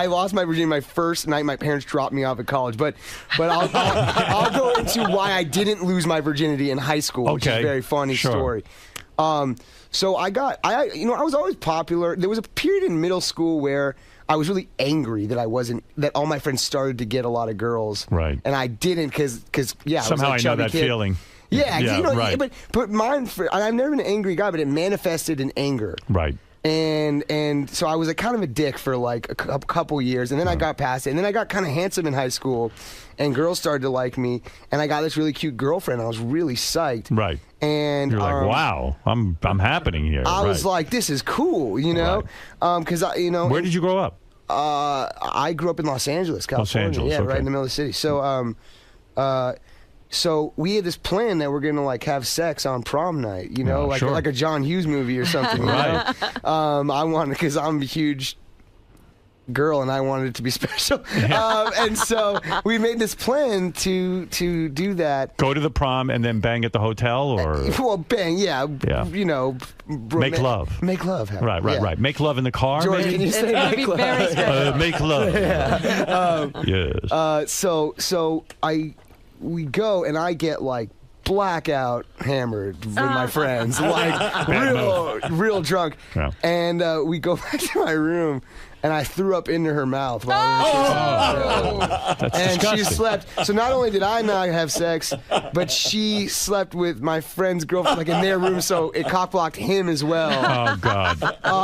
lost my virginity my first night my parents dropped me off at college. But I'll go into why I didn't lose my virginity in high school, which is a very funny story. So I was always popular. There was a period in middle school where I was really angry that all my friends started to get a lot of girls. Right. And I didn't because somehow I was I know that kid. feeling. Yeah, right. but mine. I've never been an angry guy, but it manifested in anger. Right. And so I was kind of a dick for like a couple years, and then I got past it, and then I got kind of handsome in high school, and girls started to like me, and I got this really cute girlfriend. I was really psyched. Right. And you're like, wow, I'm happening here. I was like, this is cool, you know, because Where did you grow up? I grew up in Los Angeles, California. Los Angeles, yeah, okay. right in the middle of the city. So, so we had this plan that we're gonna like have sex on prom night, you know, like a John Hughes movie or something. You Right. know? I wanted, because I'm a huge girl and I wanted it to be special, and so we made this plan to do that. Go to the prom and then bang at the hotel, or Well, bang, yeah. You know, make love. Make love. Happen. Right. Make love in the car. George, maybe? can you say make love? Make love. Yes. So we go and I get like blackout hammered with my friends, like real drunk, and we go back to my room. And I threw up into her mouth while we were That's and disgusting. she slept. So not only did I not have sex, but she slept with my friend's girlfriend, like in their room. So it cockblocked him as well. Oh God.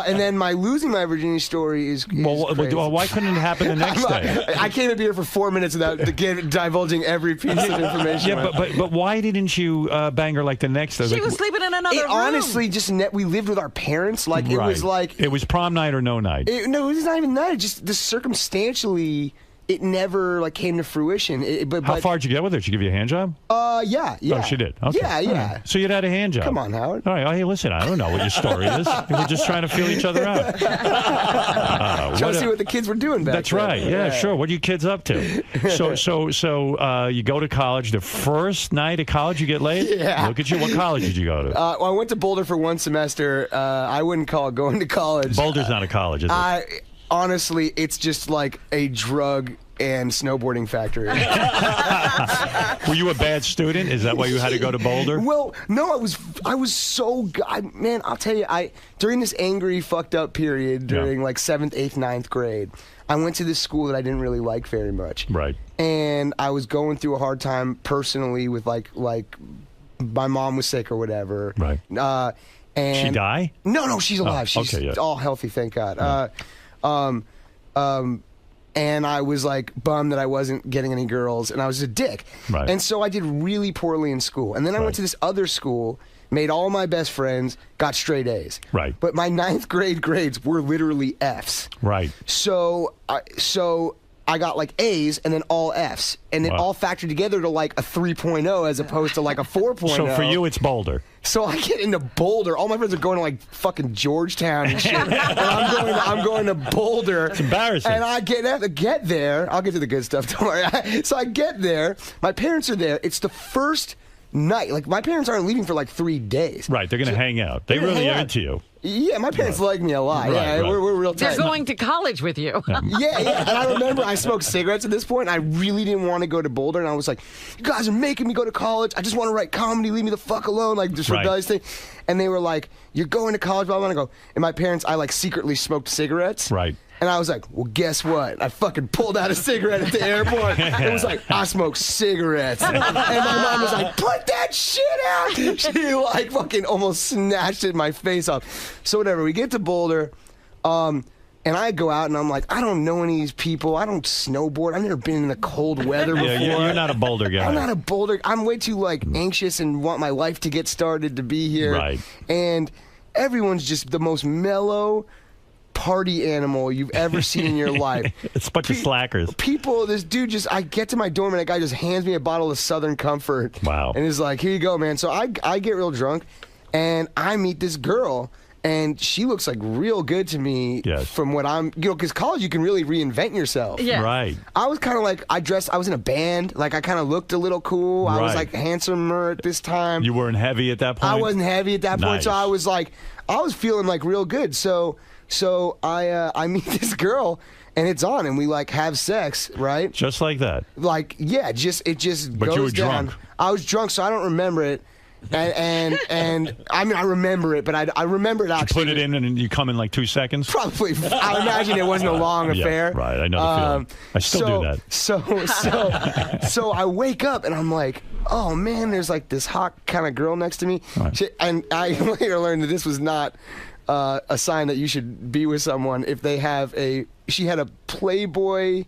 And then my losing my virginity story is crazy. Why couldn't it happen the next day? I can't even be here for 4 minutes without divulging every piece of information. Yeah, but why didn't you bang her like the next day? She was sleeping in another room. Honestly, just we lived with our parents. Like it was like it was prom night or no night. No, it was not even that. It just circumstantially, it never like came to fruition. But How far did you get with her? Did she give you a hand job? Yeah. Oh, she did. Okay. Yeah. All right. So you'd had a hand job. Come on, Howard. All right. Oh, hey, listen. I don't know what your story is. We're just trying to feel each other out. Trying to see what the kids were doing back That's then. right. Yeah, sure. What are you kids up to? So you go to college. The first night of college, you get laid. Yeah. Look at you. What college did you go to? Well, I went to Boulder for one semester. I wouldn't call it going to college. Boulder's not a college, is it? Honestly, it's just like a drug and snowboarding factory. Were you a bad student? Is that why you had to go to Boulder? Well, no, I was so man, I'll tell you, during this angry, fucked up period during like 7th, 8th, 9th grade, I went to this school that I didn't really like very much. Right. And I was going through a hard time personally with like my mom was sick or whatever. Right. And she die? No, she's alive. Oh, She's okay, yeah. all healthy, thank God. And I was like bummed that I wasn't getting any girls, and I was a dick. Right. And so I did really poorly in school. And then I went to this other school, made all my best friends, got straight A's. Right. But my 9th grade grades were literally Fs. Right. So I got like A's and then all Fs, and it all factored together to like a 3.0 as opposed to like a 4.0. So for you, it's Boulder. So I get into Boulder. All my friends are going to like fucking Georgetown and shit. And I'm going to Boulder. It's embarrassing. And I get there. I'll get to the good stuff. Don't worry. So I get there. My parents are there. It's the first night. Like my parents aren't leaving for like 3 days. Right. They're going to hang out. They really are into you. Yeah, my parents like me a lot. Right. We're real tight. They're going to college with you. Yeah. And I remember I smoked cigarettes at this point, and I really didn't want to go to Boulder, and I was like, you guys are making me go to college. I just want to write comedy. Leave me the fuck alone. Like, this rebellious thing. And they were like, you're going to college, blah, blah, blah. And I go, and my parents, I like secretly smoked cigarettes. Right. And I was like, well, guess what? I fucking pulled out a cigarette at the airport. It was like, I smoke cigarettes. And my mom was like, put that shit out. She like fucking almost snatched it in my face off. So whatever, we get to Boulder, and I go out and I'm like, I don't know any of these people. I don't snowboard. I've never been in the cold weather before. Yeah, you're not a Boulder guy. I'm not a Boulder. I'm way too like anxious and want my life to get started to be here. Right. And everyone's just the most mellow party animal you've ever seen in your life. It's a bunch of slackers. People, this dude I get to my dorm and that guy just hands me a bottle of Southern Comfort. Wow. And is like, here you go, man. So I get real drunk and I meet this girl and she looks like real good to me from what I'm, because college you can really reinvent yourself. Yeah. Right. I was kind of like, I was in a band, like I kind of looked a little cool. I was Right. like handsomer at this time. You weren't heavy at that point? I wasn't heavy at that point, Nice. so I was like, I was feeling like real good. So I meet this girl, and it's on, and we like have sex, right? Just like that. Like, yeah, it just But goes you were down. drunk. I was drunk, so I don't remember it. And I mean, I remember it, but I remember it actually. Put it in and you come in like 2 seconds? Probably. I imagine it wasn't a long affair. Yeah, right. I know the feeling. I still do that. So I wake up and I'm like, oh man, there's like this hot kind of girl next to me. Right. And I later learned that this was not a sign that you should be with someone if they have she had a Playboy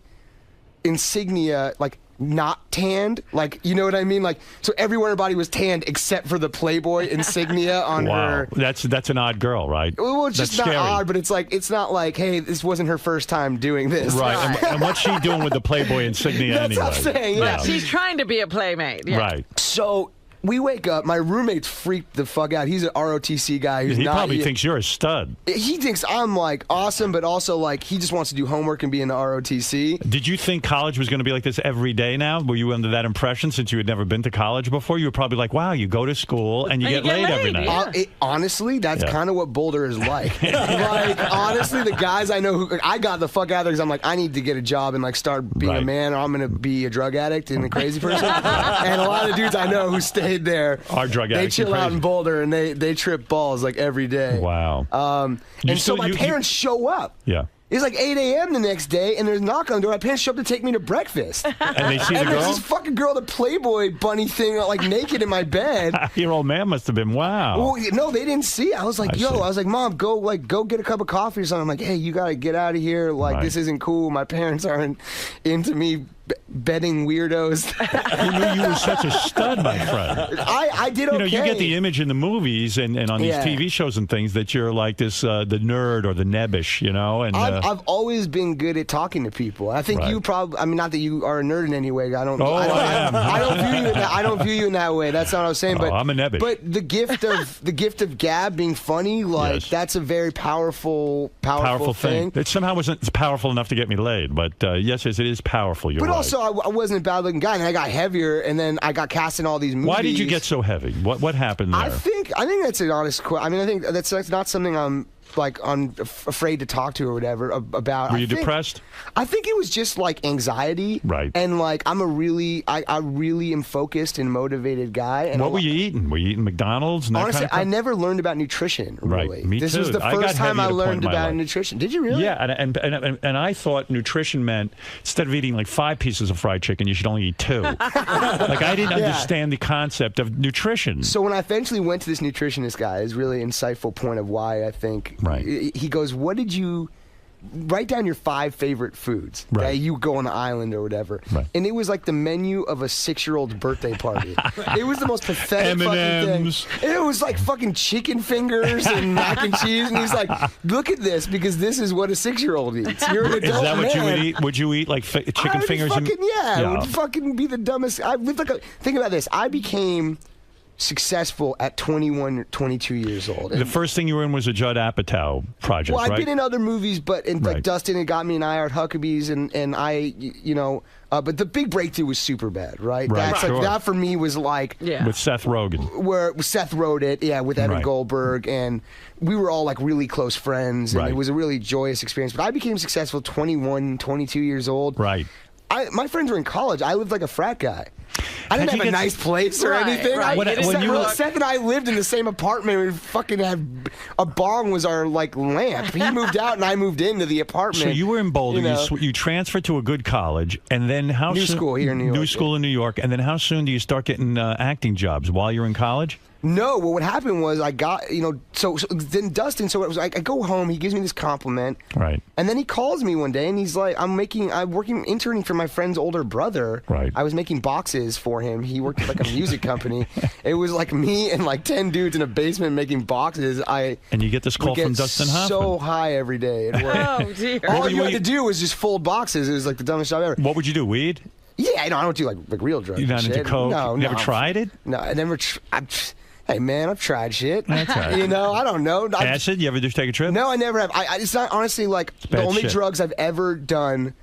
insignia, like, not tanned, like, you know what I mean? Like, so everywhere her body was tanned except for the Playboy insignia on her. That's an odd girl, right? Well, it's just That's not scary. odd, but it's like, it's not like, hey, this wasn't her first time doing this. Right. And what's she doing with the Playboy insignia That's anyway? what I'm saying, yeah. She's trying to be a playmate. Yeah. Right. So we wake up. My roommate's freaked the fuck out. He's an ROTC guy. Who's He not probably thinks you're a stud. He thinks I'm like awesome, but also like he just wants to do homework and be in the ROTC. Did you think college was going to be like this every day now? Were you under that impression since you had never been to college before? You were probably like, wow, you go to school and you get laid every night. Honestly, that's kind of what Boulder is like. Like, honestly, the guys I know I got the fuck out of there because I'm like, I need to get a job and like start being a man, or I'm going to be a drug addict and a crazy person. And a lot of dudes I know who stayed there are drug addicts. They chill out in Boulder and they trip balls like every day. Wow. And so my parents show up. Yeah. It's like 8 a.m. the next day, and there's a knock on the door. My parents show up to take me to breakfast. And they see the and girl? there's this fucking girl, the Playboy bunny thing, like naked in my bed. Your old man must have been, wow. Well, no, they didn't see it. I was like, I was like, Mom, go get a cup of coffee or something. I'm like, hey, you got to get out of here. Like, this isn't cool. My parents aren't into me bedding weirdos. Who knew you were such a stud, my friend? I did okay. You know, you get the image in the movies and on these TV shows and things that you're like this, the nerd or the nebbish, you know? And I've always been good at talking to people. I think you probably, I mean, not that you are a nerd in any way. I don't view you in that way. That's not what I was saying. But I'm a nebbish. But the gift of gab, being funny, like that's a very powerful thing. It somehow wasn't powerful enough to get me laid, but yes, it is powerful. You're but right. also, I wasn't a bad-looking guy, and I got heavier, and then I got cast in all these movies. Why did you get so heavy? What happened there? I think that's an honest question. I mean, I think that's not something I'm afraid to talk to or whatever about. Were you depressed? I think it was just like anxiety, right? And like I really am focused and motivated guy. And what were you eating? Were you eating McDonald's? And honestly, that kind of I never learned about nutrition. Really. Right, me this too. was the first time I learned about nutrition. Did you really? Yeah, and I thought nutrition meant instead of eating like 5 pieces of fried chicken, you should only eat 2. Like I didn't understand the concept of nutrition. So when I eventually went to this nutritionist guy, his really insightful point of why I think he goes, what did you write down your 5 favorite foods that you go on the island or whatever, and it was like the menu of a 6-year-old's birthday party. It was the most pathetic fucking thing. It was like fucking chicken fingers and mac and cheese, and he's like, look at this, because this is what a 6-year-old eats. You're an adult Is that what you would man. eat? Would you eat like chicken fingers? Fucking, it would fucking be the dumbest. Think about this. I became successful at 21, 22 years old. The first thing you were in was a Judd Apatow project, well, right? I've been in other movies, but like Dustin had got me in I Heart Huckabees, and I, but the big breakthrough was Superbad, right? That's like, that for me was like with Seth Rogen, where Seth wrote it, with Evan Goldberg, and we were all like really close friends, and it was a really joyous experience. But I became successful 21, 22 years old. Right. My friends were in college. I lived like a frat guy. I didn't have a nice place or anything. Seth and I lived in the same apartment. We fucking had a bong was our like lamp. He moved out and I moved into the apartment. So you were in Boulder. You transferred to a good college, and then how New soon? School here in New York. New school in New York, and then how soon do you start getting acting jobs while you're in college? No, well, what happened was I got, so then Dustin, so it was like I go home, he gives me this compliment. Right. And then he calls me one day and he's like, I'm interning for my friend's older brother. Right. I was making boxes for him. He worked at like a music company. It was like me and like 10 dudes in a basement making boxes. And you get this call from Dustin Hoffman. So high every day at work. Oh, dear. All you had to do was just fold boxes. It was like the dumbest job ever. What would you do, weed? Yeah, I don't do like real drugs. You're not into coke? No, Never tried it? No, I never. Hey man, I've tried shit. That's right. I don't know. Acid? You ever just take a trip? No, I never have. It's not honestly like the only drugs I've ever done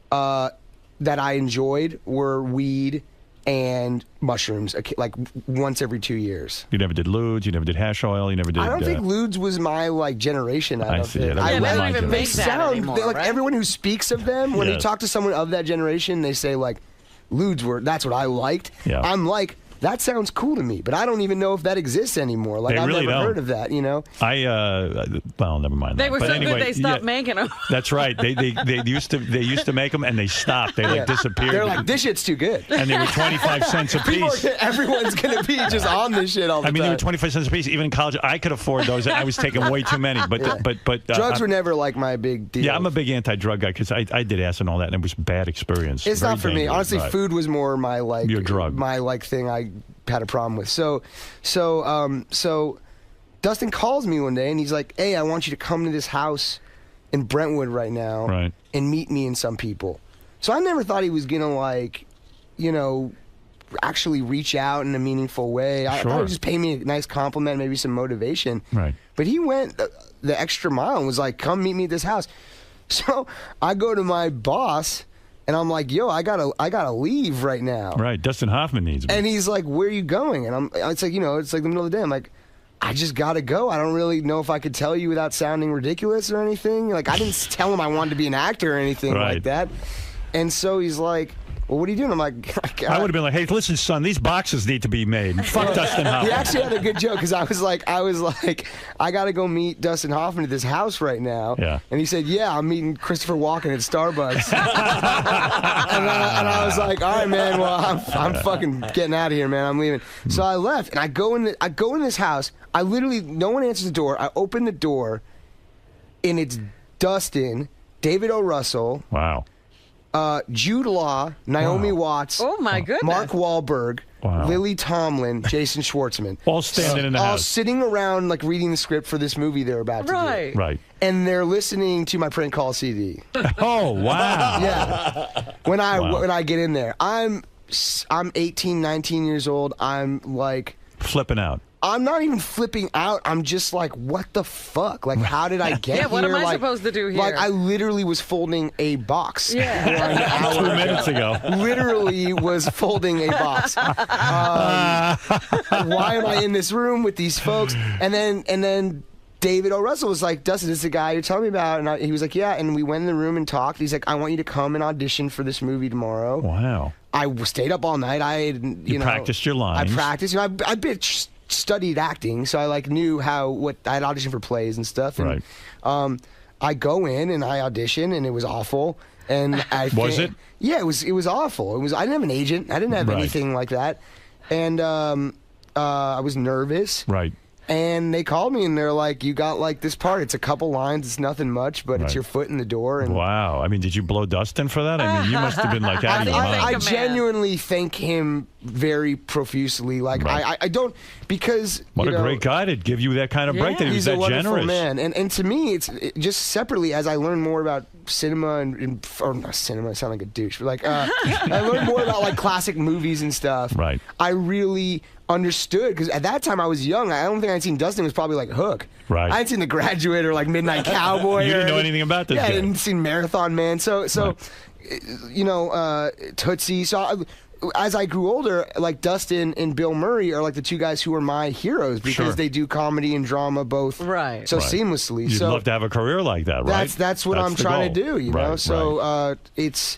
that I enjoyed were weed and mushrooms, like once every 2 years. You never did ludes. You never did hash oil. You never did. I don't think ludes was my like generation. I don't see. think. Yeah, they don't even make that anymore, like right? everyone who speaks of them when you talk to someone of that generation, they say like. Ludes that's what I liked. Yeah. I'm like, that sounds cool to me, but I don't even know if that exists anymore. Like, They I've really never don't. heard of that, you know? Well, never mind They that. were But so anyway, good they stopped making them. That's right. They used to make them and they stopped. They like disappeared. They're like, this shit's too good. And they were 25 cents a piece. Everyone's going to be just on this shit all the time. I mean, they were 25 cents a piece. Even in college, I could afford those. I was taking way too many. But drugs were never like my big deal. Yeah, I'm a big anti-drug guy because I did acid and all that, and it was a bad experience. It's Very not for me. dangerous. Honestly, Right. food was more my like Your drug. my like thing I had a problem with. So Dustin calls me one day and he's like, "Hey, I want you to come to this house in Brentwood right now and meet me and some people." So I never thought he was gonna like, you know, actually reach out in a meaningful way. I thought he would just pay me a nice compliment, maybe some motivation. Right. But he went the extra mile and was like, "Come meet me at this house." So I go to my boss and I'm like, "Yo, I gotta leave right now." Right. Dustin Hoffman needs me. And he's like, "Where are you going?" And it's like, you know, it's like the middle of the day. I'm like, "I just gotta go. I don't really know if I could tell you without sounding ridiculous or anything." Like, I didn't tell him I wanted to be an actor or anything like that. And so he's like, "Well, what are you doing?" I'm like, I would have been like, "Hey, listen, son, these boxes need to be made. Fuck Dustin Hoffman." He actually had a good joke because I was like, I got to go meet Dustin Hoffman at this house right now. Yeah. And he said, "Yeah, I'm meeting Christopher Walken at Starbucks." and I was like, "All right, man. Well, I'm fucking getting out of here, man. I'm leaving." So I left, and I go in this house. I literally, no one answers the door. I open the door, and it's Dustin, David O. Russell. Wow. Jude Law, Naomi Watts, Oh my goodness. Mark Wahlberg, Wow. Lily Tomlin, Jason Schwartzman. All standing in the all house. sitting around like reading the script for this movie they're about to do. Right. And they're listening to my prank call CD. Oh, wow. Yeah. When I get in there, I'm 18, 19 years old. I'm like Flipping out. I'm not even flipping out. I'm just like, what the fuck? Like, how did I get here? Yeah, what am I like, supposed to do here? Like, I literally was folding a box. Yeah. for an hour 2 minutes ago. Literally was folding a box. Why am I in this room with these folks? And then David O. Russell was like, "Dustin, this is the guy you're telling me about." And he was like, "Yeah." And we went in the room and talked. He's like, "I want you to come and audition for this movie tomorrow." Wow. I stayed up all night. You know, practiced your lines. I practiced. You know, I studied acting, so I like knew I had auditioned for plays and stuff. And, I go in and I audition, and it was awful. And Was it? Yeah, it was awful. I didn't have an agent. I didn't have anything like that, and I was nervous. Right. And they called me and they're like, "You got like this part. It's a couple lines. It's nothing much, but it's your foot in the door." And Wow. I mean, did you blow Dustin for that? I mean, you must have been like out of your mind. I genuinely thank him very profusely. Like I don't, because What you a know, great guy to give you that kind of break. That he was he's that a wonderful generous. man. And to me, it's just separately as I learn more about cinema or not cinema. I sound like a douche, but like I learned more about like classic movies and stuff. Right. I really understood because at that time I was young. I don't think I'd seen Dustin. It was probably like Hook. Right. I had seen The Graduate or like Midnight Cowboy. You didn't know anything about this Yeah, guy. I didn't seen Marathon Man. So you know, Tootsie. So as I grew older, like Dustin and Bill Murray are like the two guys who are my heroes because they do comedy and drama both so seamlessly. You'd so love to have a career like that, right? That's what I'm the trying goal. to do, you know. So it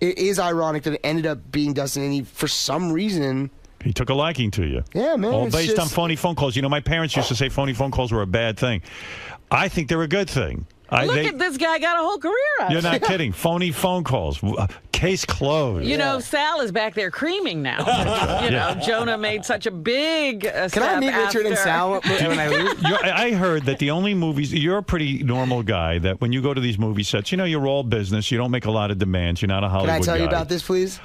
is ironic that it ended up being Dustin, and he for some reason. He took a liking to you. Yeah, man. All it's based on just- phony phone calls. You know, my parents used to say phony phone calls were a bad thing. I think they're a good thing. Look at this guy got a whole career out You're of not it. kidding. Phony phone calls. Case closed. You know, Sal is back there creaming now. You know, Jonah made such a big Can step I meet Richard and after- Sal when I leave? I heard that the only movies, you're a pretty normal guy, that when you go to these movie sets, you know, you're all business. You don't make a lot of demands. You're not a Hollywood Can I tell guy. you about this, please?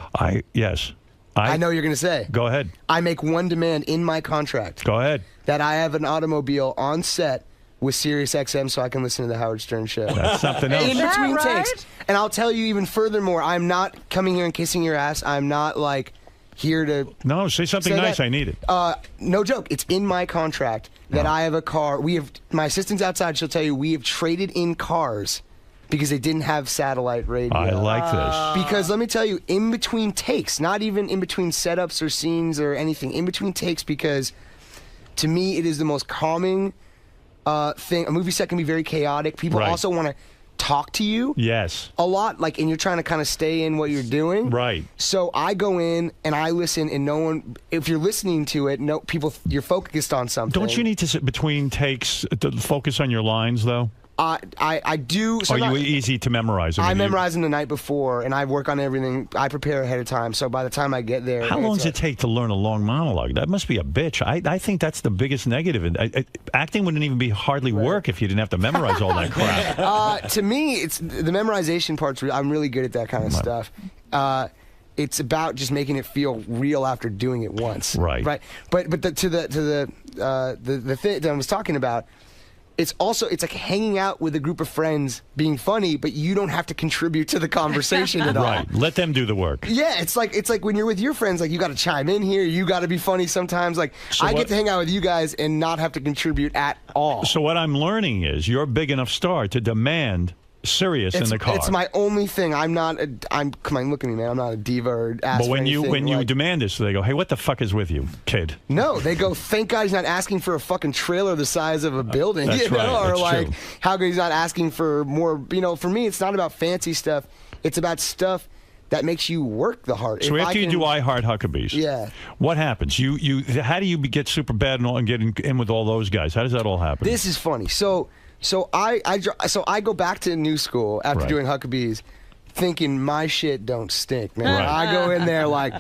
Yes. I know you're going to say. Go ahead. I make one demand in my contract. Go ahead. That I have an automobile on set with Sirius XM so I can listen to the Howard Stern show. That's something else. In between right? takes. And I'll tell you even furthermore, I'm not coming here and kissing your ass. I'm not like here to No, say something nice. that. I need it. No joke. It's in my contract that I have a car. My assistant's outside. She'll tell you we have traded in cars because they didn't have satellite radio. I like this. Because let me tell you, in between takes, not even in between setups or scenes or anything, in between takes, because to me it is the most calming thing. A movie set can be very chaotic. People also want to talk to you. Yes. A lot, like, and you're trying to kind of stay in what you're doing. Right. So I go in and I listen, and no one. If you're listening to it, no people. You're focused on something. Don't you need to sit between takes to focus on your lines though? I do. So Are you easy to memorize? I memorize them the night before, and I work on everything. I prepare ahead of time, so by the time I get there, how long does it take to learn a long monologue? That must be a bitch. I think that's the biggest negative. Acting wouldn't even be hardly work if you didn't have to memorize all that crap. To me, it's the memorization part's. I'm really good at that kind of stuff. It's about just making it feel real after doing it once. Right. Right. But to the thing that I was talking about. It's like hanging out with a group of friends, being funny, but you don't have to contribute to the conversation at all. Right. Let them do the work. Yeah, it's like when you're with your friends, like you got to chime in here, you got to be funny sometimes. Like I get to hang out with you guys and not have to contribute at all. So what I'm learning is you're a big enough star to demand serious in the car. It's my only thing. Come on, look at me, man. I'm not a diva or ask But when for anything. you demand this, they go, "Hey, what the fuck is with you, kid?" No, they go, "Thank God he's not asking for a fucking trailer the size of a building." That's right. Or That's like, true. how good he's not asking for more. For me, it's not about fancy stuff. It's about stuff that makes you work the hardest. So after you do I Heart Huckabees, yeah, what happens? How do you get super bad and get in with all those guys? How does that all happen? This is funny. So I go back to new school after doing Huckabees, thinking my shit don't stink, man. Right. I go in there like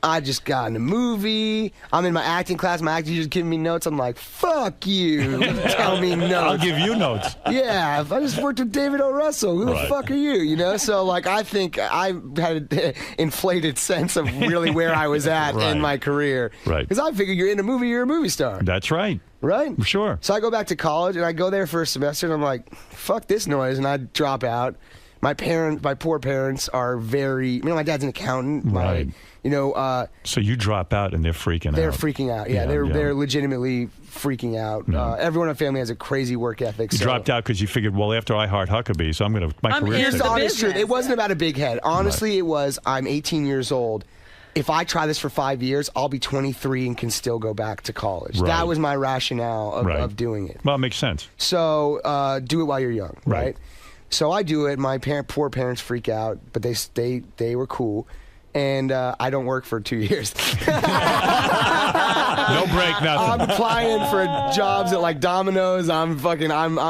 I just got in a movie. I'm in my acting class. My acting teacher's giving me notes. I'm like, fuck you. Tell me notes. I'll give you notes. Yeah, if I just worked with David O. Russell. Who the fuck are you? So like I think I had an inflated sense of really where I was at in my career. Right. Because I figure you're in a movie, you're a movie star. That's right. Right? Sure. So I go back to college, and I go there for a semester, and I'm like, fuck this noise, and I drop out. My poor parents are very, my dad's an accountant. Right. So you drop out, and they're freaking out. They're freaking out. Yeah, they're legitimately freaking out. Everyone in my family has a crazy work ethic. You dropped out because you figured, well, after I Heart Huckabee, so my career. Here's the honest truth. It wasn't about a big head. Honestly, it was, I'm 18 years old. If I try this for 5 years, I'll be 23 and can still go back to college. Right. That was my rationale of doing it. Well, it makes sense. So do it while you're young, right? So I do it. My poor parents freak out, but they were cool. And I don't work for 2 years. No break, nothing. I'm applying for jobs at like Domino's. I'm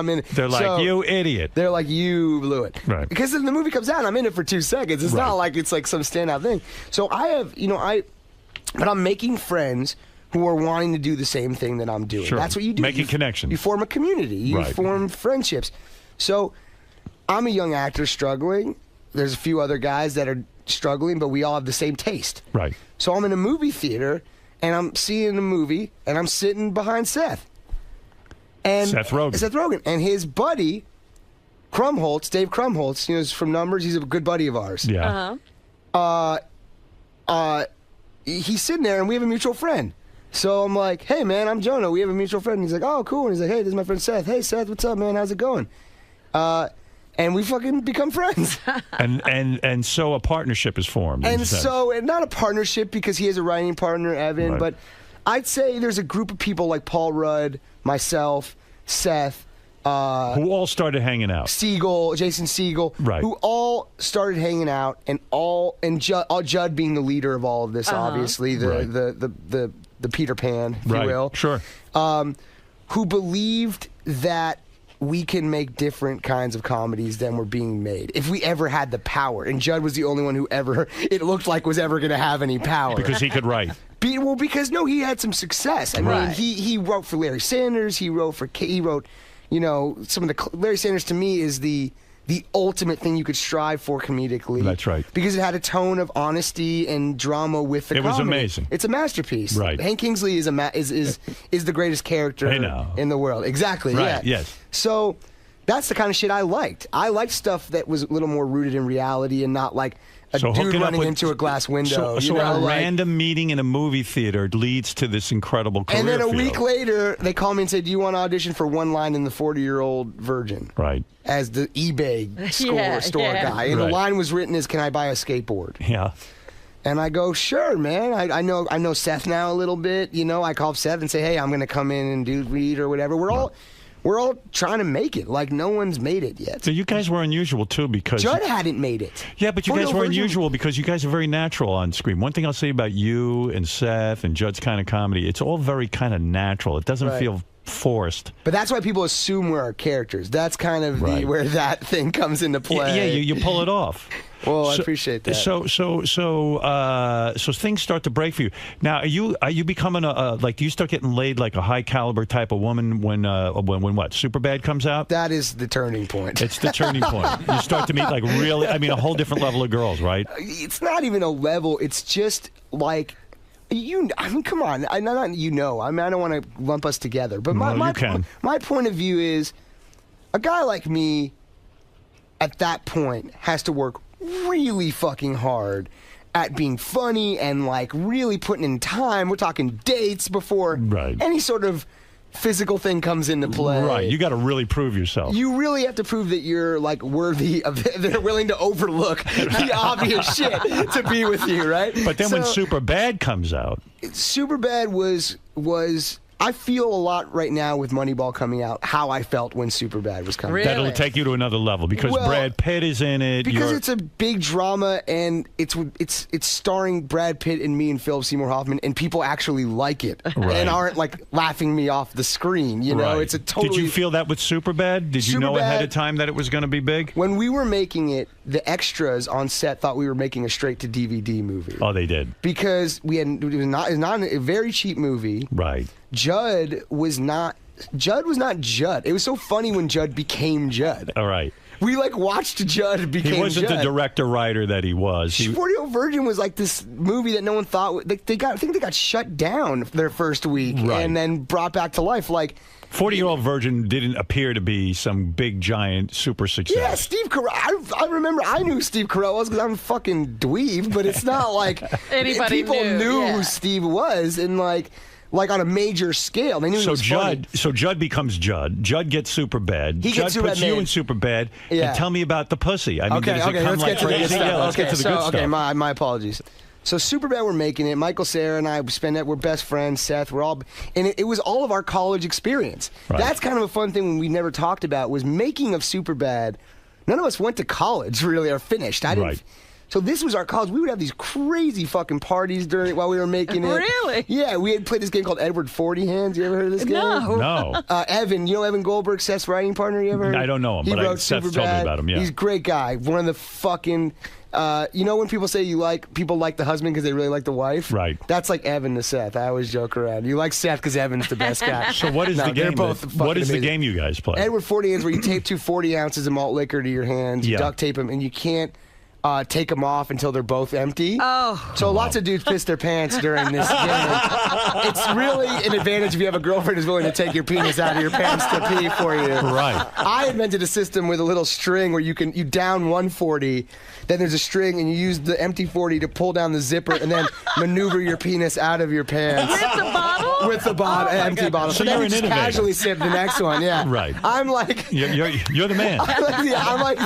in. They're like, you idiot. They're like, you blew it. Right. Because then the movie comes out and I'm in it for 2 seconds. It's not like it's like some standout thing. So I have, but I'm making friends who are wanting to do the same thing that I'm doing. Sure. That's what you do. Making connections. You form a community. You form friendships. So I'm a young actor struggling. There's a few other guys that are struggling, but we all have the same taste. Right. So I'm in a movie theater, and I'm seeing a movie, and I'm sitting behind Seth. And Seth Rogen. And his buddy, Krumholtz, Dave Krumholtz, is from Numbers. He's a good buddy of ours. Yeah. He's sitting there, and we have a mutual friend. So I'm like, hey, man, I'm Jonah. We have a mutual friend. And he's like, oh, cool. And he's like, hey, this is my friend Seth. Hey, Seth, what's up, man? How's it going? And we fucking become friends. and so a partnership is formed. And not a partnership because he has a writing partner, Evan, but I'd say there's a group of people like Paul Rudd, myself, Seth, who all started hanging out. Jason Segel, who all started hanging out, and Judd being the leader of all of this, obviously, the Peter Pan, if you will. Sure. Who believed that we can make different kinds of comedies than were being made if we ever had the power. And Judd was the only one who it looked like was ever going to have any power. Because he could write. Because he had some success. I mean, he wrote for Larry Sanders. He wrote, some of the, Larry Sanders to me is the ultimate thing you could strive for comedically. That's right. Because it had a tone of honesty and drama with the comedy. It was amazing. It's a masterpiece. Right. Hank Kingsley is the greatest character in the world. Exactly. Right. Yeah. Yes. So that's the kind of shit I liked. I liked stuff that was a little more rooted in reality and not like a dude running into a glass window. So a random meeting in a movie theater leads to this incredible career And then a field. week later, they call me and say, do you want to audition for one line in the 40-Year-Old Virgin? Right. As the eBay store guy. And the line was written as, can I buy a skateboard? Yeah. And I go, sure, man. I know Seth now a little bit. I call Seth and say, hey, I'm going to come in and read or whatever. we're all trying to make it. Like, no one's made it yet. So you guys were unusual, too, because... Judd hadn't made it. Yeah, but you guys were unusual because you guys are very natural on screen. One thing I'll say about you and Seth and Judd's kind of comedy, it's all very kind of natural. It doesn't feel forced. But that's why people assume we're our characters. That's kind of where that thing comes into play. Yeah, you pull it off. Well, I appreciate that. So things start to break for you. Now, are you becoming do you start getting laid like a high caliber type of woman when what Superbad comes out? That is the turning point. It's the turning point. You start to meet like really, I mean, a whole different level of girls, right? It's not even a level. It's just like. I mean, come on. I don't want to lump us together, but my point of view is, a guy like me, at that point, has to work really fucking hard at being funny and like really putting in time. We're talking dates before any sort of physical thing comes into play. Right. You got to really prove yourself. You really have to prove that you're like worthy of it. They're willing to overlook the obvious shit to be with you, right? But then when Superbad comes out, Superbad was. I feel a lot right now with Moneyball coming out how I felt when Superbad was coming out. That'll take you to another level because Brad Pitt is in it. Because it's a big drama and it's starring Brad Pitt and me and Philip Seymour Hoffman, and people actually like it and aren't like laughing me off the screen. You know, it's a totally. Did you feel that with Superbad? Did you know ahead of time that it was going to be big? When we were making it, the extras on set thought we were making a straight to DVD movie. Oh, they did. Because it was not a very cheap movie. Right. Judd was not Judd. It was so funny when Judd became Judd. All right. We like watched Judd became Judd. He wasn't the director-writer that he was. 40-Year-Old Virgin was like this movie that no one thought I think they got shut down their first week and then brought back to life. Like 40-Year-Old Virgin didn't appear to be some big giant super success. Yeah, Steve Carell. I remember I knew who Steve Carell was because I'm a fucking dweeb, but it's not like people knew who Steve was and like on a major scale. They knew he was funny. So Judd becomes Judd. Judd gets Superbad. Judd puts you in Superbad. Yeah. And tell me about the pussy. I mean, does it come like crazy? Yeah, let's get to the good stuff. Okay, my apologies. So Superbad, we're making it. Michael Cera and I we're best friends. Seth, we're all, and it was all of our college experience. Right. That's kind of a fun thing we never talked about was making of Superbad. None of us went to college really or finished. I didn't. Right. So this was our college. We would have these crazy fucking parties while we were making it. Really? Yeah, we had played this game called Edward 40 Hands. You ever heard of this game? No. Evan, you know Evan Goldberg, Seth's writing partner? You ever heard? I don't know him, he but wrote Seth told me Superbad. about him, yeah. He's a great guy. One of the fucking... you know when people say people like the husband because they really like the wife? Right. That's like Evan to Seth. I always joke around. You like Seth because Evan's the best guy. So what is the game? What is the game you guys play? Edward 40 Hands, where you tape 40 ounces of malt liquor to your hands, you duct tape them, and you can't take them off until they're both empty. Oh. So lots of dudes piss their pants during this game. It's really an advantage if you have a girlfriend who's willing to take your penis out of your pants to pee for you. Right. I invented a system with a little string where you down 140, then there's a string, and you use the empty 40 to pull down the zipper and then maneuver your penis out of your pants. With the bottle? With the empty bottle. So then you're you an just innovator. casually sip the next one, yeah. Right. I'm like... You're the man. I'm like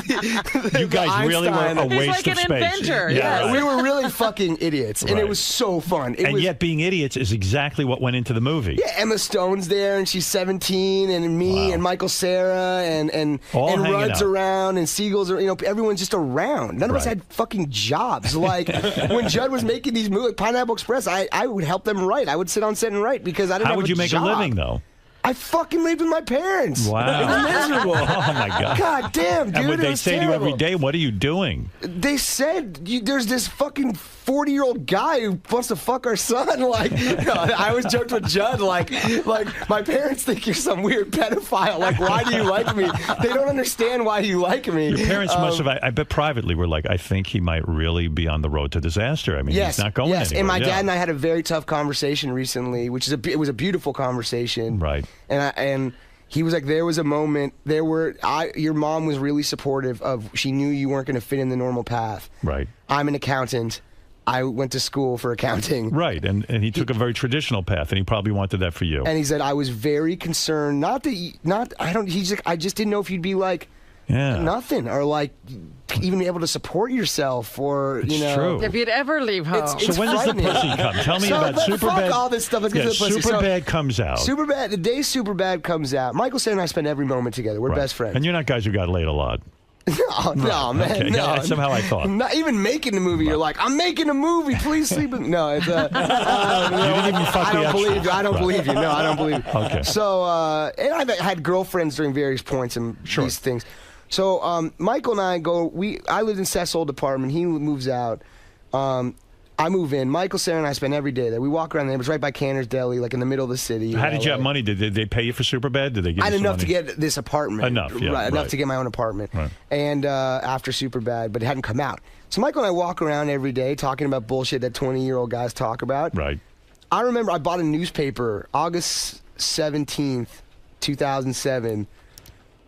you guys really were a waste like of an space. inventor. Yeah, right. we were really fucking idiots, and it was so fun. Yet being idiots is exactly what went into the movie. Yeah, Emma Stone's there, and she's 17, and me, and Michael Cera, and Rudd's around, and Siegel's, everyone's just around. None of us had fucking jobs. Like when Judd was making these movies, like Pineapple Express, I would help them write. I would sit on set and write because I didn't. How have would you make job. a living though? I fucking lived with my parents. Wow. It was miserable. Oh, my God. God damn, dude. And would they say terrible. to you every day, what are you doing? They said, there's this fucking 40-year-old guy who wants to fuck our son. Like, I always joked with Judd, like my parents think you're some weird pedophile. Like, why do you like me? They don't understand why you like me. Your parents must have, I bet privately, were like, I think he might really be on the road to disaster. I mean, he's not going anywhere. And my dad and I had a very tough conversation recently, it was a beautiful conversation. Right. And he was like, there was a moment, your mom was really supportive of, she knew you weren't going to fit in the normal path. Right. I'm an accountant. I went to school for accounting. Right, and he took a very traditional path, and he probably wanted that for you. And he said, I was very concerned, I just didn't know if you'd be like nothing, or like even be able to support yourself, or you know, true. If you'd ever leave home. It's when does the frightening. pussy come? Tell me about fuck Superbad. all this stuff. Let's get to the pussy. Superbad comes out. Superbad. The day Superbad comes out, Michael Cera and I spend every moment together. We're best friends. And you're not guys who got laid a lot. No, man. Okay. No. Yeah, somehow I thought. Not even making the movie. You're like, I'm making a movie. Please sleep with me. No, it's You didn't even fuck I the don't extra. believe you. I don't believe you. No, I don't believe you. Okay. So, and I've had girlfriends during various points in these things. So, Michael and I go. I lived in Seth's old apartment. He moves out. I move in. Michael, Cera, and I spend every day there. We walk around there. It was right by Canner's Deli, like in the middle of the city. How did you have money? Did they pay you for Superbad? Did they give I you had some enough money? to get this apartment. Enough, yeah, Enough right. to get my own apartment. Right. And after Superbad, but it hadn't come out. So Michael and I walk around every day talking about bullshit that 20-year-old guys talk about. Right. I remember I bought a newspaper. August 17th, 2007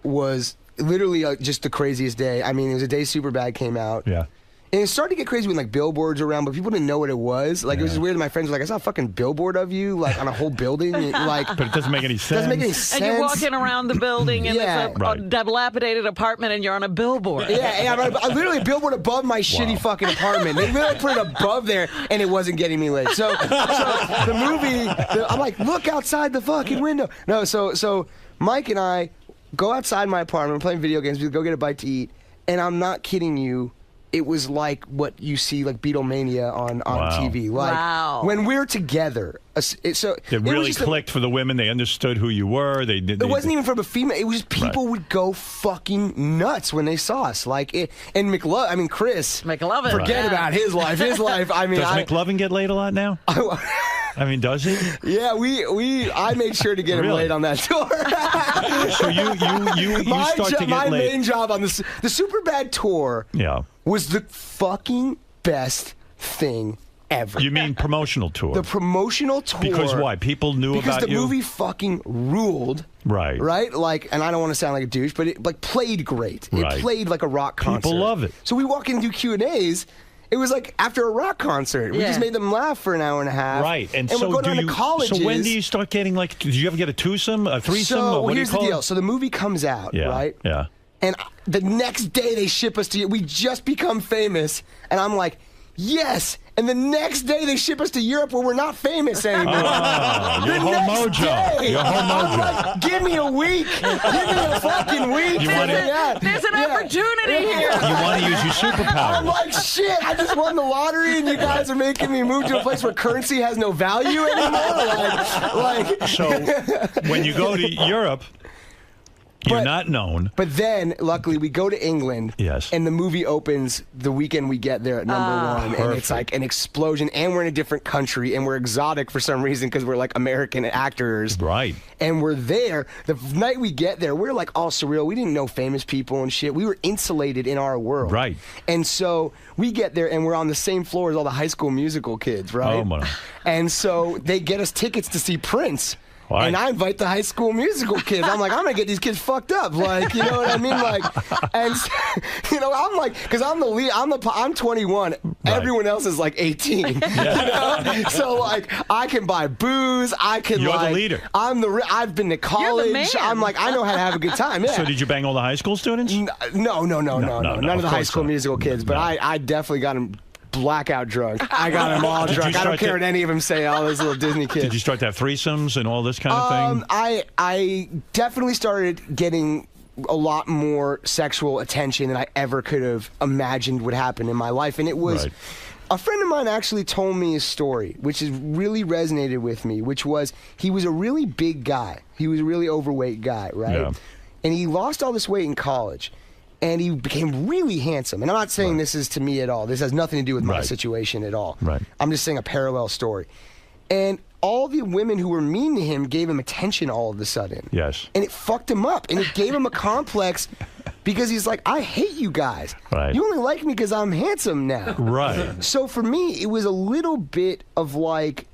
was literally just the craziest day. I mean, it was a day Superbad came out. Yeah. And it started to get crazy when like billboards were around, but people didn't know what it was. Like it was just weird. My friends were like, "I saw a fucking billboard of you, like on a whole building." Like, but it doesn't make any sense. Doesn't make any sense. And you're walking around the building, and it's a dilapidated apartment, and you're on a billboard. Yeah, I literally a billboard above my shitty fucking apartment. They literally put it above there, and it wasn't getting me laid. So the movie, I'm like, look outside the fucking window. No, so Mike and I go outside my apartment, playing video games. We go get a bite to eat, and I'm not kidding you. It was like what you see like Beatlemania on TV. Like when we're together. It really clicked for the women. They understood who you were. It wasn't even from a female. It was just people would go fucking nuts when they saw us. Like and Chris McLovin. Forget about his life. His life. I mean, does McLovin get laid a lot now? I mean, does he? Yeah, I made sure to get him laid on that tour. So you start to get my laid. main job on the Superbad tour. Yeah. Was the fucking best thing ever. You mean promotional tour? The promotional tour. Because why? People knew about you? Because the movie fucking ruled. Right. Right? Like, and I don't want to sound like a douche, but it like played great. It played like a rock concert. People love it. So we walk in and do Q&As. It was like after a rock concert. We just made them laugh for an hour and a half. Right. And we're so going to colleges. So when do you start getting like, did you ever get a twosome, a threesome? So what here's do you the call deal. it? So the movie comes out, right? Yeah. And the next day they ship us to, we just become famous. And I'm like, yes. And the next day they ship us to Europe where we're not famous anymore. Oh, your whole mojo. Your whole mojo. I'm like, give me a week. Give me a fucking week. There's an opportunity here. You want to use your superpowers. I'm like, shit, I just won the lottery and you guys are making me move to a place where currency has no value anymore? So when you go to Europe, you're not known. But then, luckily, we go to England. Yes. And the movie opens the weekend we get there at number one. And it's like an explosion. And we're in a different country. And we're exotic for some reason because we're like American actors. Right. And we're there. The night we get there, we're like all surreal. We didn't know famous people and shit. We were insulated in our world. Right. And so we get there and we're on the same floor as all the High School Musical kids, right? Oh, my. And so they get us tickets to see Prince. Why? And I invite the High School Musical kids. I'm like, I'm gonna get these kids fucked up, like, you know what I mean, like, and you know, I'm like, because I'm the lead, I'm 21. Right. Everyone else is like 18. Yeah. You know, so like, I can buy booze. I can. You're like, the leader. I've been to college. I'm like, I know how to have a good time. Yeah. So did you bang all the high school students? No. None of the High School Musical kids, but I definitely got them blackout drunk. I got them all drunk. I don't care what any of them say, all those little Disney kids. Did you start to have threesomes and all this kind of thing? I definitely started getting a lot more sexual attention than I ever could have imagined would happen in my life. And it was... Right. A friend of mine actually told me a story, which has really resonated with me, which was he was a really big guy. He was a really overweight guy, right? Yeah. And he lost all this weight in college. And he became really handsome. And I'm not saying this is to me at all. This has nothing to do with my situation at all. Right. I'm just saying a parallel story. And all the women who were mean to him gave him attention all of a sudden. Yes. And it fucked him up. And it gave him a complex because he's like, I hate you guys. Right. You only like me because I'm handsome now. Right. So for me, it was a little bit of like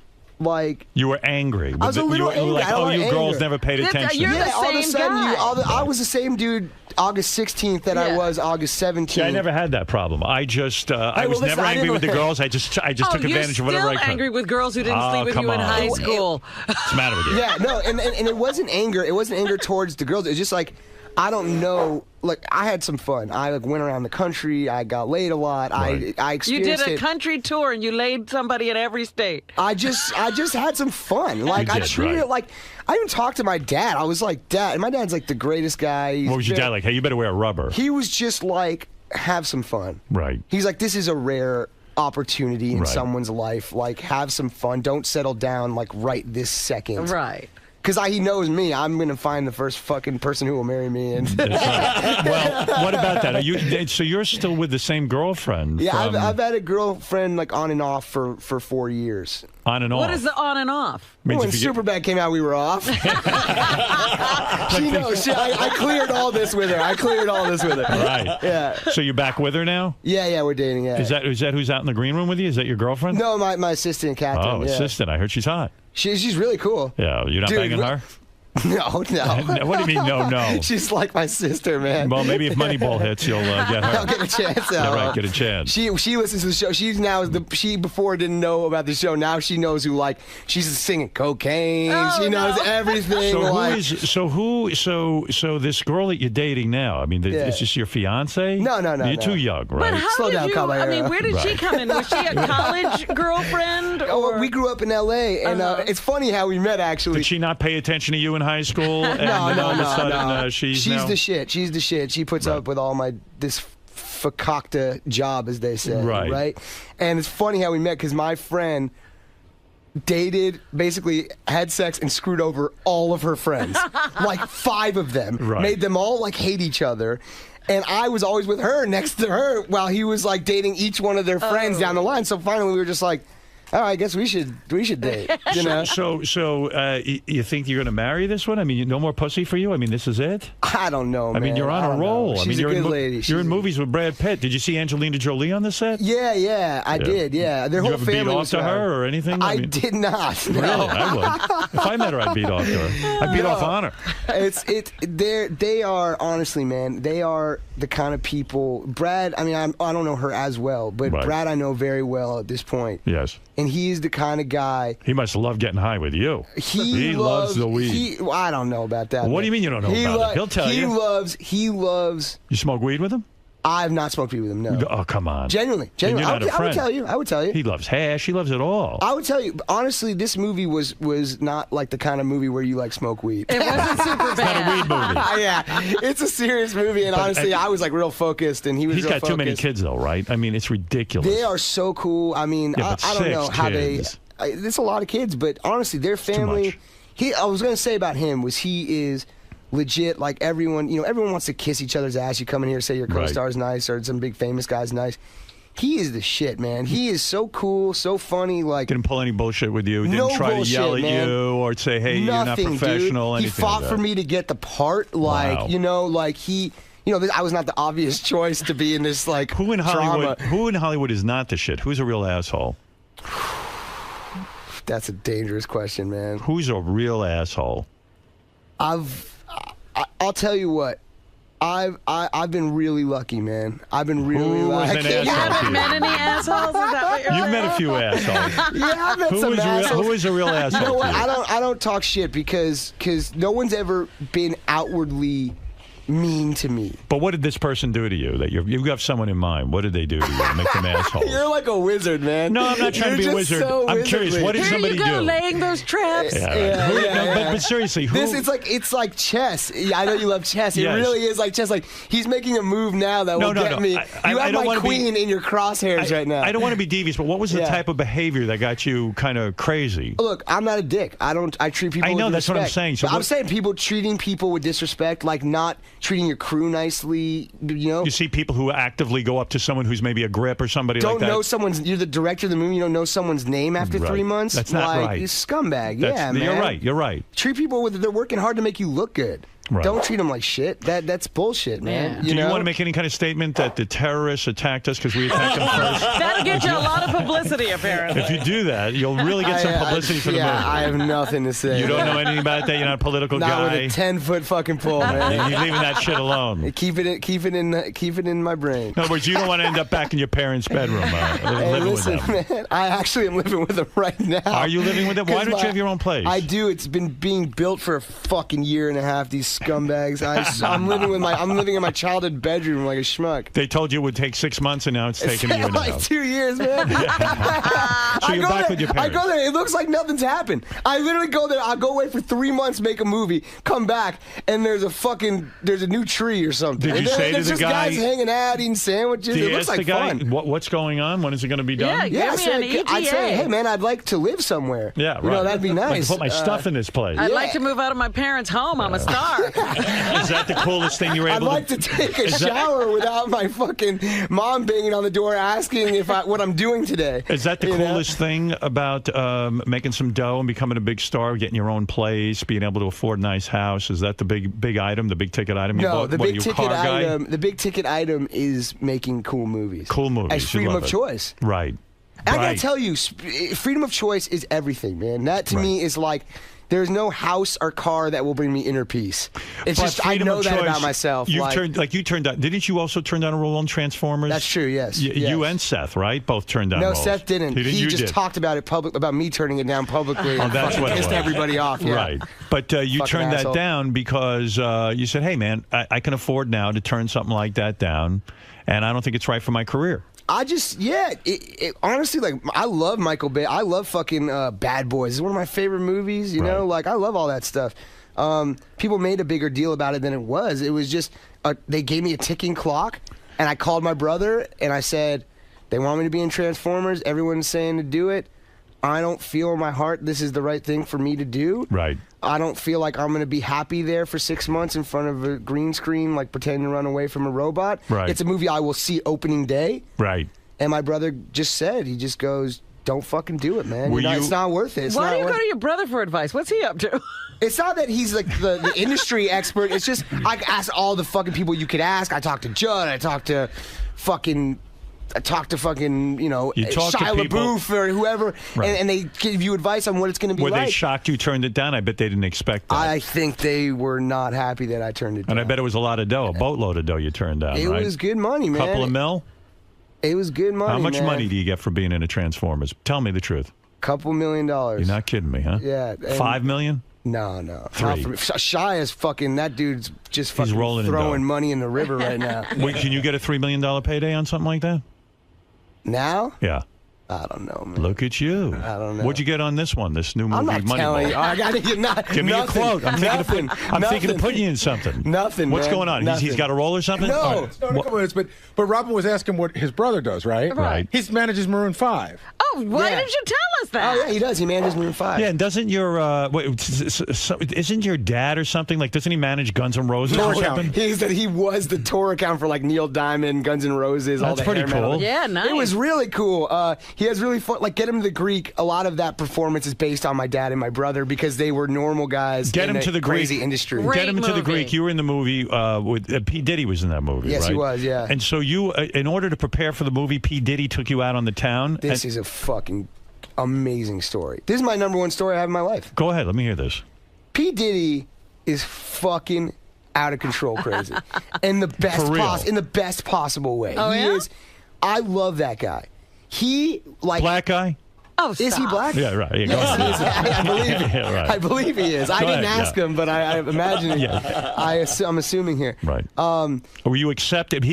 you were angry. I was a little angry. Like, oh, you girls never paid attention. You're the all of a sudden, I was the same dude August 16th that I was August 17th. See, I never had that problem. I just I was never angry with the girls. I just took advantage of whatever I could. You're still angry with girls who didn't sleep with you in high school. What's the matter with you? Yeah, no, and it wasn't anger. It wasn't anger towards the girls. It was just like I don't know. Like, I had some fun. I went around the country. I got laid a lot. Right. I You experienced did a country tour and you laid somebody in every state. I just had some fun. Like, You I did, treated right. it like, I even talked to my dad. I was like, Dad, and my dad's like the greatest guy. What was your dad like? Hey, you better wear rubber. He was just like, have some fun. Right. He's like, this is a rare opportunity in Right. someone's life. Like, have some fun. Don't settle down like right this second. Right. Because he knows me. I'm going to find the first fucking person who will marry me. And Well, what about that? So you're still with the same girlfriend? yeah, from I've had a girlfriend like on and off for 4 years. on and off. What is the on and off? Means When if you get- Superbad came out, we were off. She knows. I cleared all this with her. Right. Yeah. So you're back with her now? Yeah, we're dating. Yeah. Is that who's out in the green room with you? Is that your girlfriend? No, my assistant, Catherine. Oh, yeah. assistant. I heard she's hot. She's really cool. Yeah, you're not Dude, banging her? No. What do you mean, no? She's like my sister, man. Well, maybe if Moneyball hits, you'll get her. I'll get a chance. Yeah, right, get a chance. She listens to the show. She before didn't know about the show. Now she knows she's singing cocaine. She knows everything. So this girl that you're dating now, I mean, is this your fiance? No. You're too young, right? But how Slow did down, you? Caballero. I mean, where did she come in? Was she a college girlfriend? Oh, we grew up in L.A. and it's funny how we met. Actually, Did she not pay attention to you in high school? And No. all of a sudden, she's now... the shit. She's the shit. She puts up with all this fakakta job, as they say. Right. And it's funny how we met because my friend dated, basically had sex and screwed over all of her friends, like 5 of them, made them all like hate each other. And I was always with her next to her while he was like dating each one of their friends down the line. So finally, we were just like, all right, I guess we should date. You know? So you think you're going to marry this one? I mean, no more pussy for you? I mean, this is it? I don't know, man. I mean, you're on a roll. She's I mean, you're a good in lady. You're in movies with Brad Pitt. Did you see Angelina Jolie on the set? Yeah, I did. Yeah, their you whole ever family beat off was to around. her or anything? I mean, did not. No. Really, I would. If I met her, I'd beat off to her. I'd beat off on her. They are honestly, man. They are the kind of people. Brad. I mean, I don't know her as well, but Brad I know very well at this point. Yes. And he is the kind of guy. He must love getting high with you. He loves the weed. I don't know about that. What do you mean you don't know about it? He'll tell you. He loves. You smoke weed with him? I've not smoked weed with him, no. Oh, come on. Genuinely. Then you're not a I would friend. tell you. He loves hash. He loves it all. I would tell you, honestly, this movie was not like the kind of movie where you like smoke weed. It wasn't super bad. It's not a weed movie. Yeah, it's a serious movie, and honestly, I was like real focused, and he was. He's got too many kids, though, right? I mean, it's ridiculous. They are so cool. I mean, Yeah, but I don't know 6 how kids. there's a lot of kids, but honestly, their family. I was gonna say about him was he is legit. Like everyone wants to kiss each other's ass. You come in here, say your co-star's nice, or some big famous guy's nice. He is the shit, man. He is so cool, so funny. Like didn't pull any bullshit with you. Didn't no try bullshit, to yell at man. you or say, "Hey, Nothing, you're not professional." Dude. He Anything fought like for that. me to get the part. Like Wow. I was not the obvious choice to be in this like Who in Hollywood? drama. Who in Hollywood is not the shit? Who's a real asshole? That's a dangerous question, man. Who's a real asshole? I'll tell you what. I've been really lucky, man. I've been really Who was lucky. an asshole You haven't to you? met any assholes? Is that what you're You've saying? met a few assholes. Yeah, I've met some assholes. Who is a real asshole? You know what? to you? I don't talk shit because no one's ever been outwardly mean to me. But what did this person do to you? That you have someone in mind. What did they do to you to make them assholes? You're like a wizard, man. No, I'm not trying to be a You're wizard. just so I'm curious. What did Here somebody you go, do? laying those traps. But seriously, who? It's like chess. I know you love chess. It Yes. really is like chess. Like he's making a move now that will get me. I You have don't my wanna be- queen in your crosshairs right now. I don't want to be devious, but what was the Yeah. type of behavior that got you kind of crazy? Look, I'm not a dick. I treat people. I know, with that's what I'm respect. saying. So But I'm what- saying people treating people with disrespect, like not treating your crew nicely. You know, You see people who actively go up to someone who's maybe a grip or somebody don't like that. know someone's. You're the director of the movie. You don't know someone's name after Right. 3 months. That's not like, right. You scumbag. That's- Yeah, man. You're right. You're right. Treat people with. They're working hard to make you look good. Right. Don't treat them like shit. That's bullshit, man. Do you know? want to make any kind of statement that the terrorists attacked us because we attacked them first? That'll get you a lot of publicity, apparently. If you do that, you'll really get some publicity for the movie. I have nothing to say. You don't know anything about that. You're not a political Not guy. with a 10-foot fucking pole, man. You're leaving that shit alone. Keep it in my brain. In other words, you don't want to end up back in your parents' bedroom Hey, living listen, with them. man. I actually am living with them right now. Are you living with them? Why don't you have your own place? I do. It's been being built for a fucking year and a half. These scumbags. I'm living in my childhood bedroom like a schmuck. They told you it would take 6 months, and now it's taking a year and a like half. 2 years, man. So you're back with your I parents. go there. It looks like nothing's happened. I literally go there. I'll go away for 3 months, make a movie, come back, and there's a new tree or something. Did you and say to there's the just guy? guys hanging out, eating sandwiches. Do you It looks ask like the guy fun. what's going on? When is it going to be done? Yeah, Give me an I'd ETA. say, hey man, I'd like to live somewhere. Yeah, right. You know, that'd be I'd like to nice. put my stuff in this place. I'd like to move out of my parents' home. I'm a star. Is that the coolest thing you were I'd able like to take a shower without my fucking mom banging on the door asking what I'm doing today. Is that the coolest thing about making some dough and becoming a big star, getting your own place, being able to afford a nice house? Is that the big item, the big ticket item you No, bought? the What, big you a ticket car guy? item. The big ticket item is making cool movies. Cool movies. As You freedom love of it. choice. Right. I gotta Right. tell you, freedom of choice is everything, man. That to me is like, there's no house or car that will bring me inner peace. It's But just I freedom know of that choice, about myself. You like, turned down. Didn't you also turn down a role on Transformers? That's true. Yes. You yes. and Seth, right? Both turned down No, roles. Seth didn't. He You just did. talked about it about me turning it down publicly. Oh, and that's fucking what it pissed was. everybody off. Yeah. Right. But you Fucking turned asshole. that down because you said, hey, man, I can afford now to turn something like that down, and I don't think it's right for my career. I just, honestly, like, I love Michael Bay. I love fucking Bad Boys. It's one of my favorite movies, you know? Like, I love all that stuff. People made a bigger deal about it than it was. It was just, they gave me a ticking clock, and I called my brother, and I said, they want me to be in Transformers. Everyone's saying to do it. I don't feel in my heart this is the right thing for me to do. Right. I don't feel like I'm going to be happy there for 6 months in front of a green screen, like pretending to run away from a robot. Right. It's a movie I will see opening day. Right. And my brother just said, he just goes, don't fucking do it, man. Were It's not worth it. It's Why not do you worth go to your brother for advice? What's he up to? It's not that he's like the industry expert. It's just, I asked all the fucking people you could ask. I talked to Judd. I talked to fucking, you know, You talk to Shia people- LaBeouf or whoever, Right. and they give you advice on what it's going to be Were like. they shocked you turned it down? I bet they didn't expect that. I think they were not happy that I turned it down. And I bet it was a lot of dough, a boatload of dough you turned down, It right? was good money, man. Couple of mil? It was good money, How much man. money do you get for being in a Transformers? Tell me the truth. Couple $1 million. You're not kidding me, huh? Yeah. and- 5 million? No, no. 3. Not for me. Shy is fucking, that dude's just He's fucking rolling in throwing dough. money in the river right now. Wait, can you get a $3 million payday on something like that? Now? Yeah. I don't know, man. Look at you. I don't know. What'd you get on this one, this new movie, I'm not Moneyball? telling you. I gotta get not. Give me nothing, a quote. I'm thinking of putting you in something. Nothing. What's man. going on? Nothing. He's got a role or something? No, All right. no, a couple minutes, but Robin was asking what his brother does, right? Right. He manages Maroon 5. Oh, why Yeah. didn't you tell us that? Oh yeah, he does. He manages Maroon 5. Yeah, and doesn't your isn't your dad or something like? Doesn't he manage Guns N' Roses or something? He was the tour account for like Neil Diamond, Guns N' Roses, all That's the pretty hair metal. cool. Yeah, nice. It was really cool. He has really fun. Like, Get Him to the Greek. A lot of that performance is based on my dad and my brother because they were normal guys. Get in him a to the crazy Greek. industry. Get him to the movie. Greek. You were in the movie with P. Diddy was in that movie. Yes, right? he was, yeah. And so you, in order to prepare for the movie, P. Diddy took you out on the town. This is a fucking amazing story. This is my number one story I have in my life. Go ahead. Let me hear this. P. Diddy is fucking out of control crazy. in the best For real? in the best possible way. Oh, he yeah? is. I love that guy. He like Black guy? Oh, Is he stop. black? Yeah, right. Yeah, go Yes, ahead. he is. I believe it. Yeah, right. I believe he is. I Go didn't ahead, ask yeah. him, but I imagine. Yeah. I'm assuming here. Right. Were you accepted?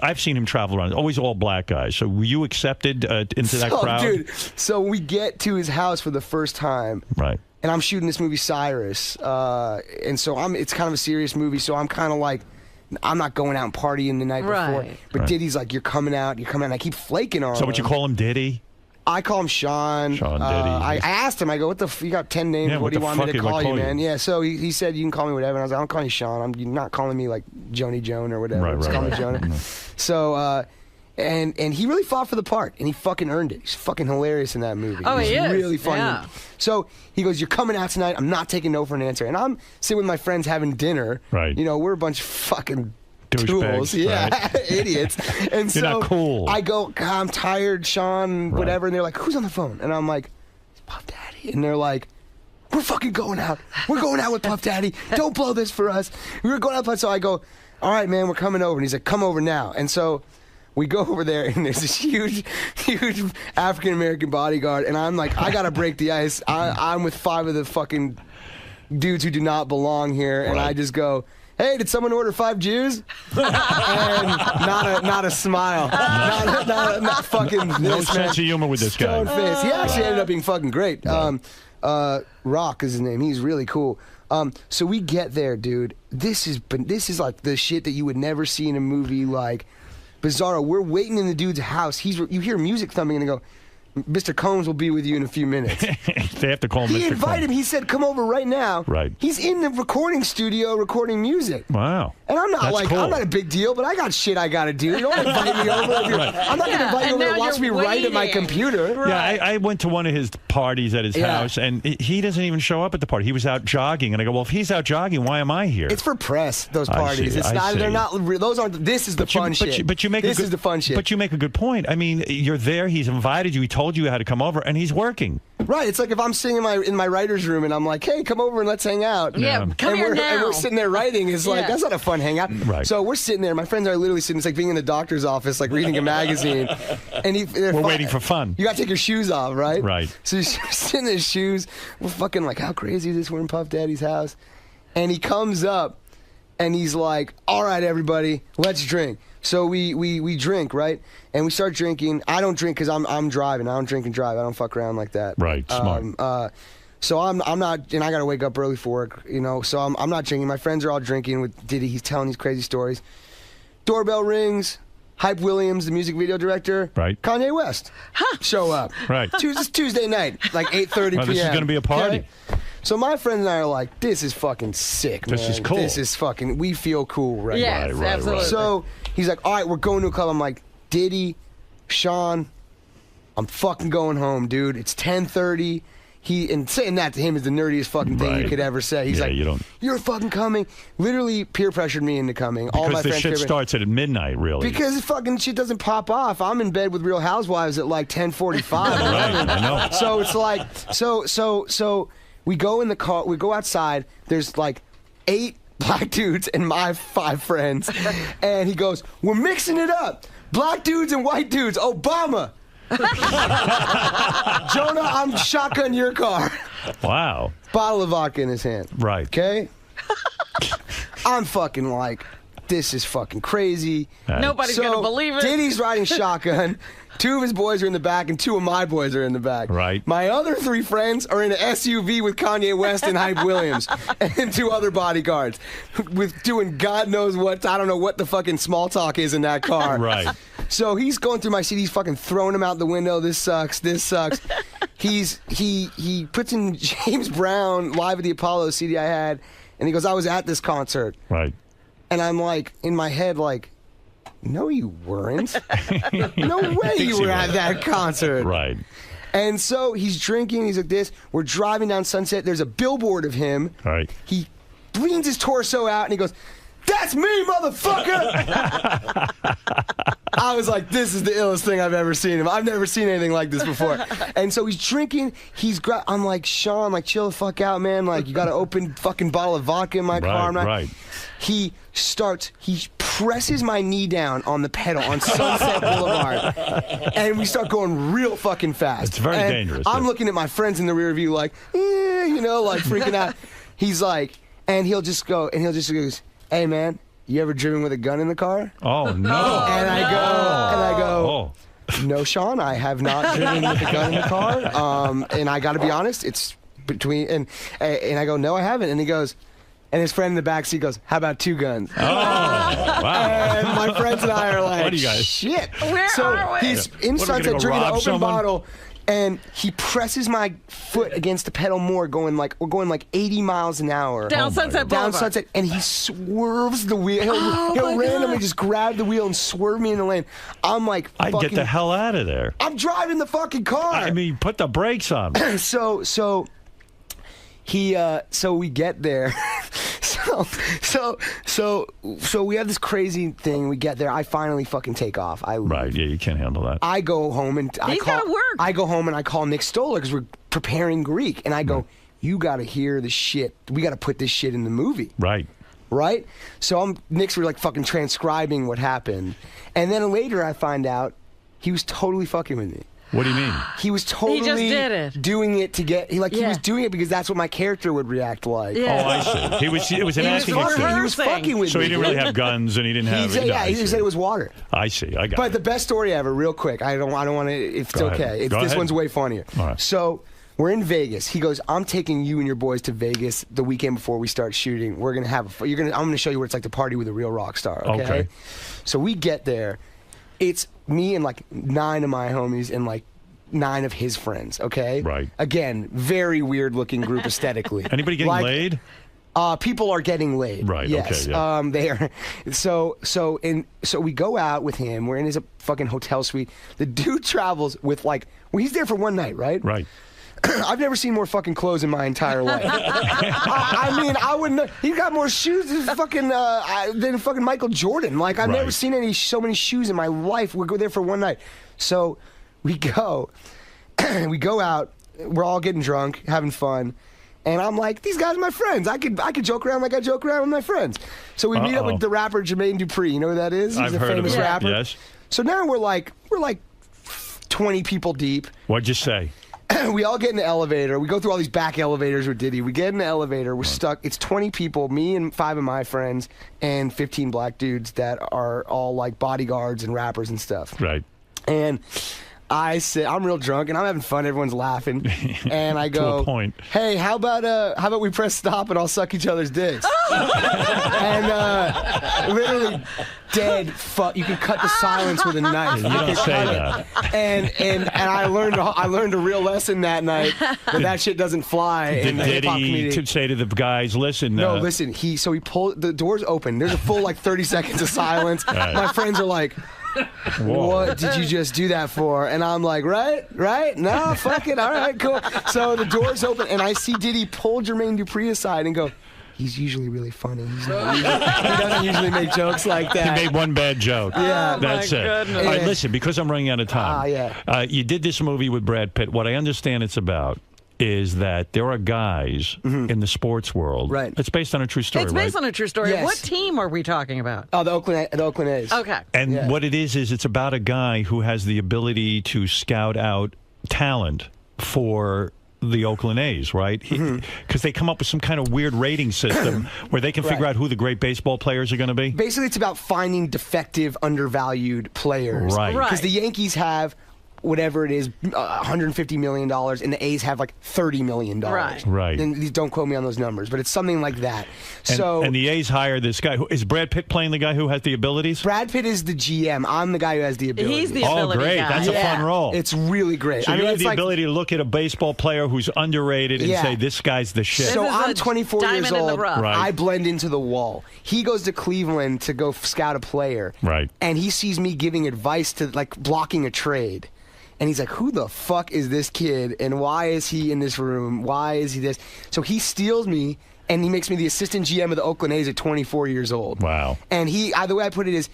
I've seen him travel around. Always all black guys. So were you accepted into that crowd? Dude, so we get to his house for the first time. Right. And I'm shooting this movie Cyrus, and so it's kind of a serious movie. So I'm kind of like, I'm not going out and partying the night before. Right. But Right. Diddy's like, you're coming out. And I keep flaking on him. So would you call him Diddy? I call him Sean. Sean Diddy. I asked him, I go, you got 10 names. Yeah, what what do you the want me fuck to do I call you, call you? man? Yeah, so he said, you can call me whatever. And I was like, I'll call you Sean. You're not calling me like Joni Joan or whatever. Right, Just right, call me right. Jonah. So, and he really fought for the part, and he fucking earned it. He's fucking hilarious in that movie. Oh, he is. really funny. Yeah. So he goes, you're coming out tonight. I'm not taking no for an answer. And I'm sitting with my friends having dinner. Right. You know, we're a bunch of fucking Douchebags, tools. Yeah, right. idiots. And You're so not cool. I go, God, I'm tired, Sean, Right. whatever. And they're like, who's on the phone? And I'm like, it's Puff Daddy. And they're like, we're fucking going out. We're going out with Puff Daddy. Don't blow this for us. We're going out. So I go, all right, man, we're coming over. And he's like, come over now. And so we go over there, and there's this huge African-American bodyguard. And I'm like, I got to break the ice. I'm with 5 of the fucking dudes who do not belong here, and I just go, "Hey, did someone order 5 Jews?" And not a smile, not fucking. No this, sense man. of humor with this guy. Stone face. He actually ended up being fucking great. Rock is his name. He's really cool. So we get there, dude. This is like the shit that you would never see in a movie. Like Bizarro. We're waiting in the dude's house. You hear music thumping, and they go, "Mr. Combs will be with you in a few minutes." They have to call him Mr. He invited him. Combs. He said, "Come over right now." Right. He's in the recording studio recording music. Wow. And I'm not That's cool. I'm not a big deal, but I got shit I got to do. You don't invite me over. I'm not going to invite you over to watch me write at my computer. Yeah, I went to one of his parties at his house, and he doesn't even show up at the party. He was out jogging, and I go, "Well, if he's out jogging, why am I here?" It's for press. Those I parties. see, It's I not. see. They're not. Those aren't. This is the fun shit. But you make this is the fun shit. But you make a good point. I mean, you're there. He's invited you. He told you how to come over, and he's working. Right. It's like if I'm sitting in my writer's room and I'm like, "Hey, come over and let's hang out." Yeah, come and here we're, now. And we're sitting there writing. It's like Yeah. that's not a fun hangout. Right. So we're sitting there. My friends are literally sitting. It's like being in the doctor's office, like reading a magazine. And We're waiting for fun. You got to take your shoes off, right? Right. So he's sitting in his shoes. We're fucking like, how crazy is this? We're in Puff Daddy's house. And he comes up and he's like, "All right, everybody, let's drink." So we drink, right? And we start drinking. I don't drink because I'm driving. I don't drink and drive. I don't fuck around like that. Right, smart. So I'm not, and I got to wake up early for work, you know, so I'm not drinking. My friends are all drinking with Diddy. He's telling these crazy stories. Doorbell rings. Hype Williams, the music video director. Right. Kanye West. Show up. Right. Tuesday night, like 8:30 p.m. Well, this is going to be a party. Okay? So my friends and I are like, this is fucking sick, man. This is cool. This is fucking, we feel cool right Yes, now. Right, absolutely. So he's like, "All right, we're going to a club." I'm like, "Diddy, Sean, I'm fucking going home, dude. It's 10:30. And saying that to him is the nerdiest fucking thing you Right. could ever say. He's Yeah, like, "You're fucking coming." Literally peer pressured me into coming. All my Because the friends shit peer- starts at midnight, really. because fucking shit doesn't pop off. I'm in bed with Real Housewives at like 10:45. Right, I know. So it's like, so we go in the car, we go outside. There's like 8 black dudes and my 5 friends, and he goes, "We're mixing it up, black dudes and white dudes." Obama. Jonah, I'm shotgun your car. Wow. Bottle of vodka in his hand. Right. Okay. I'm fucking like, this is fucking crazy. Nobody's gonna believe it. Diddy's riding shotgun. 2 of his boys are in the back, and 2 of my boys are in the back. Right. My other 3 friends are in an SUV with Kanye West and Hype Williams, and 2 other bodyguards, with doing God knows what. I don't know what the fucking small talk is in that car. Right. So he's going through my CDs, fucking throwing them out the window. This sucks. This sucks. He puts in James Brown Live at the Apollo CD I had, and he goes, "I was at this concert." Right. And I'm like, in my head, like, no, you weren't. No way you were at that concert. Right. And so he's drinking. He's like this. We're driving down Sunset. There's a billboard of him. Right. He leans his torso out and he goes, "That's me, motherfucker!" I was like, this is the illest thing I've ever seen him. I've never seen anything like this before. And so he's drinking. I'm like, "Sean, like, chill the fuck out, man. Like, you got to open fucking bottle of vodka in my car." I'm not. Right. He presses my knee down on the pedal on Sunset Boulevard, and we start going real fucking fast. It's very And dangerous. I'm yeah. looking at my friends in the rear view like, you know, like freaking out. He's like, and he'll just goes, "Hey, man, you ever driven with a gun in the car?" Oh, no. And I go, "No, Sean, I have not driven with a gun in the car." And I got to be honest, it's between, and I go, "No, I haven't." And he goes, and his friend in the back seat goes, "How about 2 guns?" Oh, wow. And my friends and I are like, What are you guys? "Shit." Where are we? He's in What, are we Sunset gonna go drinking an rob open someone? bottle. And he presses my foot against the pedal more, we're going like 80 miles an hour. Down Sunset Boulevard. Down Sunset, and he swerves the wheel. Oh, He'll my randomly God. just grab the wheel and swerve me in the lane. I'm like, I'd get the hell out of there. I'm driving the fucking car. I mean, put the brakes on. So we get there. So we have this crazy thing. We get there. I finally fucking take off. I leave. Right. Yeah, you can't handle that. I go home and He's gotta work. I go home and I call Nick Stoller because we're preparing Greek, and I go, "You got to hear the shit. We got to put this shit in the movie." Right. Right? So Nick's like fucking transcribing what happened, and then later I find out he was totally fucking with me. What do you mean? He was totally just did it. doing it to get. He was doing it because that's what my character would react like. Yeah. Oh, I see. It was an acting He experience. was fucking with So me. he didn't really have guns, and he didn't have. He said it was water. I see. I got But it. the best story ever, real quick. I don't want to. If it's Go ahead. okay, Go this ahead. one's way funnier. All right. So we're in Vegas. He goes, "I'm taking you and your boys to Vegas the weekend before we start shooting. We're gonna have. I'm gonna show you what it's like to party with a real rock star." Okay. So we get there. It's me and like 9 of my homies and like 9 of his friends. Okay. Right. Again, very weird looking group aesthetically. Anybody getting laid? People are getting laid. Right, Yes. okay, yeah. They are. So we go out with him. We're in his fucking hotel suite. The dude travels with he's there for one night, right? Right. I've never seen more fucking clothes in my entire life. I mean, I wouldn't. He got more shoes than fucking Michael Jordan. Like I've never seen so many shoes in my life. We go there for one night. So we go out. We're all getting drunk, having fun. And I'm like, these guys are my friends. I could joke around like I joke around with my friends. So we meet up with the rapper Jermaine Dupri. You know who that is? He's I've a heard famous of him. rapper. Yes. So now we're like 20 people deep. What'd you say? We all get in the elevator. We go through all these back elevators with Diddy. We get in the elevator. We're stuck. It's 20 people, me and 5 of my friends, and 15 black dudes that are all like bodyguards and rappers and stuff. Right. And I say, I'm real drunk and I'm having fun. Everyone's laughing, and I go, To a point. "Hey, how about we press stop and I'll suck each other's dicks?" And literally dead fuck. You can cut the silence with a knife. You don't say that. And I learned a real lesson that night that shit doesn't fly in the Did hip hop he community. say to the guys, listen? No, listen. He pulled the doors open. There's a full 30 seconds of silence. Right. My friends are like, Whoa. "What did you just do that for?" And I'm like, right? No, fuck it. All right, cool. So the doors open, and I see Diddy pull Jermaine Dupri aside and go, "He's usually really funny. He doesn't usually make jokes like that." He made one bad joke. Yeah. That's my it. goodness. All right, Yeah. listen, because I'm running out of time. You did this movie with Brad Pitt. What I understand it's about is that there are guys in the sports world. Right. It's based on a true story, It's right? based on a true story. Yes. What team are we talking about? Oh, the Oakland A's. Okay. And what it is it's about a guy who has the ability to scout out talent for the Oakland A's, right? Because they come up with some kind of weird rating system where they can figure out who the great baseball players are going to be. Basically, it's about finding defective, undervalued players. Right. Because the Yankees have whatever it is, $150 million, and the A's have $30 million. Right. And don't quote me on those numbers, but it's something like that. And the A's hire this guy. Is Brad Pitt playing the guy who has the abilities? Brad Pitt is the GM. I'm the guy who has the ability. He's the ability great. guy. That's a fun role. It's really great. So you have it's the ability to look at a baseball player who's underrated and say, this guy's the shit. So I'm 24 years diamond in the old. rough. Right. I blend into the wall. He goes to Cleveland to go scout a player. Right. And he sees me giving advice to blocking a trade. And he's like, "Who the fuck is this kid? And why is he in this room? Why is he this?" So he steals me, and he makes me the assistant GM of the Oakland A's at 24 years old. Wow. And the way I put it is,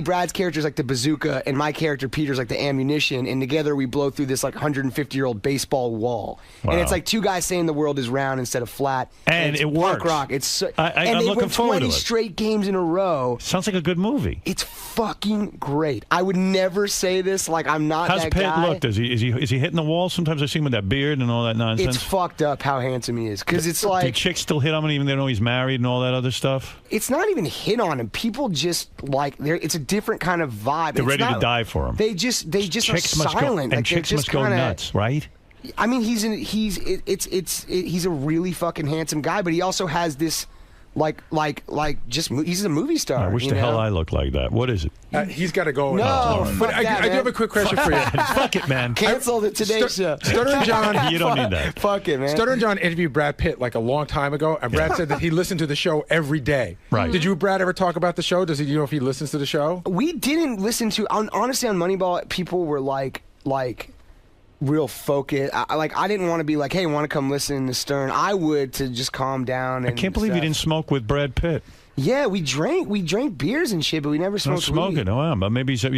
Brad's character is like the bazooka, and my character, Peter's like the ammunition, and together we blow through this 150-year-old baseball wall. Wow. And it's like two guys saying the world is round instead of flat. And it's it punk works. rock. It's I'm and they looking win forward 20 to it. straight games in a row. Sounds like a good movie. It's fucking great. I would never say this. I'm not How's that Pitt guy. look? Is he hitting the wall? Sometimes I see him with that beard and all that nonsense. It's fucked up how handsome he is. Because it's Do chicks still hit on him even though he's married and all that other stuff? It's not even hit on him. People just it's a different kind of vibe. They're It's ready to not- die for him. They just Chicks are must silent. go, and they're chicks just must go kinda- nuts, right? I mean, he's a really fucking handsome guy, but he also has this he's a movie star. I wish the hell I looked like that. What is it? He's got to go. No, but fuck I that, do man. have a quick question for you. Fuck it, man. Cancel the Today Show. Stutter and John. You don't need that. Fuck it, man. Stutter and John interviewed Brad Pitt a long time ago, and Brad said that he listened to the show every day. Right. Did you, Brad, ever talk about the show? Do you know if he listens to the show? We didn't listen to. Honestly, on Moneyball, people were like real focused. I didn't want to be like, "Hey, want to come listen to Stern?" I would to just calm down. I And can't believe you stuff. didn't smoke with Brad Pitt. Yeah, we drank beers and shit, but we never No smoked weed. smoking. Oh, wow. But maybe she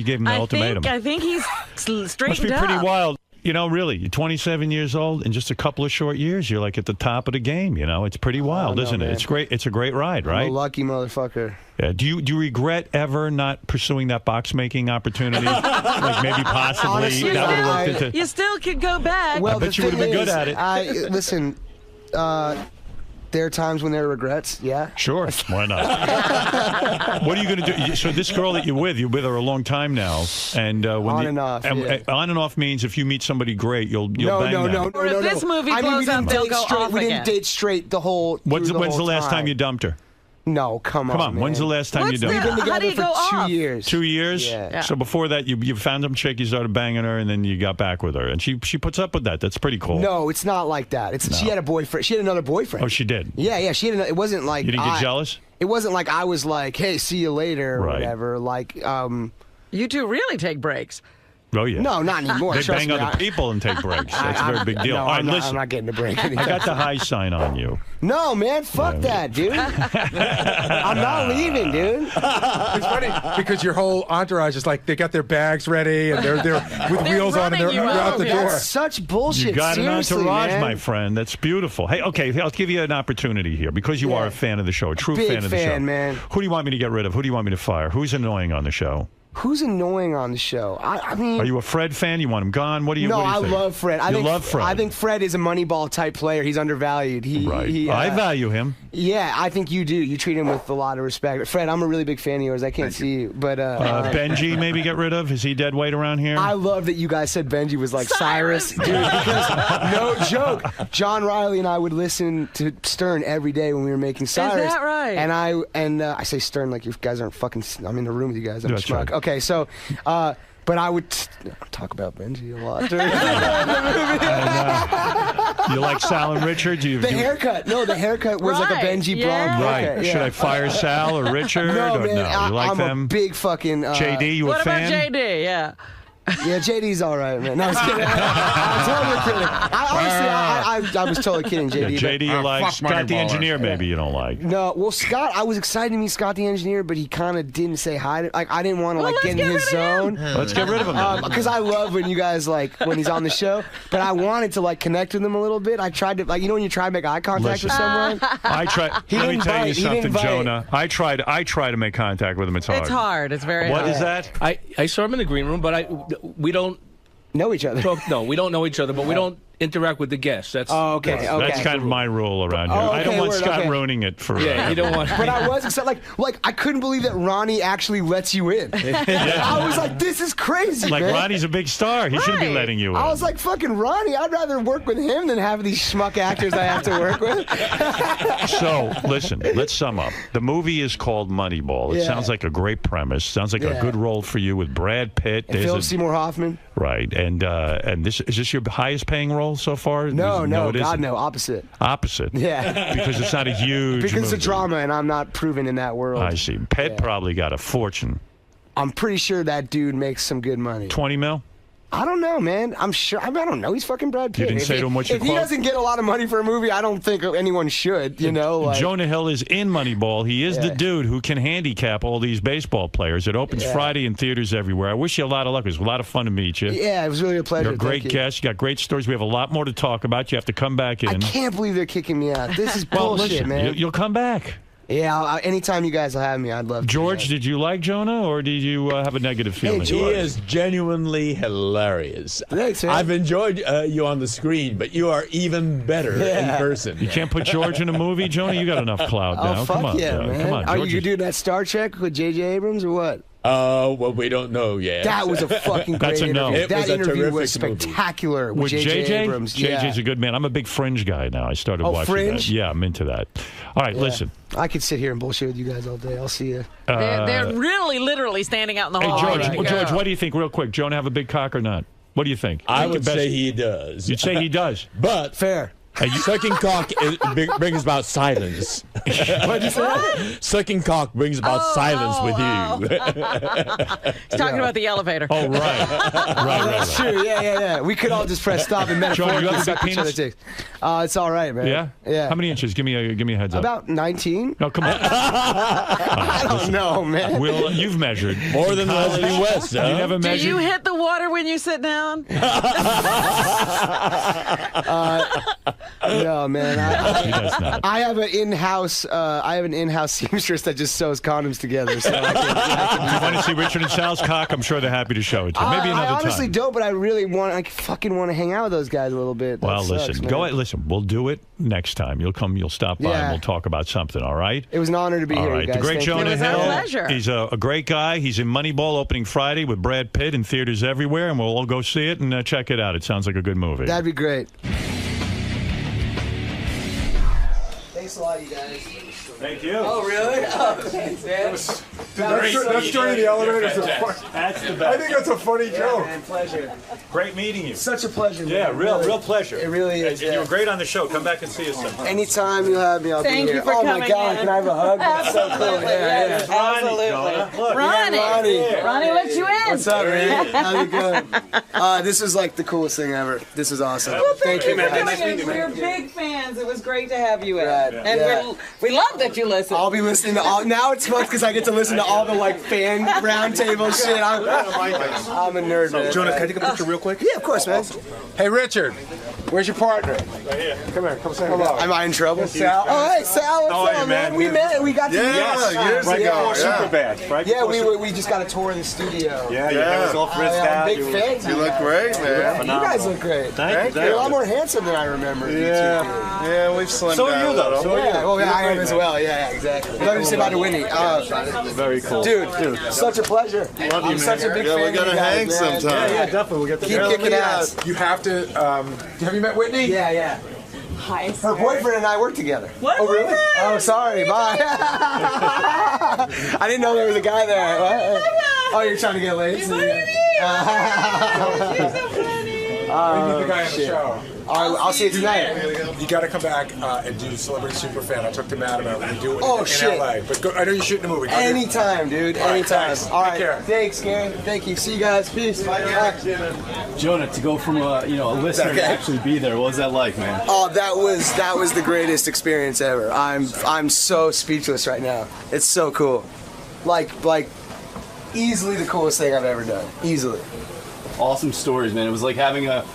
gave him the ultimatum. I think he's straightened Must be pretty up. wild. You know, really, you're 27 years old. In just a couple of short years, you're like at the top of the game. You know, it's pretty wild, isn't it? It's great. It's a great ride, right? I'm a lucky motherfucker. Yeah. Do you regret ever not pursuing that box making opportunity? Like maybe possibly Honestly, that would have worked into. You still could go back. Well, I bet you would have been good at it. Listen, there are times when there are regrets. Yeah. Sure. Why not? What are you going to do? So this girl that you're with her a long time now, and On and off, yeah. On and off means if you meet somebody great, you'll bang them. Or if this movie blows up, they'll go off We again. didn't date straight the whole. When's through the last time time you dumped her? No, come on. Man. When's the last time you dumped We've her? been together for 2 years. 2 years? Yeah. So before that, you found some chick, you started banging her, and then you got back with her. And she puts up with that. That's pretty cool. No, it's not like that. She had a boyfriend. She had another boyfriend. Oh, she did? Yeah. She had. It wasn't like you didn't get jealous? It wasn't like I was like, hey, see you later or whatever. Like, you two really take breaks. Oh, yeah. No, not anymore. They Trust bang me, other people and take breaks. That's a very big deal. No, All right, I'm not getting a break. I got the high sign on you. No, man, fuck that, dude. I'm not leaving, dude. It's funny because your whole entourage is like they got their bags ready and they're with wheels on and they're out the door. That's such bullshit. You got an entourage, man. my friend. That's beautiful. Hey, okay, I'll give you an opportunity here because you are a fan of the show, a true Big fan of the show. fan, man. Who do you want me to get rid of? Who do you want me to fire? Who's annoying on the show? Who's annoying on the show? I mean, are you a Fred fan? You want him gone? What do you? No, what do you I think? love Fred. I love Fred. I think Fred is a Moneyball type player. He's undervalued. I value him. Yeah, I think you do. You treat him with a lot of respect. Fred, I'm a really big fan of yours. I can't see you, but Benji, maybe get rid of. Is he dead weight around here? I love that you guys said Benji was like Cyrus, dude. Because no joke, John Riley and I would listen to Stern every day when we were making Cyrus. Is that right? And I say Stern like you guys aren't fucking. I'm in the room with you guys. I'm a That's schmuck. right. Okay, so. But I would talk about Benji a lot. You like Sal and Richard? The haircut. No, the haircut was like a Benji Blanc haircut. Right. Should I fire Sal or Richard? No, or man. no? You like I'm them? a big fucking... JD, you what a fan? What about JD? Yeah. Yeah, JD's all right, man. No, I was kidding. I'm totally kidding. I was totally kidding, JD. Yeah, JD, you like Scott the Engineer? Maybe you don't like. No, well, Scott, I was excited to meet Scott the Engineer, but he kind of didn't say hi. Like, I didn't want to get in his zone. Let's get rid of him. Because I love when you guys when he's on the show. But I wanted to connect with him a little bit. I tried to when you try to make eye contact with someone. I try. Let me tell you something, Jonah. I try to make contact with him. It's hard. It's hard. It's very hard. hard. What is that? I saw him in the green room, but we don't know each other. No, we don't know each other, but we don't interact with the guests. That's okay. That's kind of my rule around here. I don't want Scott ruining it for. Yeah, you don't want. But I was excited. Like I couldn't believe that Ronnie actually lets you in. I was like, this is crazy. Like man. Ronnie's a big star. He shouldn't be letting you in. I was like, fucking Ronnie. I'd rather work with him than have these schmuck actors I have to work with. So listen, let's sum up. The movie is called Moneyball. It sounds like a great premise. Sounds like a good role for you with Brad Pitt. And Philip Seymour Hoffman. Right, and this is this your highest paying role so far? No, it God, isn't. no, opposite. Opposite. Yeah, because it's not a huge. Because movie. it's a drama, and I'm not proven in that world. I see. Pitt probably got a fortune. I'm pretty sure that dude makes some good money. 20 mil. I don't know, man. I'm sure. I don't know. He's fucking Brad Pitt. You didn't say to him what you If he doesn't get a lot of money for a movie, I don't think anyone should. You know, Jonah Hill is in Moneyball. He is the dude who can handicap all these baseball players. It opens Friday in theaters everywhere. I wish you a lot of luck. It was a lot of fun to meet you. Yeah, it was really a pleasure. You're a great guest. You got great stories. We have a lot more to talk about. You have to come back in. I can't believe they're kicking me out. This is well, bullshit, listen, man. You'll come back. Yeah, anytime you guys will have me, I'd love to. George, did you like Jonah, or did you have a negative feeling? He is genuinely hilarious. Thanks, man. I've enjoyed you on the screen, but you are even better in person. You can't put George in a movie, Jonah? You got enough clout now. Fuck Come on, man. Come on, Are George you doing that Star Trek with J.J. Abrams or what? Oh, well, we don't know yet. That was a fucking great That's a no. interview. It That was a interview terrific was spectacular with J.J. Abrams. JJ's a good man. I'm a big Fringe guy now. I started watching Fringe? that. Yeah, I'm into that. All right, listen. I could sit here and bullshit with you guys all day. I'll see you. They're really, literally standing out in the hall. Hey, George, what do you think, real quick? Jonah have a big cock or not? What do you think? I would say he does. You'd say he does? But fair. Sucking cock brings about silence. What'd you say? Sucking cock brings about silence with you. He's talking about the elevator. Oh, right. That's true. Yeah. We could all just press stop and John, you metaphorically have a suck big each other's penis? dicks. It's all right, man. Yeah? Yeah. How many inches? Give me a heads up. About 19. No, come on. I don't know, man. Will, you've measured. More than Leslie West, huh? You never Do measured? you hit the water when you sit down? No, man. He does not. I have an in-house seamstress that just sews condoms together. So I can You want to see Richard and Sal's cock? I'm sure they're happy to show it to you. Maybe another I honestly time. don't, but I really want. I fucking want to hang out with those guys a little bit. That Well, sucks, listen. man. Go ahead. Listen. We'll do it next time. You'll come. You'll stop by, Yeah. and we'll talk about something. All right. It was an honor to be All here, right. you guys. The great Thank you. Jonah It was our Hill. pleasure. He's a great guy. He's in Moneyball opening Friday with Brad Pitt in theaters everywhere, and we'll all go see it and check it out. It sounds like a good movie. That'd be great. Thanks a lot, you guys. Thank you. Oh, really? Oh, thanks, man. That's joining the elevator. That's the best. I think that's a funny joke. Man, pleasure. Great meeting you. Such a pleasure. Yeah, man. real pleasure. It really is. And you were great on the show. Come back and see us sometime. Anytime you have me, I'll Thank be you here. for Oh my coming God, in. can I have a hug? That's so cool. Absolutely, yes, absolutely. Ronnie let you in. What's up, man? How's it going? This is like the coolest thing ever. This is awesome. Well, thank you for man. doing it. We're big fans. It was great to have you in. Right, And yeah. we love that you listen. I'll be listening to all. Now it's fun because I get to listen to all the like fan roundtable shit. I'm a nerd, man. Jonah, can I take a picture real quick? Yeah, of course, man. Hey, Richard, where's your partner? Right here. Come here. Come say hello. Am I in trouble? Sal. Oh, hey, Sal. What's How are up, you, man? man? We met. We got to meet. years ago. Super bad. Right? Yeah, we just got a tour of the studio. Yeah, your hair was all frizzed I'm out. big fans. You look great, man. You guys look great. Thank you. You're a lot more handsome than I remember. Yeah, we've slimmed down. So are you, though. So Yeah, well, yeah, I am as well. Yeah, exactly. What did you say about Winnie? Very cool. Dude, such a pleasure. Love you, I'm man. such a big Yeah, fan we of gotta you guys, hang man. sometime. Yeah, definitely. We'll get Keep kicking ass. You have to. Have you met Whitney? Yeah. Hi, Her boyfriend and I work together. What? Oh, really? Oh, sorry. Bye. I didn't know there was a guy there. What? Oh, you're trying to get laid? What do you mean? We need the guy on the show. All right, I'll see you tonight. You got to come back and do Celebrity Superfan. I talked to Matt about when we do it in shit. LA. But I know you're shooting a movie. Go there. Anytime, dude. All right, Anytime. thanks. All right. Take care. Thanks, Gary. Thank you. See you guys. Peace. Bye. Jonah, to go from a listener to actually be there, what was that like, man? Oh, that was the greatest experience ever. I'm so speechless right now. It's so cool. Like easily the coolest thing I've ever done. Easily. Awesome stories, man. It was like having a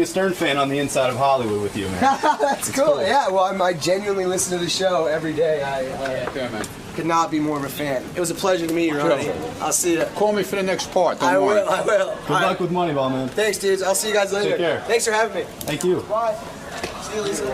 Stern fan on the inside of Hollywood with you, man. That's cool. Yeah, well, I genuinely listen to the show every day. I could not be more of a fan. It was a pleasure to meet you, Ronnie. I'll see you. Call me for the next part. I will. Good luck with Moneyball, man. Thanks, dudes. I'll see you guys later. Take care. Thanks for having me. Thank you. Bye. See you, Lisa.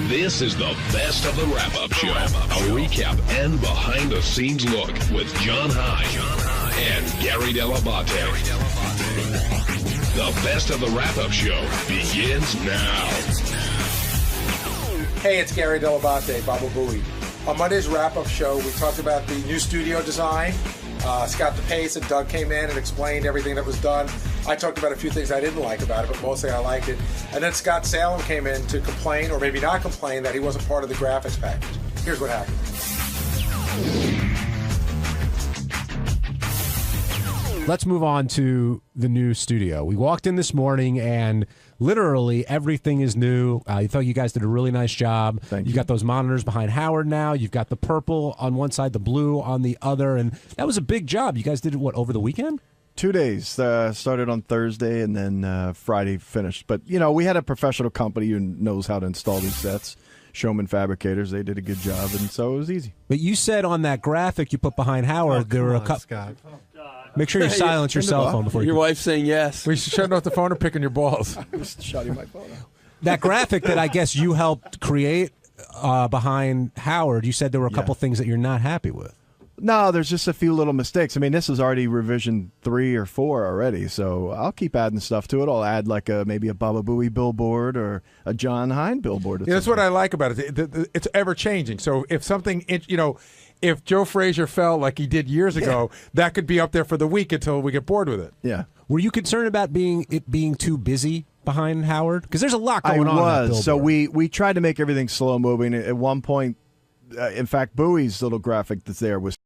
This is the best of the wrap-up show. A recap and behind-the-scenes look with John High and Gary Dell'Abate. The best of the wrap-up show begins now. Hey, it's Gary Dell'Abate, Baba Booey. On Monday's wrap-up show, we talked about the new studio design. Scott DePace and Doug came in and explained everything that was done. I talked about a few things I didn't like about it, but mostly I liked it. And then Scott Salem came in to complain, or maybe not complain, that he wasn't part of the graphics package. Here's what happened. let's move on to the new studio. We walked in this morning and literally everything is new. I thought you guys did a really nice job. Thank You've you. got those monitors behind Howard now. You've got the purple on one side, the blue on the other, and that was a big job. You guys did it, what, over the weekend? 2 days. Started on Thursday and then Friday finished. But, we had a professional company who knows how to install these sets. Showman Fabricators. They did a good job, and so it was easy. But you said on that graphic you put behind Howard, there were a couple. Make sure you silence your cell phone before your you. wife's saying yes. We should shut off the phone or picking your balls. I was shutting my phone off. That graphic that I guess you helped create behind Howard, you said there were a couple things that you're not happy with. No, there's just a few little mistakes. I mean, this is already revision 3 or 4 already, so I'll keep adding stuff to it. I'll add like maybe a Baba Booey billboard or a John Hine billboard. Yeah, that's what I like about it. It's ever changing. So if something, if Joe Frazier fell like he did years ago, that could be up there for the week until we get bored with it. Yeah. Were you concerned about it being too busy behind Howard? Because there's a lot going on. I in that was. So billboard. we tried to make everything slow moving. At one point, in fact, Bowie's little graphic that's there was